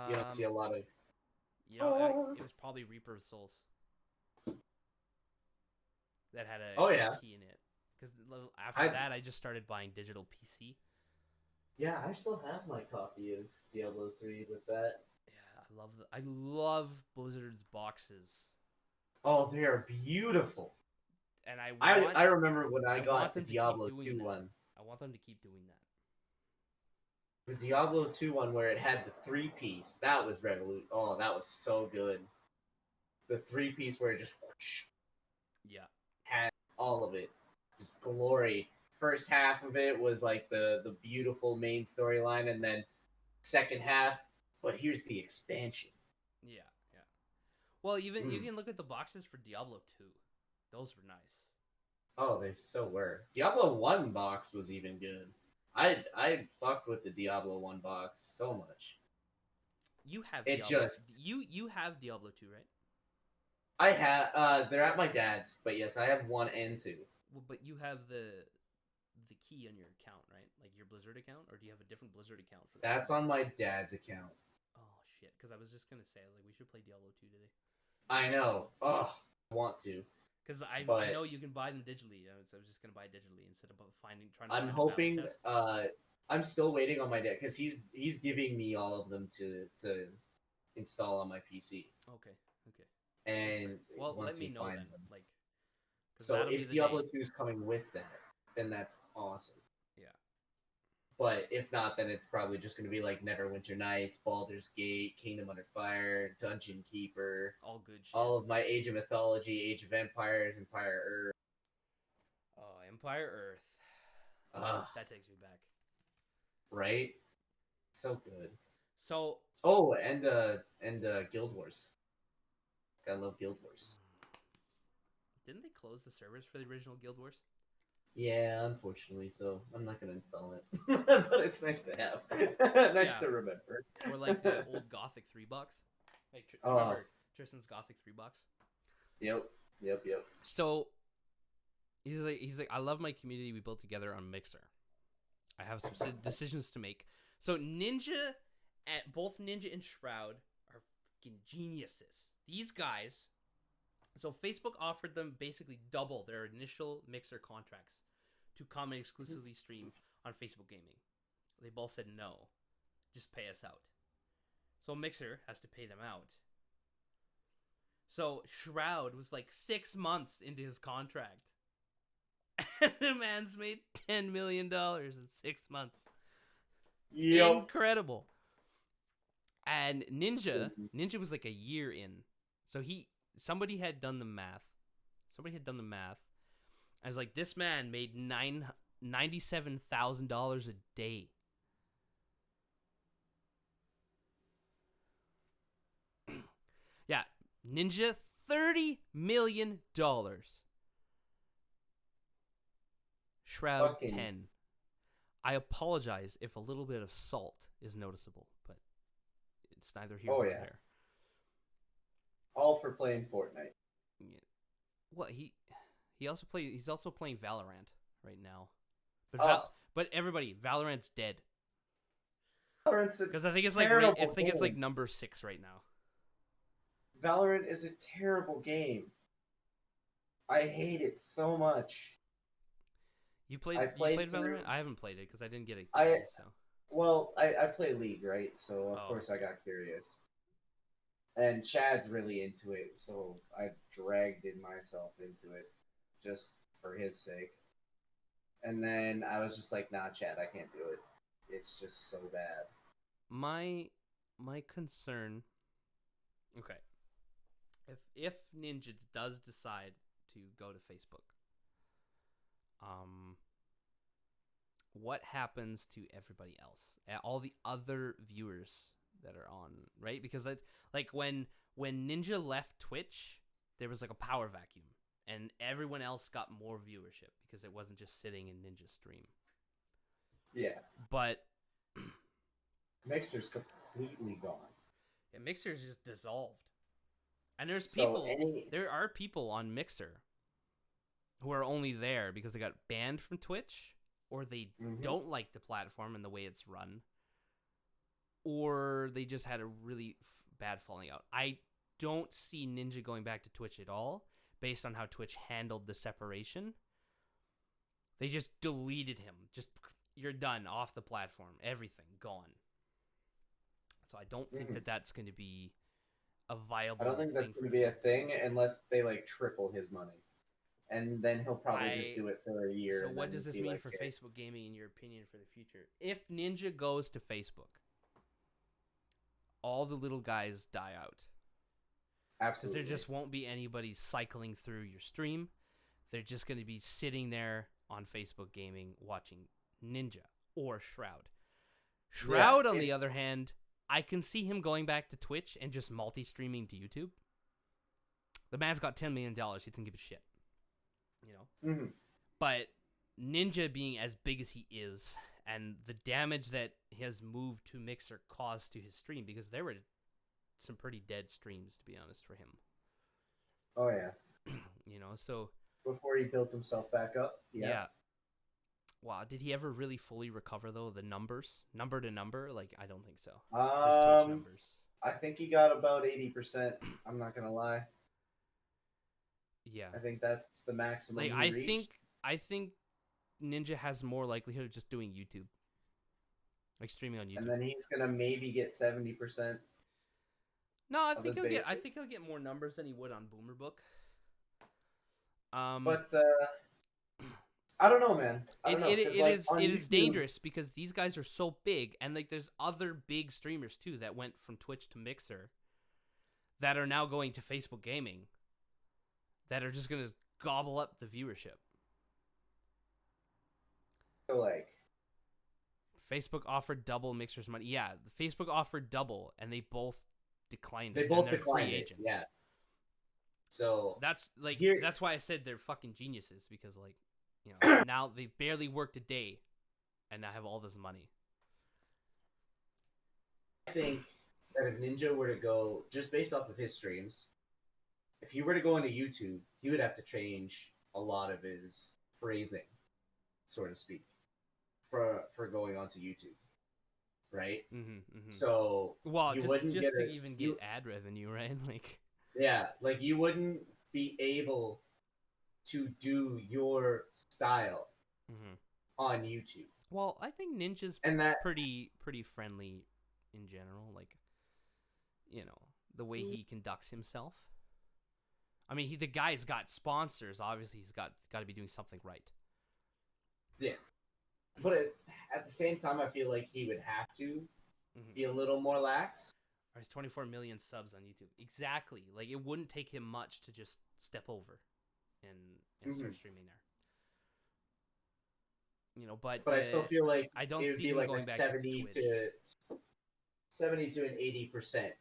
You don't see a lot of. You know, it was probably Reaper of Souls that had a Oh, yeah. key in it. Because after that, I just started buying digital PC. Yeah, I still have my copy of Diablo 3 with that. Yeah, I love Blizzard's boxes, Oh, they are beautiful. and I I remember when I want got the them to keep Diablo doing 2 that. one. I want them to keep doing that. The Diablo 2 one where it had the 3-piece. That was Oh, that was so good. The 3-piece where it just Yeah, had all of it. Just glory. First half of it was like the beautiful main storyline, and then second half, but here's the expansion. yeah. Well, even you Mm. can look at the boxes for Diablo 2. Those were nice. Oh, they so were. Diablo 1 box was even good. I fucked with the Diablo 1 box so much. You have It Diablo. just- You have Diablo 2, right? I have they're at my dad's, but yes, I have 1 and 2. Well, but you have the key on your account, right? Like your Blizzard account, or do you have a different Blizzard account for that? That's on my dad's account. Oh shit! Because I was just gonna say, like, we should play Diablo 2 today. I know. Oh, I want to. Because I But- know you can buy them digitally. So I was just gonna buy it digitally instead of trying to. I'm find a battle hoping. chest. I'm still waiting on my dad because he's giving me all of them to install on my PC. Okay. And Well, once let me he know then. finds them. Like, 'cause So that'll be if the Diablo day. 2 is coming with that, then that's awesome. Yeah. But if not, then it's probably just going to be like Neverwinter Nights, Baldur's Gate, Kingdom Under Fire, Dungeon Keeper, All good shit. all of my Age of Mythology, Age of Empires, Empire Earth. Oh, Empire Earth. Ah. That takes me back. Right? So good. So Oh, and Guild Wars. I love Guild Wars. didn't they close the servers for the original Guild Wars? Yeah, unfortunately, so I'm not gonna install it. But it's nice to have. Nice Yeah. to remember. Or like the old Gothic 3 bucks. Like Oh, remember Tristan's Gothic 3 bucks? yep, yep. So he's like I love my community we built together on Mixer. I have some decisions to make. So Ninja, at both Ninja and Shroud are fucking geniuses. These guys. So Facebook offered them basically double their initial Mixer contracts to come and exclusively stream on Facebook Gaming. They both said no, just pay us out. So Mixer has to pay them out. So Shroud was like 6 months into his contract. And the man's made $10 million in 6 months. Yep. Incredible. And Ninja was like a year in. So somebody had done the math. I was like, this man made $97,000 a day. Yeah, Ninja, $30 million. Shroud, Fucking- 10. I apologize if a little bit of salt is noticeable, but it's neither here nor yeah. there. All for playing Fortnite. Yeah. What he's also playing Valorant right now. But Oh. but everybody, Valorant's dead. Valorant's a Because I think it's terrible like game. number 6 right now. Valorant is a terrible game. I hate it so much. You played played Valorant? through- I haven't played it because I didn't get it. I- So Well, I play League, right? So of Oh. course I got curious. And Chad's really into it, so I dragged myself into it just for his sake. And then I was just like, nah, Chad, I can't do it. It's just so bad. my concern. Okay, if Ninja does decide to go to Facebook, what happens to everybody else? All the other viewers that are on, right? Because like when Ninja left Twitch, there was like a power vacuum, and everyone else got more viewership because it wasn't just sitting in Ninja's stream. Yeah. But Mixer's completely gone. yeah, Mixer is just dissolved, and there's So people. There are people on Mixer who are only there because they got banned from Twitch, or they Mhm. don't like the platform and the way it's run, or they just had a really bad falling out. I don't see Ninja going back to Twitch at all, based on how Twitch handled the separation. They just deleted him. Just, you're done, off the platform. Everything, gone. So I don't think that that's going to be a viable I don't think that's thing going to for be a him. thing unless they like triple his money, and then he'll probably just do it for a year. So and what then does this be mean like, for "Okay." Facebook gaming, in your opinion, for the future? If Ninja goes to Facebook, all the little guys die out. Because Absolutely. there just won't be anybody cycling through your stream. They're just going to be sitting there on Facebook gaming watching Ninja or Shroud. Shroud, on the it's- other hand, I can see him going back to Twitch and just multi-streaming to YouTube. The man's got $10 million. He doesn't give a shit. You know? Mhm. But Ninja being as big as he is, and the damage that his move to Mixer caused to his stream, because there were some pretty dead streams, to be honest, for him. Oh yeah. You know, so Before he built himself back up. yeah. Wow, did he ever really fully recover though? The numbers, number to number, like I don't think so. His Twitch numbers. I think he got about 80%. I'm not gonna lie. Yeah, I think that's the maximum. like he reached. I think Ninja has more likelihood of just doing YouTube, like streaming on YouTube. And then he's gonna maybe get 70%. No, I of think his he'll get. I bases. think he'll get more numbers than he would on Boomer Book. But I don't know, man. I don't know, 'cause, like, on it is YouTube- dangerous because these guys are so big, and like there's other big streamers too that went from Twitch to Mixer, that are now going to Facebook Gaming, that are just gonna gobble up the viewership. So like, Facebook offered double Mixer's money. Yeah, Facebook offered double, and they both declined they it. both and they're declined free it. agents. Yeah. So That's like Here- that's why I said they're fucking geniuses, because like, Now they barely worked a day, and now have all this money. I think that if Ninja were to go just based off of his streams, if he were to go into YouTube, he would have to change a lot of his phrasing, so to speak, for going onto YouTube, right? So Well, you just wouldn't just get to a- even get you- ad revenue, right? Like, yeah, like you wouldn't be able to do your style on YouTube, well, I think Ninja's and that pretty friendly in general. Like, the way he conducts himself. I mean, the guy's got sponsors. Obviously, he's got to be doing something right. yeah. But at the same time, I feel like he would have to be a little more lax. Or his 24 million subs on YouTube. Exactly. Like, it wouldn't take him much to just step over and start streaming there. But I still feel like I don't it would see be him like going a back 70 to Twitch. to 70 to an 80%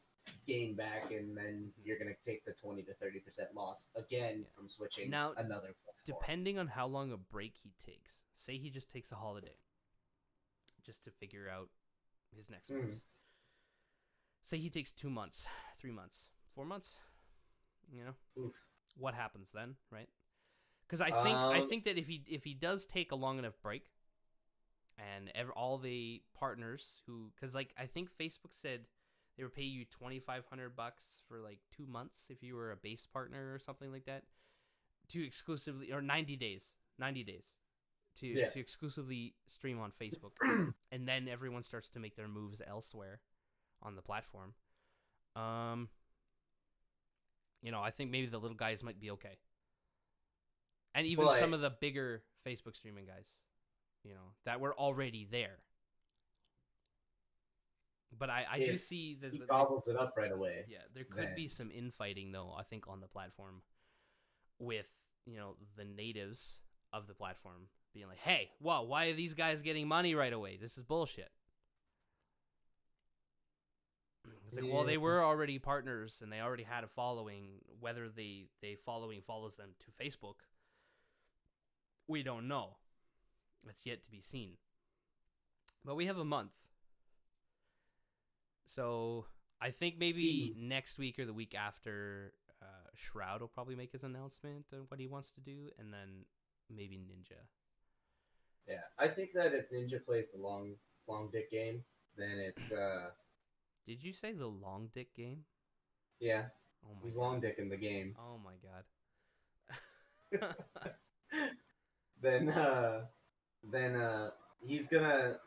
gain back, and then you're gonna take the 20 to 30% loss again from switching Now, another platform. Depending on how long a break he takes. Say he just takes a holiday just to figure out his next moves. Say he takes 2 months, 3 months, 4 months. Oof. What happens then, right? Because I think that if he does take a long enough break, and all the partners because like I think Facebook said they would pay you $2,500 for like 2 months if you were a base partner or something like that, to exclusively, or 90 days to exclusively stream on Facebook, and then everyone starts to make their moves elsewhere on the platform. I think maybe the little guys might be okay. And even some of the bigger Facebook streaming guys, that were already there. But I do see that he gobbles it up right away. Yeah, there could be some infighting though, I think, on the platform with, the natives of the platform being like, "Hey, wow, why are these guys getting money right away? This is bullshit." It's like, well, they were already partners and they already had a following. Whether the following follows them to Facebook, we don't know. It's yet to be seen. But we have a month. So I think maybe next week or the week after, Shroud will probably make his announcement of what he wants to do, and then maybe Ninja. Yeah, I think that if Ninja plays the long dick game, then it's Did you say the long dick game? yeah, Oh my he's God. long dick in the game. Oh my God. then he's gonna,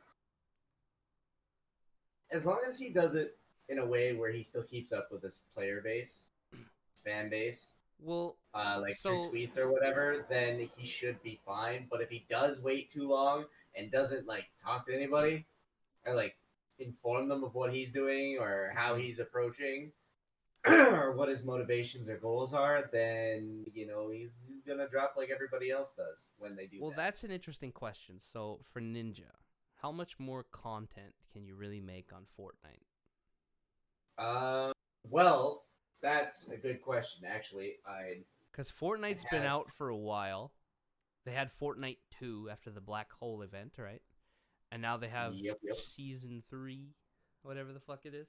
as long as he does it in a way where he still keeps up with his player base, his fan base, Well, like through tweets or whatever, then he should be fine. But if he does wait too long and doesn't like talk to anybody or like inform them of what he's doing or how he's approaching or what his motivations or goals are, then he's gonna drop like everybody else does when they do. Well, that's an interesting question. So for Ninja, how much more content can you really make on Fortnite? Well, that's a good question, actually. Because Fortnite's been out for a while. They had Fortnite 2 after the Black Hole event, right? And now they have Season 3, whatever the fuck it is.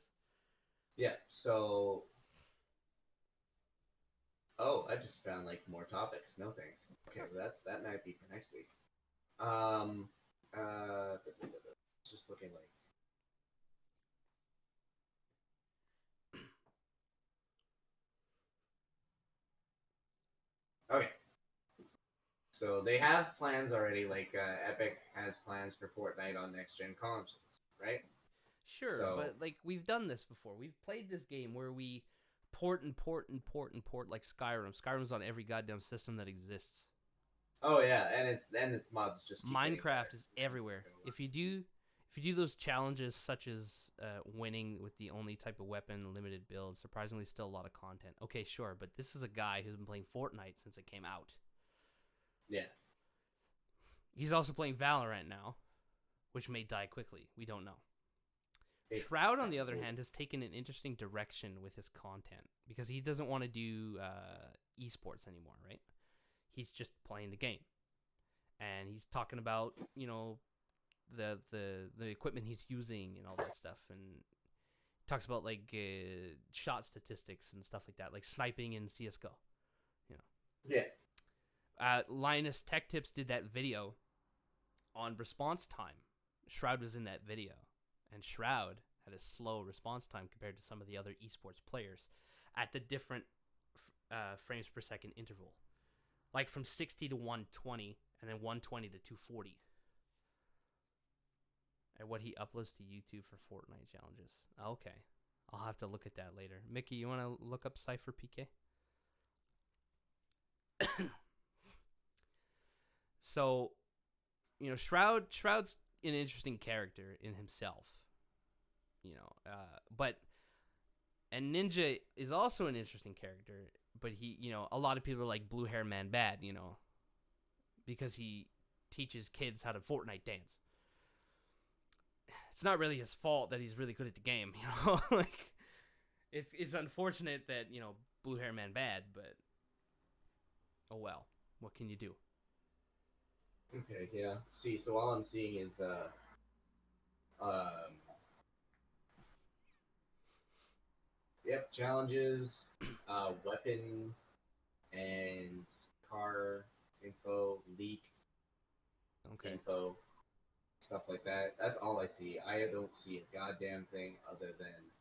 Yeah, so... Oh, I just found, like, more topics. No thanks. Okay, well, that might be for next week. Just looking like... Okay. So they have plans already, like Epic has plans for Fortnite on next-gen consoles, right? Sure, but like we've done this before. We've played this game where we port like Skyrim. Skyrim's on every goddamn system that exists. Oh yeah, and its mods just keep Minecraft is everywhere. If you do those challenges such as winning with the only type of weapon, limited build, surprisingly still a lot of content. Okay, sure, but this is a guy who's been playing Fortnite since it came out. Yeah. He's also playing Valorant now, which may die quickly. We don't know. Shroud, on the other hand, has taken an interesting direction with his content because he doesn't want to do esports anymore, right? He's just playing the game. and he's talking about the equipment he's using and all that stuff, and talks about like shot statistics and stuff like that, like sniping in CS:GO. Yeah. Linus Tech Tips did that video on response time. Shroud was in that video, and Shroud had a slow response time compared to some of the other esports players at the different frames per second interval, like from 60 to 120, and then 120 to 240. And what he uploads to YouTube for Fortnite challenges. Okay, I'll have to look at that later. Mickey, you want to look up Cypher PK? So, Shroud's an interesting character in himself, and Ninja is also an interesting character, but he, a lot of people are like blue hair man bad, because he teaches kids how to Fortnite dance. It's not really his fault that he's really good at the game, like it's unfortunate that, blue hair man bad, but oh well, what can you do? Okay, yeah. See, so all I'm seeing is challenges, weapon and car info, leaked info, stuff like that. That's all I see. I don't see a goddamn thing other than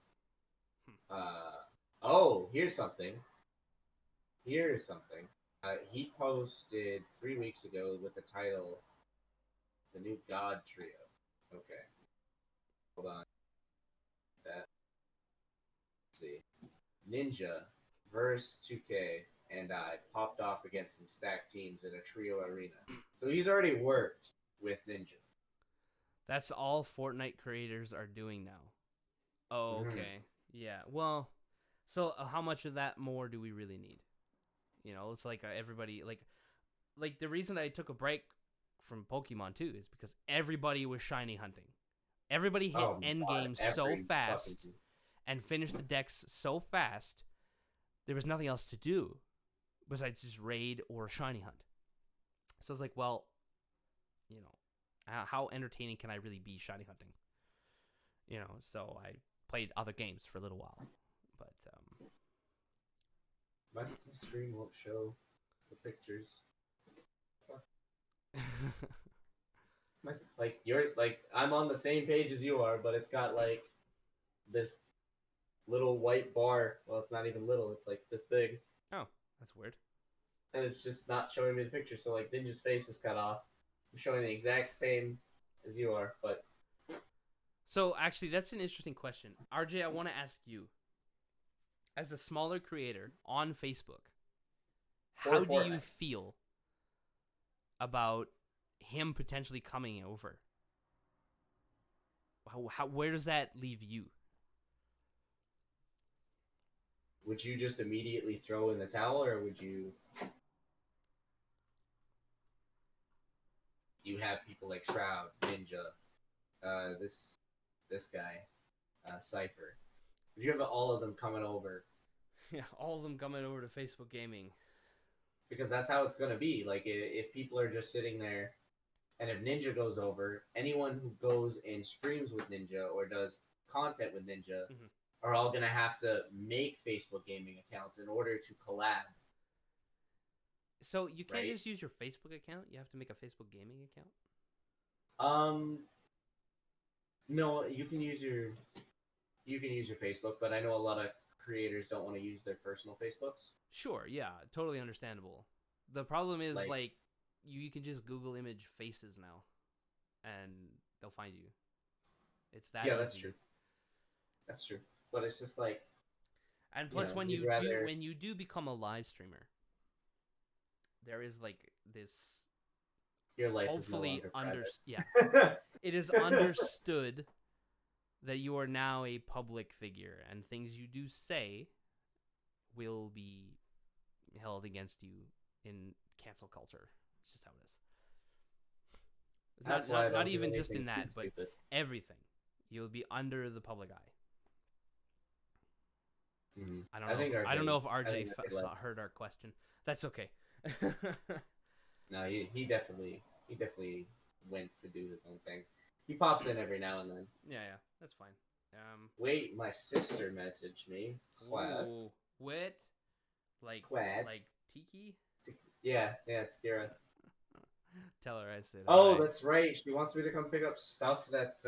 oh, here's something. He posted 3 weeks ago with the title, "The New God Trio." Okay, hold on. Let's see, Ninja versus 2K and I popped off against some stacked teams in a trio arena. So he's already worked with Ninja. That's all Fortnite creators are doing now. Oh, okay. Yeah. Well, so how much of that more do we really need? It's like everybody like the reason I took a break from Pokemon too is because everybody was shiny hunting. Everybody hit end game so fast and finished the decks so fast. There was nothing else to do besides just raid or shiny hunt. So I was like, well, how entertaining can I really be shiny hunting? So I played other games for a little while, but my screen won't show the pictures. I'm on the same page as you are, but it's got like this little white bar. Well, it's not even little. It's like this big. Oh, that's weird. And it's just not showing me the picture. So like Ninja's face is cut off. I'm showing the exact same as you are, but. So actually, that's an interesting question, RJ. I want to ask you, as a smaller creator on Facebook, how do you feel about him potentially coming over? Where does that leave you? Would you just immediately throw in the towel, or would you have people like Shroud, Ninja, this guy, Cypher? Would you have all of them coming over? Yeah, all of them coming over to Facebook Gaming. Because that's how it's going to be. Like, if people are just sitting there, and if Ninja goes over, anyone who goes and streams with Ninja or does content with Ninja are all going to have to make Facebook Gaming accounts in order to collab. So you can't just use your Facebook account? You have to make a Facebook Gaming account? No, you can use your Facebook, but I know a lot of creators don't want to use their personal Facebooks. Sure, yeah, totally understandable. The problem is like you can just Google image faces now, and they'll find you. It's that. Yeah, easy. that's true. That's true, but it's just like. And plus, when you do become a live streamer, there is like this. Your life hopefully is no longer yeah. It is understood that you are now a public figure, and things you do say will be held against you in cancel culture. It's just how it is. Not even just in that, but everything. You'll be under the public eye. Mm-hmm. I don't know if RJ heard our question. That's okay. No, he definitely he definitely went to do his own thing. He pops in every now and then. Yeah, that's fine. Wait, my sister messaged me. What? Ooh, what? Like, What? like Tiki? Yeah, it's Kira. Tell her I said Oh, hi. that's right. She wants me to come pick up stuff that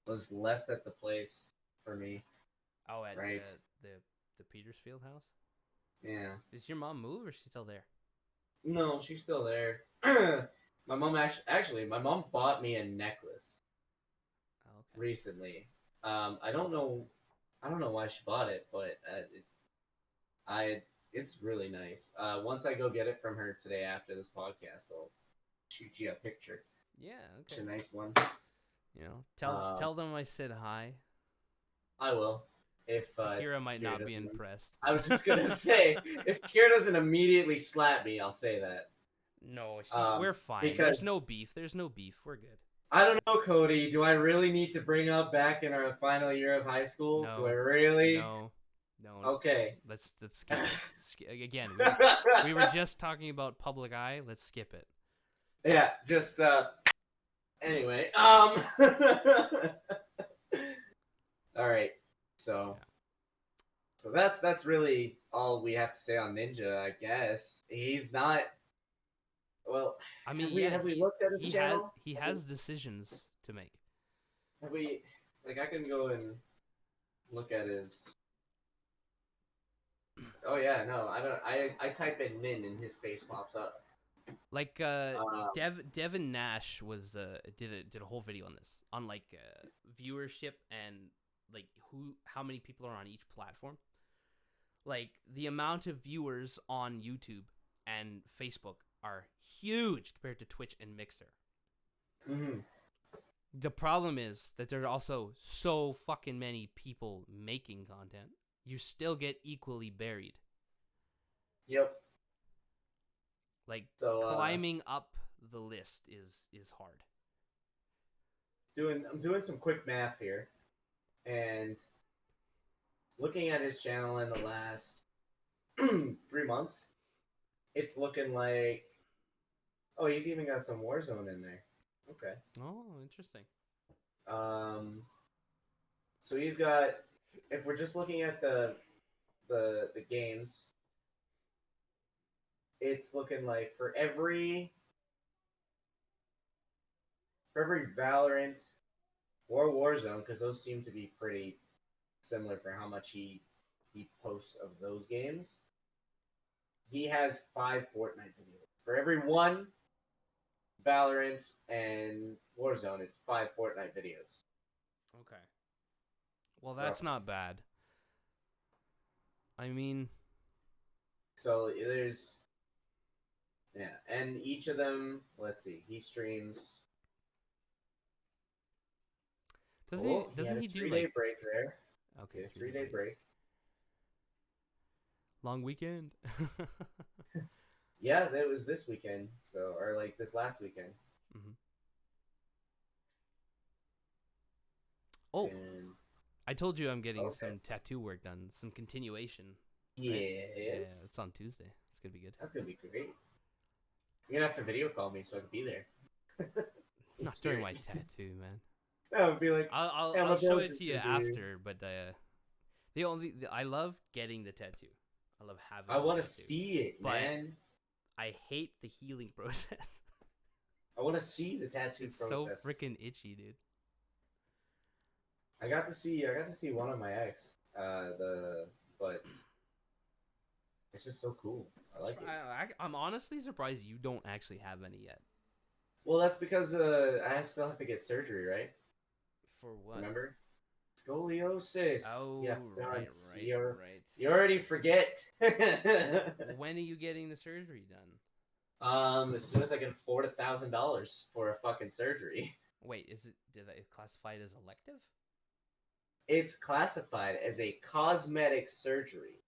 was left at the place for me. Oh, at Right. the Petersfield house? Yeah. Did your mom move or is she still there? No, she's still there. My mom actually, my mom bought me a necklace Oh, okay. recently. I don't know why she bought it, but it's really nice. Once I go get it from her today after this podcast, I'll shoot you a picture. Yeah, It's okay. a nice one. You know, tell them I said hi. I will. If Takira might Kira not be doesn't- impressed. I was just gonna say, if Kira doesn't immediately slap me, I'll say that. No, Um, we're fine. because- There's no beef. There's no beef. We're good. I don't know, Cody. Do I really need to bring up back in our final year of high school? No. Do I really? No. Okay. Let's skip it. Again, we were just talking about public eye. Let's skip it. Yeah, just anyway. All right. So Yeah. so that's really all we have to say on Ninja, I guess. He's not well, I mean, have we looked at his channel? He has decisions to make. Have we like I can go and look at his Oh yeah, no, I don't I type in Nin and his face pops up. Like Devin Nash was did a whole video on this on like viewership and like how many people are on each platform. Like the amount of viewers on YouTube and Facebook are huge compared to Twitch and Mixer. Mm-hmm. The problem is that there are also so fucking many people making content. You still get equally buried. Yep. Like So climbing up the list is hard. I'm doing some quick math here, and looking at his channel in the last 3 months, it's looking like he's even got some Warzone in there. Okay. Oh, interesting. So he's got. If we're just looking at the games, it's looking like for every Valorant or Warzone, because those seem to be pretty similar for how much he posts of those games. He has 5 Fortnite videos. For every 1 Valorant and Warzone, it's 5 Fortnite videos. Okay. Well, that's not bad. I mean, so there's and each of them, let's see, he streams. doesn't he do 3-day like break there? okay, 3-day break. long weekend? Yeah, that was this weekend, or like this last weekend. Mm-hmm. Oh, And I told you I'm getting Okay. some tattoo work done, some continuation. yeah, Yeah, it's on Tuesday. It's gonna be good. that's gonna be great. You're gonna have to video call me so I can be there. Not during my tattoo, man. That would be like, I'll Yeah, my show brother it to you did do. after, but I love getting the tattoo. I love having. I want the to tattoo. see it, But- man. I hate the healing process. I want to see the tattoo It's process. so freaking itchy, dude. I got to see one of my ex. But it's just so cool. I like it. I'm honestly surprised you don't actually have any yet. Well, that's because I still have to get surgery, right? For what? Remember? Scoliosis. Oh, Yeah, right. You already forget. When are you getting the surgery done? As soon as I can afford $1,000 for a fucking surgery. Wait, did it classified as elective? It's classified as a cosmetic surgery,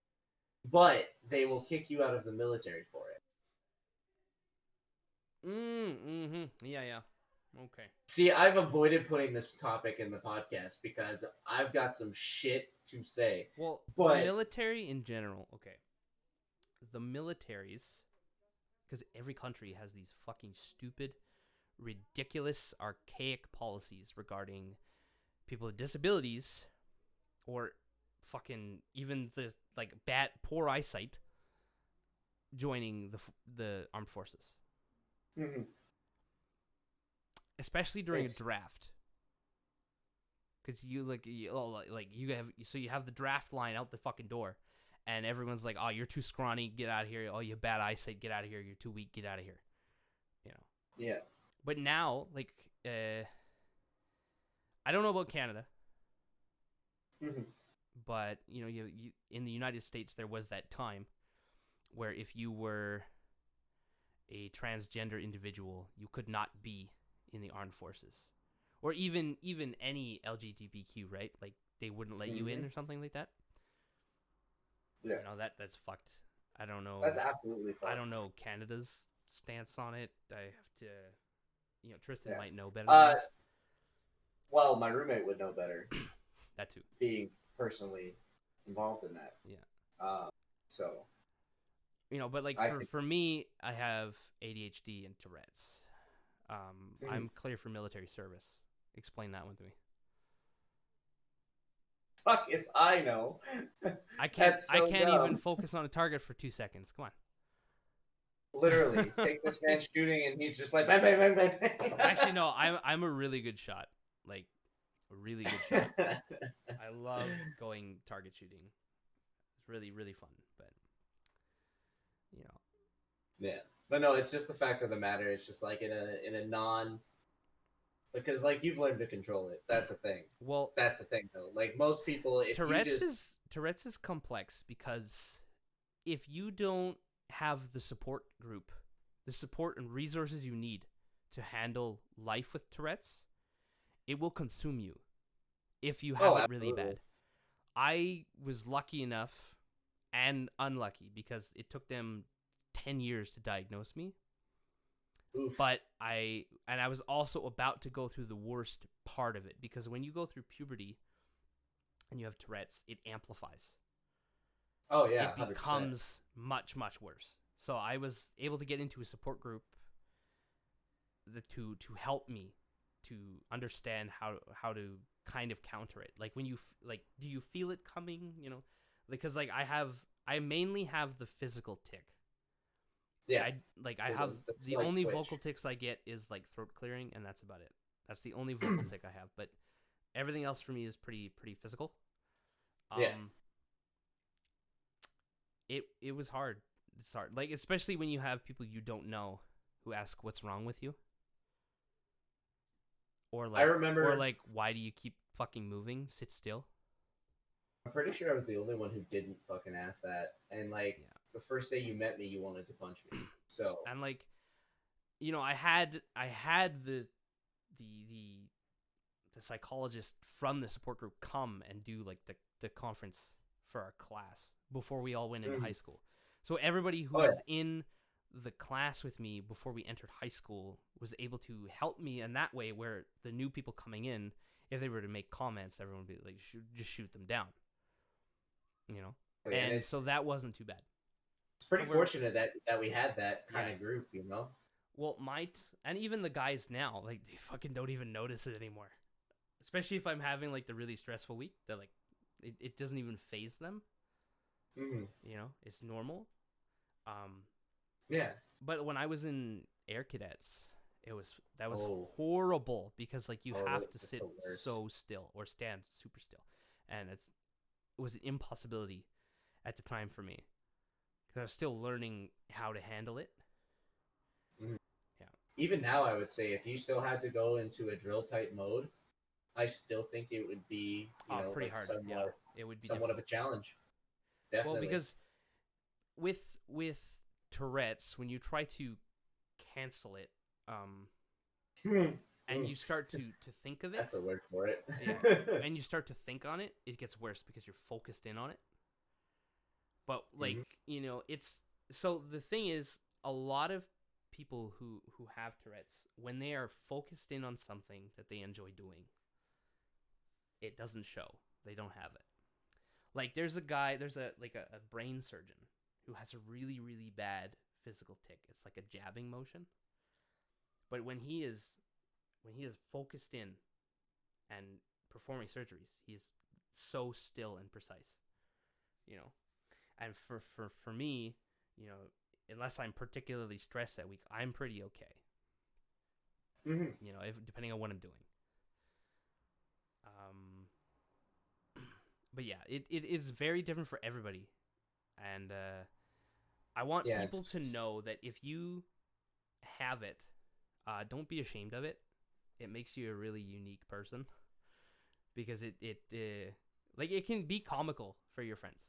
but they will kick you out of the military for it. Mm-hmm. Yeah. Okay. See, I've avoided putting this topic in the podcast because I've got some shit to say. Well, But- the military in general, okay. The militaries because every country has these fucking stupid, ridiculous, archaic policies regarding people with disabilities, or fucking even the like bad, poor eyesight, joining the armed forces, Mm-hmm. especially during It's- a draft. Because you have the draft line out the fucking door, and everyone's like, "Oh, you're too scrawny, get out of here. Oh, you have bad eyesight, get out of here. You're too weak, get out of here." You know. Yeah. But now, like, I don't know about Canada, Mm-hmm. but you in the United States there was that time where if you were a transgender individual, you could not be in the armed forces, or even any LGBTQ, right? Like they wouldn't let you in or something like that. Yeah. That's fucked. I don't know. That's absolutely fine. I don't know Canada's stance on it. I have to, Tristan Yeah. might know better than us. Well, my roommate would know better, That too. being personally involved in that. Yeah. So. But like I for, think- for me, I have ADHD and Tourette's. I'm clear for military service. Explain that one to me. Fuck if I know. I can't. That's so I can't dumb. even focus on a target for 2 seconds. Come on. Literally, take this man shooting, and he's just like, bang, bang, bang, bang, bang. Actually, no. I'm a really good shot. Like, a really good shot. I love going target shooting. It's really, really fun. But Yeah, but no, it's just the fact of the matter. It's just like in a non, because like you've learned to control it. That's a thing. well, That's the thing, though. Like most people, if Tourette's you just is complex because if you don't have the support group, the support and resources you need to handle life with Tourette's, it will consume you if you have it really absolutely. bad. I was lucky enough and unlucky because it took them 10 years to diagnose me. oof. But I was also about to go through the worst part of it because when you go through puberty and you have Tourette's, it amplifies. Oh yeah, It 100%. becomes much, much worse. So I was able to get into a support group to help me to understand how to kind of counter it. Like when you do you feel it coming? Because like I mainly have the physical tick. Yeah, I The- have the the slight only twitch. vocal ticks I get is like throat clearing, and that's about it. That's the only vocal tick I have. But everything else for me is pretty physical. Yeah. It was hard. It's hard, like especially when you have people you don't know who ask what's wrong with you, or like remember- why do you keep fucking moving? Sit still. I'm pretty sure I was the only one who didn't fucking ask that. And like Yeah. the first day you met me, you wanted to punch me. So And like, I had the psychologist from the support group come and do like the conference for our class before we all went into high school. So everybody who Oh, yeah. was in the class with me before we entered high school was able to help me in that way, where the new people coming in, if they were to make comments, everyone would be like, just shoot them down. and And so that wasn't too bad. it's pretty we're- fortunate that we had that kind Yeah. of group, you know. Well, and even the guys now, like they fucking don't even notice it anymore. Especially if I'm having like the really stressful week, they're like, it doesn't even phase them. Mm-hmm. It's normal. Yeah. But when I was in Air Cadets, that was Oh. horrible because like you Oh, have to that's sit the worst. so still or stand super still, and it was an impossibility at the time for me because I was still learning how to handle it. Even now, I would say if you still had to go into a drill type mode, I still think it would be Pretty like hard. somewhat, It would be somewhat of a challenge. Definitely. Well, because with Tourette's, when you try to cancel it, and you start to think of it, that's a word for it. Yeah. and you start to think on it, it gets worse because you're focused in on it. But like it's so the thing is, a lot of people who have Tourette's, when they are focused in on something that they enjoy doing, it doesn't show. They don't have it. Like there's a brain surgeon who has a really, really bad physical tick. It's like a jabbing motion. But when he is focused in and performing surgeries, he's so still and precise. You know. And for me, you know, unless I'm particularly stressed that week, I'm pretty okay. Mm-hmm. You know, depending on what I'm doing. But yeah, it is very different for everybody, and I want people to know that if you have it, don't be ashamed of it. It makes you a really unique person, because it like it can be comical for your friends.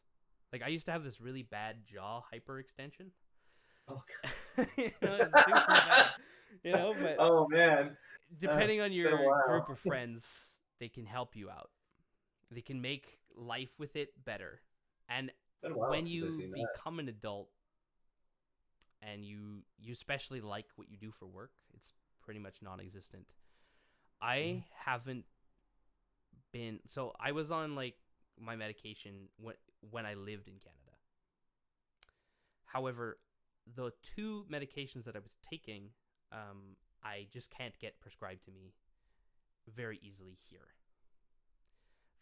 Like I used to have this really bad jaw hyperextension. Oh god. You know, it's super bad. You know, but oh man. Depending on It's been a your while. group of friends, they can help you out. They can make life with it better. And Been a while when since you I've seen that. become an adult and you especially like what you do for work, it's pretty much non-existent. I haven't been, so I was on like my medication when I lived in Canada. However, the 2 medications that I was taking, I just can't get prescribed to me very easily here.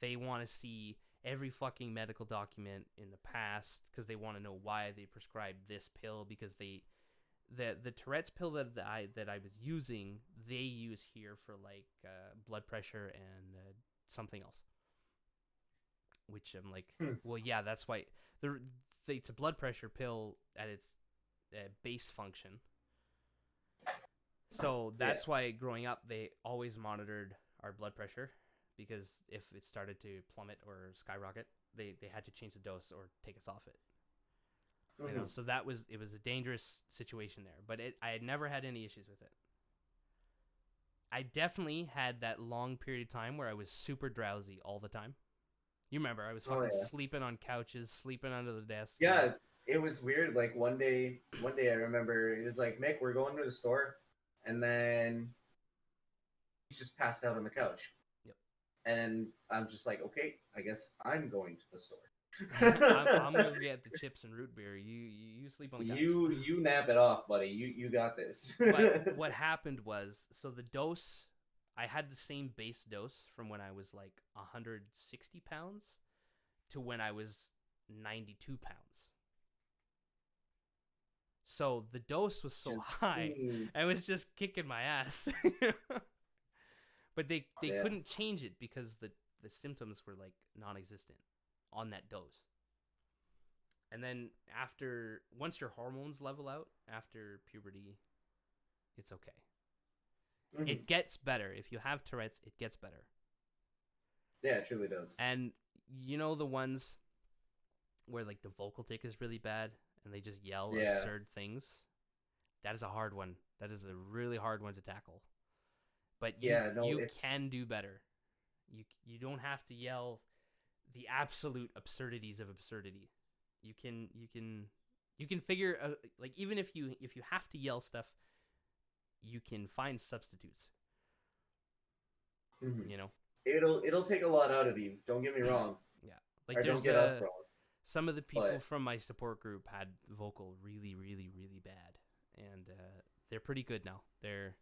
They want to see every fucking medical document in the past because they want to know why they prescribed this pill, because the Tourette's pill that I was using, they use here for like blood pressure and something else. Which I'm like, well, yeah, that's why it's a blood pressure pill at its base function. So that's why growing up they always monitored our blood pressure, because if it started to plummet or skyrocket, they had to change the dose or take us off it. Mm-hmm. You know, so it was a dangerous situation there, but I had never had any issues with it. I definitely had that long period of time where I was super drowsy all the time. You remember, I was fucking sleeping on couches, sleeping under the desk. Yeah, it was weird. Like one day I remember it was like, Mick, we're going to the store, and then he's just passed out on the couch. Yep. And I'm just like, okay, I guess I'm going to the store. I'm gonna get the chips and root beer. You sleep on the couch. You nap it off, buddy. You got this. But what happened was, so the dose, I had the same base dose from when I was like 160 pounds to when I was 92 pounds. So the dose was so high, I was just kicking my ass. But they couldn't change it because the symptoms were like non-existent on that dose. And then once your hormones level out after puberty, it's okay. Mm-hmm. It gets better. If you have Tourette's, it gets better. Yeah, it truly does. And you know the ones where like the vocal tick is really bad and they just yell absurd things? That is a hard one. That is a really hard one to tackle. But you can do better. You don't have to yell the absolute absurdities of absurdity. You can figure like, even if you have to yell stuff, you can find substitutes. Mm-hmm. You know, it'll take a lot out of you. Don't get me wrong. Yeah, like don't get us wrong. Some of the people from my support group had vocal really, really, really bad, and they're pretty good now. They're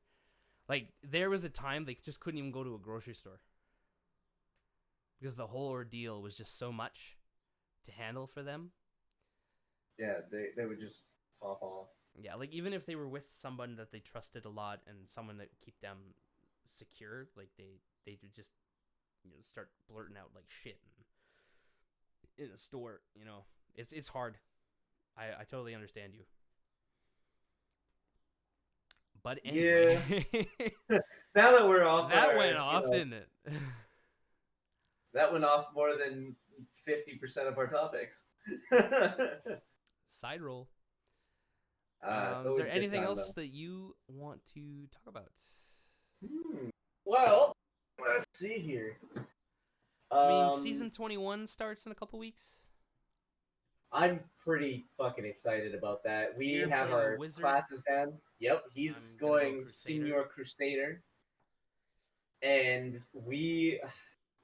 like, there was a time they just couldn't even go to a grocery store because the whole ordeal was just so much to handle for them. Yeah, they would just pop off. Yeah, like even if they were with someone that they trusted a lot and someone that keep them secure, like they would just, you know, start blurting out like shit in a store. You know, it's hard. I totally understand you. But anyway, yeah. Now that we're off, that went off, didn't it? That went off more than 50% of our topics. Side roll. Is there anything else that you want to talk about? Well, let's see here. I mean, season 21 starts in a couple weeks. I'm pretty fucking excited about that. We have our classes down. Yep, he's going Senior Crusader. And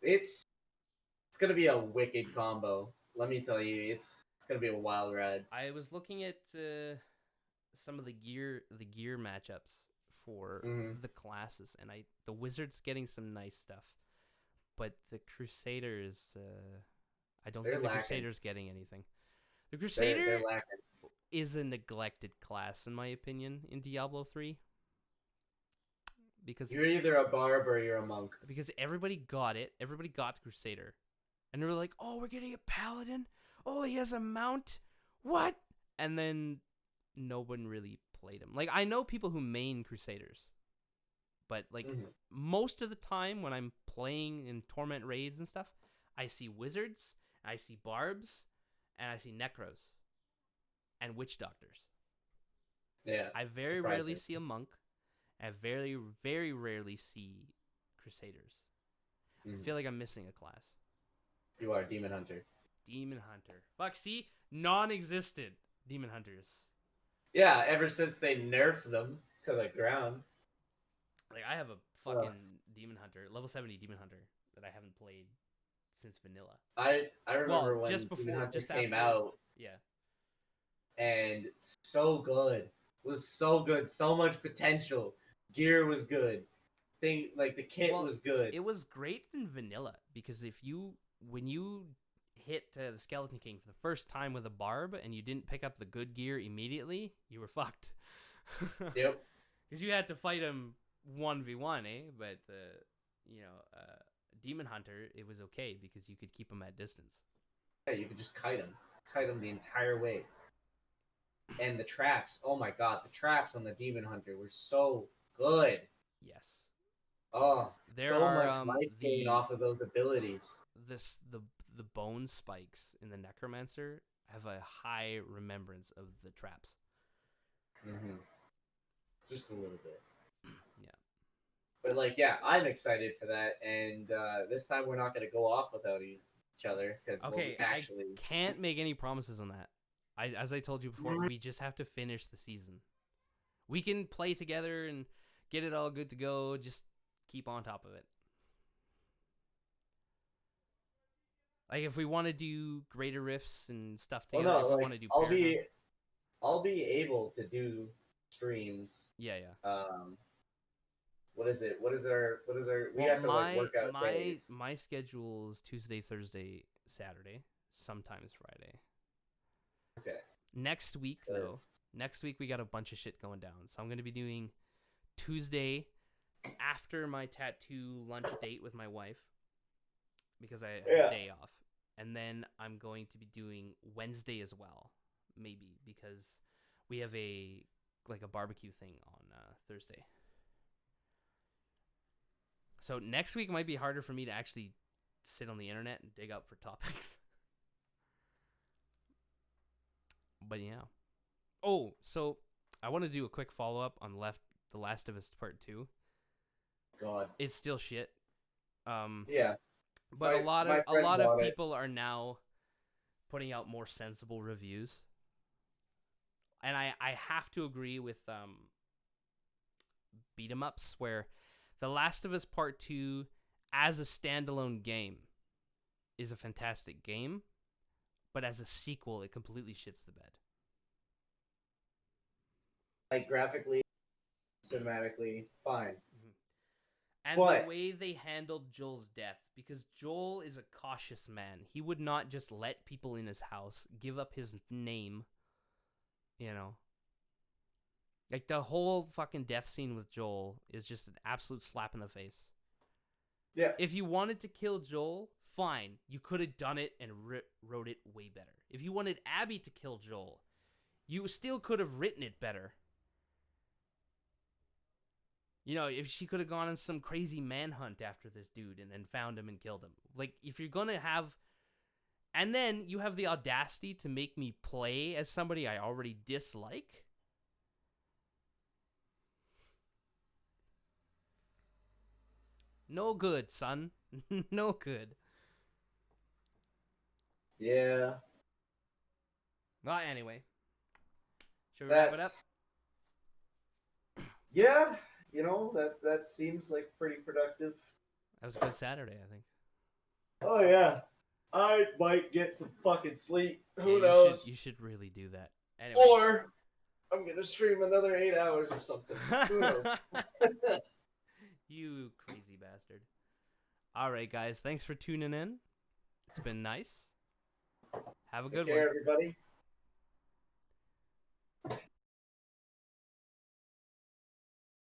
it's gonna be a wicked combo. Let me tell you, it's gonna be a wild ride. I was looking at some of the gear matchups for Mhm. the classes, and the Wizards getting some nice stuff, but the Crusaders, I don't They're think the lacking. Crusaders getting anything. The They're Crusader lacking. is a neglected class in my opinion in Diablo 3 because You're either a barb or you're a monk. everybody got it. Everybody got the Crusader. And they were like, "Oh, we're getting a paladin? Oh, he has a mount? What?" And then no one really played him. Like I know people who main Crusaders. But like Mhm. most of the time when I'm playing in Torment raids and stuff, I see wizards, I see barbs, and I see necros and witch doctors. Yeah. I very rarely surprising. see a monk. I very, very rarely see crusaders. I Mhm. feel like I'm missing a class. You are Demon Hunter. Demon hunter. Fuck, see? Non-existent demon hunters. Yeah, ever since they nerfed them to the ground. Like, I have a fucking demon hunter, level 70 demon hunter that I haven't played since vanilla. I remember Well, when just Demon before, Hunter just came after. out, Yeah. and so good. Was so good. So much potential. Gear was good. Thing like the kit Well, was good. It was great in vanilla because when you hit the Skeleton King for the first time with a barb and you didn't pick up the good gear immediately, you were fucked. Yep. Because you had to fight him 1v1, eh? But Demon Hunter, it was okay because you could keep him at distance. Yeah, you could just kite him the entire way. And the traps, oh my god, the traps on the Demon Hunter were so good. Yes. Oh, There so are, much life gain off of those abilities. The bone spikes in the Necromancer have a high remembrance of the traps. Mm-hmm. Just a little bit. Yeah. But like, yeah, I'm excited for that, and this time we're not going to go off without each other because Okay, we'll actually I can't make any promises on that. As I told you before, we just have to finish the season. We can play together and get it all good to go. Just keep on top of it. Like if we want to do greater rifts and stuff Well, together, no, if we like, want to do Paragon. I'll be able to do streams. Yeah. What is it? What is our? We Well, have to like work out days. my schedule is Tuesday, Thursday, Saturday, sometimes Friday. Okay. Next week we got a bunch of shit going down. So I'm going to be doing Tuesday after my tattoo lunch date with my wife because I have a day off. And then I'm going to be doing Wednesday as well, maybe because we have a barbecue thing on Thursday. So next week might be harder for me to actually sit on the internet and dig up for topics. But yeah. Oh, so I want to do a quick follow-up on The Last of Us Part 2. God. It's still shit. Yeah. But My a lot friend of bought it. people are now putting out more sensible reviews. And I have to agree with beat 'em ups where The Last of Us Part 2 as a standalone game is a fantastic game, but as a sequel it completely shits the bed. Like graphically, cinematically, fine. And But the way they handled Joel's death, because Joel is a cautious man. He would not just let people in his house, give up his name, you know. Like, the whole fucking death scene with Joel is just an absolute slap in the face. Yeah. If you wanted to kill Joel, fine. You could have done it and wrote it way better. If you wanted Abby to kill Joel, you still could have written it better. You know, if she could have gone on some crazy manhunt after this dude and then found him and killed him. Like, if you're going to have... And then you have the audacity to make me play as somebody I already dislike? No good, son. No good. Yeah. Well, anyway. Should we wrap it up? Yeah, you know, that seems like pretty productive. That was a good Saturday, I think. Oh yeah. I might get some fucking sleep. Who Yeah, knows? You should really do that. Anyway. I'm gonna stream another 8 hours or something. Who knows? You crazy bastard. All right, guys. Thanks for tuning in. It's been nice. Have a Take good care, one. everybody.